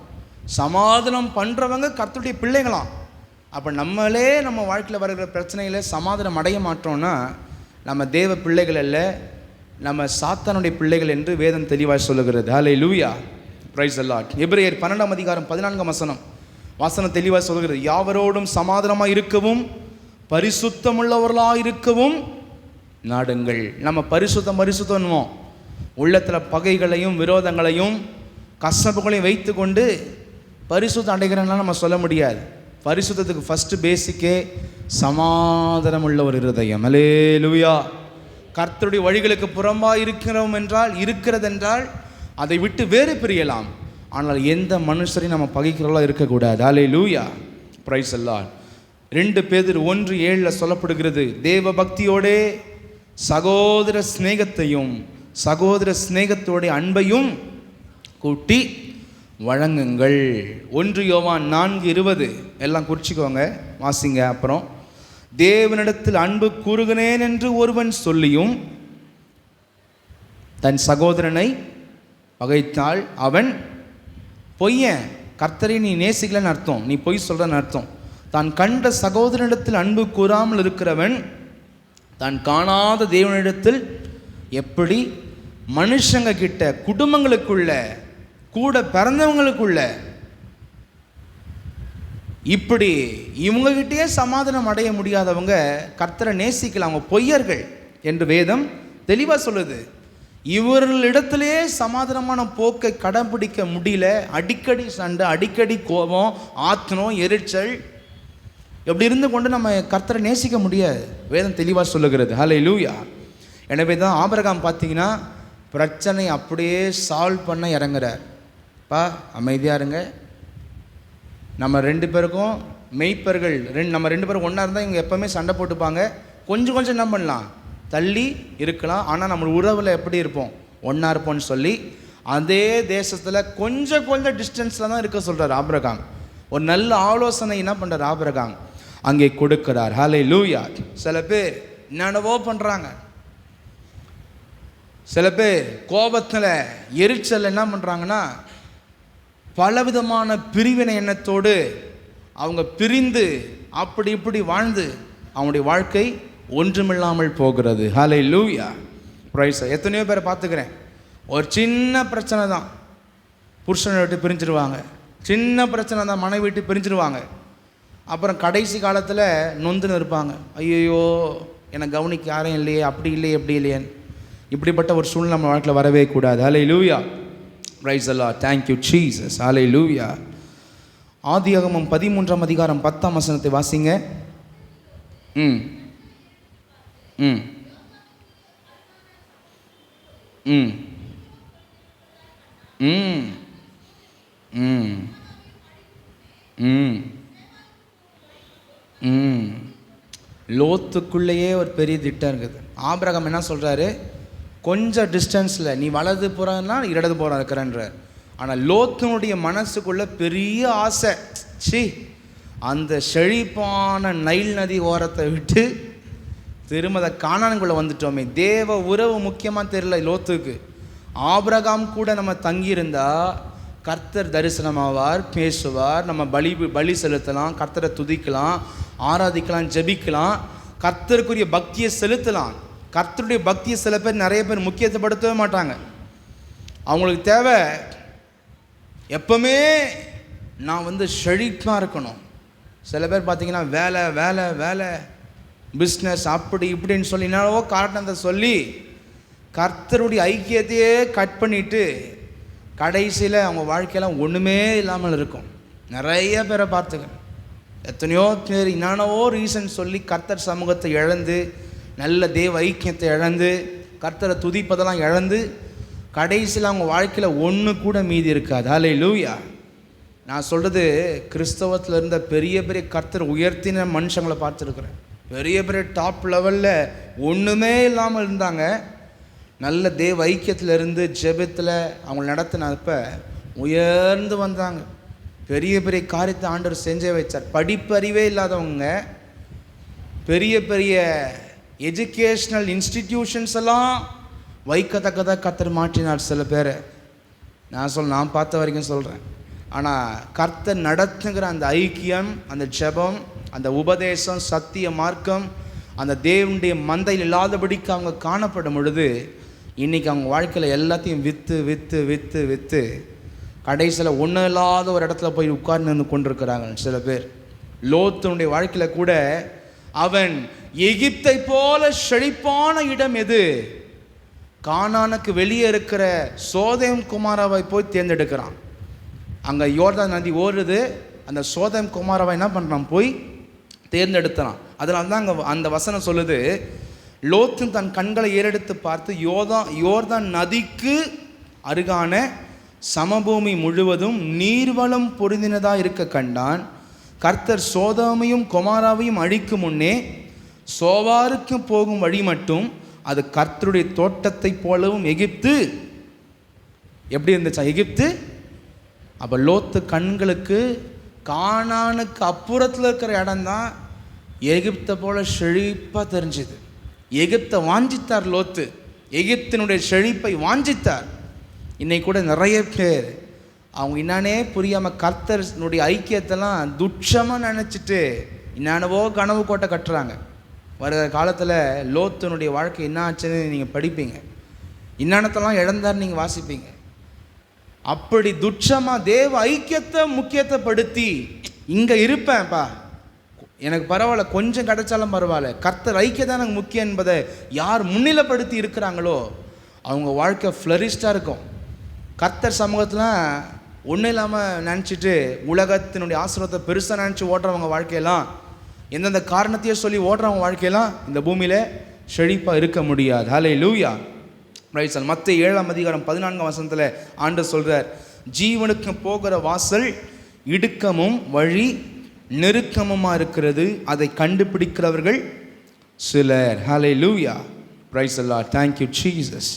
சமாதானம் பண்ணுறவங்க கர்த்தருடைய பிள்ளைகளாம். அப்போ நம்மளே நம்ம வாழ்க்கையில் வருகிற பிரச்சனைகளை சமாதானம் அடைய மாட்டோம்னா நம்ம தேவ பிள்ளைகள் அல்ல, நம்ம சாத்தானுடைய பிள்ளைகள் என்று வேதம் தெளிவாக சொல்லுகிறது. ஹல்லேலூயா, பிரைஸ் தி லார்ட். எபிரேயர் 12:14 வாசனம் தெளிவாக சொல்கிறது, யாவரோடும் சமாதானமாக இருக்கவும் பரிசுத்தமுள்ளவர்களாக இருக்கவும் நாடுங்கள். நம்ம பரிசுத்தம் உள்ளத்தில் பகைகளையும் விரோதங்களையும் கசப்புகளையும் வைத்து கொண்டு பரிசுத்தம் அடைகிறேன்னா நம்ம சொல்ல முடியாது. பரிசுத்தத்துக்கு ஃபஸ்ட்டு பேசிக்கே சமாதானம் உள்ள ஒரு இருதயம். ஹல்லேலூயா. கர்த்தருடைய வழிகளுக்கு புறம்பாக இருக்கிறதென்றால் அதை விட்டு வேறு பிரியலாம். ஆனால் எந்த மனுஷரையும் நம்ம பகைக்கிறவர்களா இருக்கக்கூடாது. ஹல்லேலூயா, பிரைஸ் தி லார்ட். 2 பேதுரு 1:7 சொல்லப்படுகிறது, தேவ பக்தியோடே சகோதர சிநேகத்தோட அன்பையும் கூட்டி வழங்குங்கள். 1 யோவான் 4:20 எல்லாம் குறிச்சிக்கோங்க, வாசிங்க. அப்புறம் தேவனிடத்தில் அன்பு கூறுகிறேன் என்று ஒருவன் சொல்லியும் தன் சகோதரனை பகைத்தால் அவன் பொய்யன். கர்த்தரை நீ நேசிக்கலன்னு அர்த்தம், நீ பொய் சொல்றன்னு அர்த்தம். தான் கண்ட சகோதரனிடத்தில் அன்பு கூறாமல் இருக்கிறவன் தான் காணாத தேவனிடத்தில் எப்படி மனுஷங்க கிட்ட, குடும்பங்களுக்குள்ள, கூட பிறந்தவங்களுக்குள்ள இப்படி இவங்ககிட்டயே சமாதானம் அடைய முடியாதவங்க கர்த்தரை நேசிக்கலாம், அவங்க பொய்யர்கள் என்று வேதம் தெளிவாக சொல்லுது. இவர்களிடத்திலேயே சமாதானமான போக்கை கடைபிடிக்க முடியல, அடிக்கடி சண்டை, அடிக்கடி கோபம், ஆத்திரம், எரிச்சல், எப்படி இருந்து கொண்டு நம்ம கர்த்தரை நேசிக்க முடியாது. வேதம் தெளிவாக சொல்லுகிறது. ஹல்லேலூயா. எனவே தான் ஆபிரகாம் பார்த்தீங்கன்னா பிரச்சனை அப்படியே சால்வ் பண்ண இறங்குறார். அமைதியாக இருங்க, நம்ம 2 பேருக்கும் மெய்ப்பர்கள், நம்ம 2 பேரும் ஒன்றா இருந்தால் இவங்க எப்போவுமே சண்டை போட்டுப்பாங்க. கொஞ்சம் என்ன பண்ணலாம், தள்ளி இருக்கலாம், ஆனால் நம்ம உறவில் எப்படி இருப்போம், ஒன்றா இருப்போம்னு சொல்லி அதே தேசத்தில் கொஞ்சம் டிஸ்டன்ஸில் தான் இருக்க சொல்கிறார் ஆபிரகாம். ஒரு நல்ல ஆலோசனை என்ன பண்ணுறார் ஆபிரகாம் அங்கே கொடுக்கிறார். ஹல்லேலூயா. சில பேர் என்னென்னவோ பண்ணுறாங்க, சில பேர் கோபத்தில் எரிச்சல் என்ன பண்ணுறாங்கன்னா பலவிதமான பிரிவினை எண்ணத்தோடு அவங்க பிரிந்து அப்படி இப்படி வாழ்ந்து அவங்களுடைய வாழ்க்கை ஒன்றுமில்லாமல் போகிறது. ஹல்லேலூயா, பிரைஸ். எத்தனையோ பேரை பார்த்துக்கிறேன், ஒரு சின்ன பிரச்சனை தான் புருஷனை விட்டு பிரிஞ்சிருவாங்க, சின்ன பிரச்சனை தான் மனைவி விட்டு பிரிஞ்சிருவாங்க. அப்புறம் கடைசி காலத்தில் நொந்துன்னு இருப்பாங்க, ஐயோ என்னை கவனிக்க யாரும் இல்லையே, அப்படி இல்லையே எப்படி இல்லையேன்னு. இப்படிப்பட்ட ஒரு சூழ்நிலை நம்ம வாழ்க்கையில் வரவே கூடாது. ஹல்லேலூயா, praise the lord, thank you Jesus. ஹல்லேலூயா. ஆதியாகமம் 13ஆம் அதிகாரம் 10ஆம் வசனத்தை வாசிங்க. ம் ம் ம் ம் ம் ம் ம் லோத்துக்குள்ளேயே ஒரு பெரிய திட்டம் இருக்குது. ஆபிரகாம் என்ன சொல்கிறாரு, கொஞ்சம் டிஸ்டன்ஸில் நீ வலது புறம்னா இடது புறம் இருக்கிறன்றார். ஆனால் லோத்தினுடைய மனசுக்குள்ளே பெரிய ஆசை, அந்த செழிப்பான நைல் நதி ஓரத்தை விட்டு திரும்ப கானானுக்குள்ளே வந்துட்டோமே. தேவ உறவு முக்கியமாக தெரியல லோத்துக்கு. ஆபிரகாம் கூட நம்ம தங்கியிருந்தா கர்த்தர் தரிசனமாவார், பேசுவார், நம்ம பலி செலுத்தலாம், கர்த்தரை துதிக்கலாம், ஆராதிக்கலாம், ஜெபிக்கலாம், கர்த்தருக்குரிய பக்தியை செலுத்தலாம். கர்த்தருடைய பக்தியை சில பேர் நிறைய பேர் முக்கியத்துவப்படுத்தவே மாட்டாங்க. அவங்களுக்கு தேவை எப்பவுமே நான் செழிப்பாக இருக்கணும். சில பேர் பார்த்தீங்கன்னா வேலை வேலை வேலை பிஸ்னஸ் அப்படி இப்படின்னு சொல்லி என்னவோ காரணத்தை சொல்லி கர்த்தருடைய ஐக்கியத்தையே கட் பண்ணிவிட்டு கடைசியில் அவங்க வாழ்க்கையெல்லாம் ஒன்றுமே இல்லாமல் இருக்கும். நிறைய பேரை பார்த்துக்கணும். எத்தனையோ பேர் என்னவோ ரீசன் சொல்லி கர்த்தர் சமூகத்தை இழந்து, நல்ல தேவ ஐக்கியத்தை இழந்து, கர்த்தரை துதிப்பதெல்லாம் இழந்து கடைசியில் அவங்க வாழ்க்கையில் ஒன்று கூட மீதி இருக்காது. ஹல்லேலூயா. நான் சொல்கிறது, கிறிஸ்தவத்தில் இருந்த பெரிய பெரிய கர்த்தர் உயர்த்தின மனுஷங்களை பார்த்துருக்குறேன். பெரிய பெரிய டாப் லெவலில் ஒன்றுமே இல்லாமல் இருந்தாங்க. நல்ல தேவ ஐக்கியத்தில் இருந்து ஜெபத்தில் அவங்க நடத்தினப்ப உயர்ந்து வந்தாங்க. பெரிய பெரிய காரியத்தை ஆண்டவர் செஞ்சே வச்சார். படிப்பறிவே இல்லாதவங்க பெரிய பெரிய எஜுகேஷ்னல் இன்ஸ்டிடியூஷன்ஸ் எல்லாம் வைக்கத்தக்கதாக கர்த்தர் மாற்றினார் சில பேரை. நான் பார்த்த வரைக்கும் சொல்கிறேன். ஆனால் கர்த்தர் நடத்துங்கிற அந்த ஐக்கியம், அந்த ஜெபம், அந்த உபதேசம், சத்திய மார்க்கம், அந்த தேவனுடைய மந்தையில் இல்லாதபடிக்கு அவங்க காணப்படும் பொழுது இன்றைக்கி அவங்க வாழ்க்கையில் எல்லாத்தையும் விற்று விற்று விற்று விற்று கடைசியில் ஒன்றும் இல்லாத ஒரு இடத்துல போய் உட்கார்ந்து கொண்டிருக்கிறாங்க சில பேர். லோத்தினுடைய வாழ்க்கையில் கூட அவன் எகிப்தை போல செழிப்பான இடம் எது? கானானுக்கு வெளியே இருக்கிற சோதேம் குமாராவை போய் தேர்ந்தெடுக்கிறான். அங்கே யோர்தான் நதி ஓடுது. அந்த சோதேம் குமாராவை என்ன பண்ணுறான்? போய் தேர்ந்தெடுத்தான். அதனால தான் அங்கே அந்த வசனம் சொல்லுது, லோத்து தன் கண்களை ஏறெடுத்து பார்த்து யோர்தான் நதிக்கு அருகான சமபூமி முழுவதும் நீர்வளம் பொருந்தினதாக இருக்க கண்டான். கர்த்தர் சோதோமையும் கொமாராவையும் அழிக்கும் முன்னே சோவாருக்கு போகும் வழி மட்டும் அது கர்த்தருடைய தோட்டத்தை போலவும் எகிப்து எப்படி இருந்துச்சா? எகிப்து. அப்போ லோத்து கண்களுக்கு கானானுக்கு அப்புறத்தில் இருக்கிற இடம்தான் எகிப்தை போல செழிப்பாக தெரிஞ்சுது. எகிப்தை வாஞ்சித்தார் லோத்து, எகிப்தினுடைய செழிப்பை வாஞ்சித்தார். இன்னைக்கு கூட நிறைய பேர் அவங்க என்னன்னே புரியாமல் கர்த்தருடைய ஐக்கியத்தெல்லாம் துட்சமாக நினச்சிட்டு என்னென்னவோ கனவு கோட்டை கட்டுறாங்க. வருகிற காலத்தில் லோத்தினுடைய வாழ்க்கை என்ன ஆச்சுன்னு நீங்கள் படிப்பீங்க. என்னென்னத்தெல்லாம் இழந்தார் நீங்கள் வாசிப்பீங்க. அப்படி துட்சமாக தேவ ஐக்கியத்தை முக்கியத்தைப்படுத்தி இங்கே இருப்பேன்ப்பா, எனக்கு பரவாயில்ல, கொஞ்சம் கிடைச்சாலும் பரவாயில்ல, கர்த்தர் ஐக்கியம் தான் எனக்கு முக்கியம் என்பதை யார் முன்னிலைப்படுத்தி இருக்கிறாங்களோ அவங்க வாழ்க்கை ஃப்ளரிஷ்டாக இருக்கும். கர்த்தர் சமூகத்தில் ஒன்றும் இல்லாமல் நினச்சிட்டு உலகத்தினுடைய ஆசீர்வாதத்தை பெருசாக நினச்சி ஓடுறவங்க வாழ்க்கையெல்லாம், எந்தெந்த காரணத்தையே சொல்லி ஓடுறவங்க வாழ்க்கையெல்லாம் இந்த பூமியில் செழிப்பாக இருக்க முடியாது. ஹல்லேலூயா, பிரைஸ். மத்தேயு 7ஆம் அதிகாரம் 14ஆம் வசனத்தில் ஆண்டவர் சொல்கிறார், ஜீவனுக்கு போகிற வாசல் இடுக்கமும் வழி நெருக்கமுமாக இருக்கிறது, அதை கண்டுபிடிக்கிறவர்கள் சிலர். ஹல்லேலூயா, praise the lord, thank you Jesus.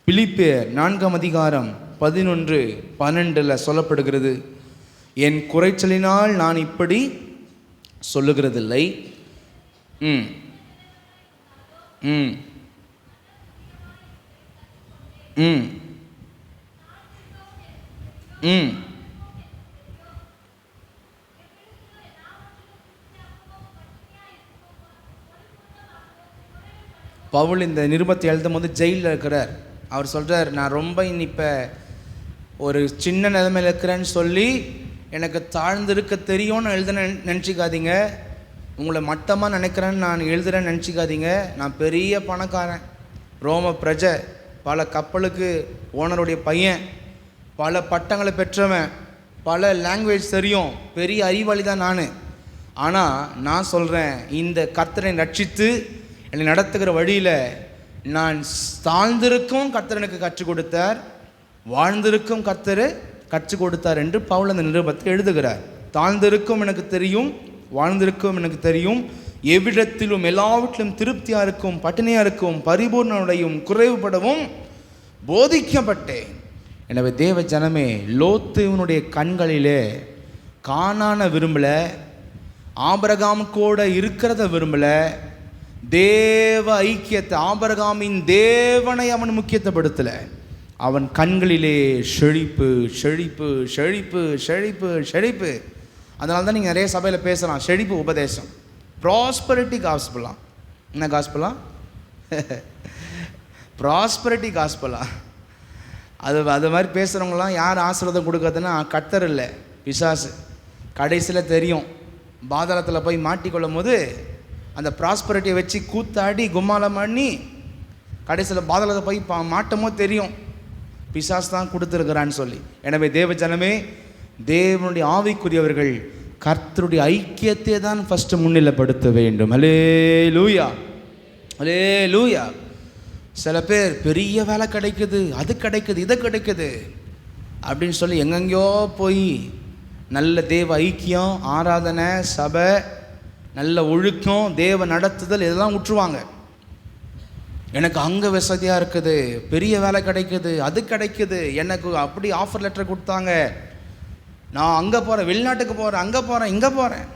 பிலிப்பியர் 4ஆம் அதிகாரம் 11-12 சொல்லப்படுகிறது, என் குறைச்சலினால் நான் இப்படி சொல்லுகிறதில்லை. ம் ம் பவுல் இந்த நிருபத்தை எழுதும் போது ஜெயிலில் இருக்கிறார். அவர் சொல்கிறார், நான் ரொம்ப இப்போ ஒரு சின்ன நிலைமையில் இருக்கிறேன்னு சொல்லி எனக்கு தாழ்ந்திருக்க தெரியும்னு நினச்சிக்காதீங்க. உங்களை மட்டமாக நினைக்கிறேன்னு நான் எழுதுகிறேன்னு நினச்சிக்காதீங்க. நான் பெரிய பணக்காரன், ரோம பிரஜை, பல கப்பலுக்கு ஓனருடைய பையன், பல பட்டங்களை பெற்றவன், பல லாங்குவேஜ் தெரியும், பெரிய அறிவாளி தான் நான். ஆனால் நான் சொல்கிறேன், இந்த கர்த்தரை ரட்சித்து என்னை நடத்துகிற வழியில் நான் தாழ்ந்திருக்கும் கர்த்தர் எனக்கு கற்றுக் கொடுத்தார், வாழ்ந்திருக்கும் கர்த்தர் கற்றுக் கொடுத்தார் என்று பவுல் அந்த நிருபத்தை எழுதுகிறார். தாழ்ந்திருக்கும் எனக்கு தெரியும், வாழ்ந்திருக்கும் எனக்கு தெரியும், எவ்விடத்திலும் எல்லாவற்றிலும் திருப்தியாக இருக்கும், பட்டினியாக இருக்கும், பரிபூர்ணனுடையும் குறைவுபடவும் போதிக்கப்பட்டேன். எனவே தேவ ஜனமே, லோத்துவனுடைய கண்களிலே காணான விரும்பலை, ஆபிரகாம் கூட இருக்கிறத விரும்பலை, தேவ ஐக்கியத்தை, ஆபிரகாமின் தேவனை அவன் முக்கியத்துவப்படுத்தலை. அவன் கண்களிலே செழிப்பு செழிப்பு செழிப்பு செழிப்பு செழிப்பு. அதனால தான் நீங்கள் நிறைய சபையில் பேசலாம், செழிப்பு உபதேசம், ப்ராஸ்பரிட்டி காஸ்பலாம். என்ன காஸ்பலாம்? ப்ராஸ்பரிட்டி காஸ்பலாம். அது மாதிரி பேசுகிறவங்களாம் யார் ஆசீர்வாதம் கொடுக்கறதுன்னா கர்த்தர் இல்லை, பிசாசு. கடைசியில் தெரியும், பாதாளத்தில் போய் மாட்டிக்கொள்ளும் போது அந்த ப்ராஸ்பரிட்டியை வச்சு கூத்தாடி கும்மாலம் பண்ணி கடைசியில் பாதாளத்தை போய் மாட்டமோ தெரியும், பிசாசு தான் கொடுத்துருக்கிறான்னு சொல்லி. எனவே தேவ ஜனமே, தேவனுடைய ஆவிக்குரியவர்கள் கர்த்தருடைய ஐக்கியத்தை தான் ஃபஸ்ட்டு முன்னிலைப்படுத்த வேண்டும். ஹல்லேலூயா, ஹல்லேலூயா. சில பேர் பெரிய வேலை கிடைக்குது, அது கிடைக்குது, இது கிடைக்குது அப்படின்னு சொல்லி எங்கெங்கேயோ போய் நல்ல தேவ ஐக்கியம், ஆராதனை, சபை, நல்ல ஒழுக்கம், தேவ நடத்துதல் இதெல்லாம் விட்டுருவாங்க. எனக்கு அங்கே வசதியாக இருக்குது, பெரிய வேலை கிடைக்குது, அது கிடைக்குது, எனக்கு அப்படி ஆஃபர் லெட்டர் கொடுத்தாங்க, நான் அங்கே போகிறேன், வெளிநாட்டுக்கு போகிறேன், அங்கே போகிறேன், இங்கே போகிறேன்.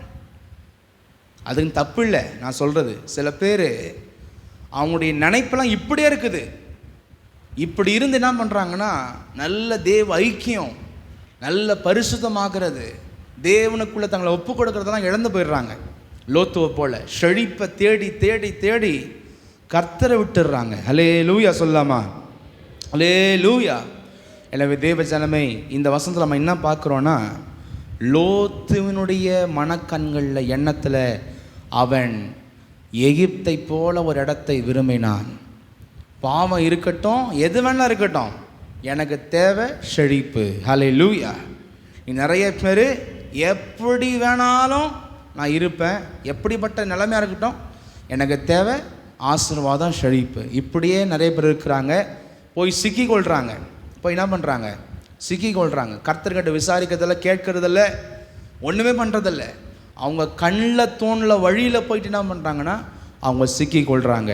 அதுக்கு தப்பு இல்லை. நான் சொல்கிறது, சில பேர் அவங்களுடைய நினைப்பெல்லாம் இப்படியே இருக்குது. இப்படி இருந்து என்ன பண்ணுறாங்கன்னா, நல்ல தேவ ஐக்கியம், நல்ல பரிசுத்தமாகிறது, தேவனுக்குள்ளே தங்களை ஒப்பு கொடுக்கறதெல்லாம் இழந்து போயிடுறாங்க. லோத்துவை போல செழிப்பை தேடி தேடி தேடி கர்த்தரை விட்டுடுறாங்க. ஹல்லேலூயா சொல்லாமா? ஹல்லேலூயா. எனவே தேவ ஜனமே, இந்த வசனத்தில் நம்ம என்ன பார்க்குறோன்னா, லோத்துவினுடைய மனக்கண்களில் எண்ணத்தில் அவன் எகிப்தை போல ஒரு இடத்தை விரும்பினான். பாவம் இருக்கட்டும், எது வேணாலும் இருக்கட்டும், எனக்கு தேவை செழிப்பு. ஹல்லேலூயா. நிறைய பேர் எப்படி வேணாலும் நான் இருப்பேன், எப்படிப்பட்ட நிலைமையாக இருக்கட்டும், எனக்கு தேவை ஆசீர்வாதம், செழிப்பு. இப்படியே நிறைய பேர் இருக்கிறாங்க. போய் சிக்கிக்கொள்கிறாங்க. போய் என்ன பண்ணுறாங்க? சிக்கிக்கொள்கிறாங்க. கர்த்தர்கிட்ட விசாரிக்கிறதில்ல, கேட்கறதில்ல, ஒன்றுமே பண்ணுறதில்ல. அவங்க கண்ணில் தோணில் வழியில் போயிட்டு என்ன பண்ணுறாங்கன்னா அவங்க சிக்கிக்கொள்கிறாங்க.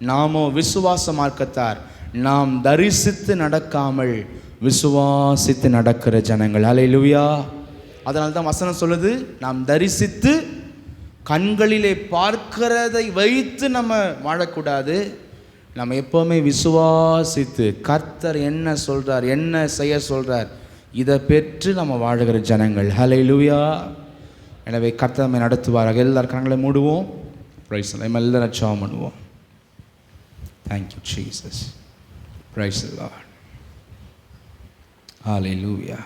நாமோ விசுவாச மார்க்கத்தார், நாம் தரிசித்து நடக்காமல் விசுவாசித்து நடக்கிற ஜனங்கள். ஹல்லேலூயா. அதனால தான் வசனம் சொல்லுது, நாம் தரிசித்து கண்களிலே பார்க்கிறதை வைத்து நம்ம வாழக்கூடாது. நம்ம எப்போவுமே விசுவாசித்து கர்த்தர் என்ன சொல்கிறார், என்ன செய்ய சொல்கிறார், இதை பெற்று நம்ம வாழுகிற ஜனங்கள். ஹல்லேலூயா. எனவே கர்த்தர் நம்மை நடத்துவார்கள். எல்லாரும் கண்களை மூடுவோம். பிரைஸ் நம்ம எல்லாரும் ஜெபம் பண்ணுவோம். Thank you Jesus. Price the Lord. Hallelujah.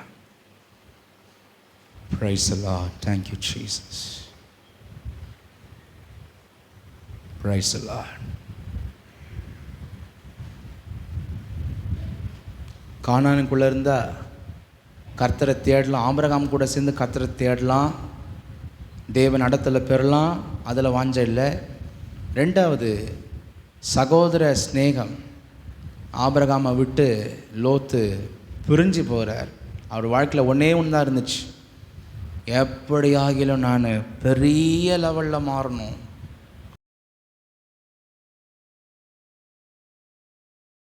Praise the Lord. Thank you, Jesus. Praise the Lord. கானானுக்குள்ளே இருந்தால் கர்த்தரை தேடலாம், ஆபிரகாம் கூட சேர்ந்து கர்த்தரை தேடலாம், தேவன் நடத்தல பெறலாம், அதில் வாஞ்ச இல்லை. ரெண்டாவது, சகோதர ஸ்நேகம். ஆபிரகாமை விட்டு லோத்து பிரிஞ்சு போகிறார். அவர் வாழ்க்கையில் ஒன்றே ஒன்று தான் இருந்துச்சு, எப்படியாகிலும் நான் பெரிய லெவலில் மாறணும்,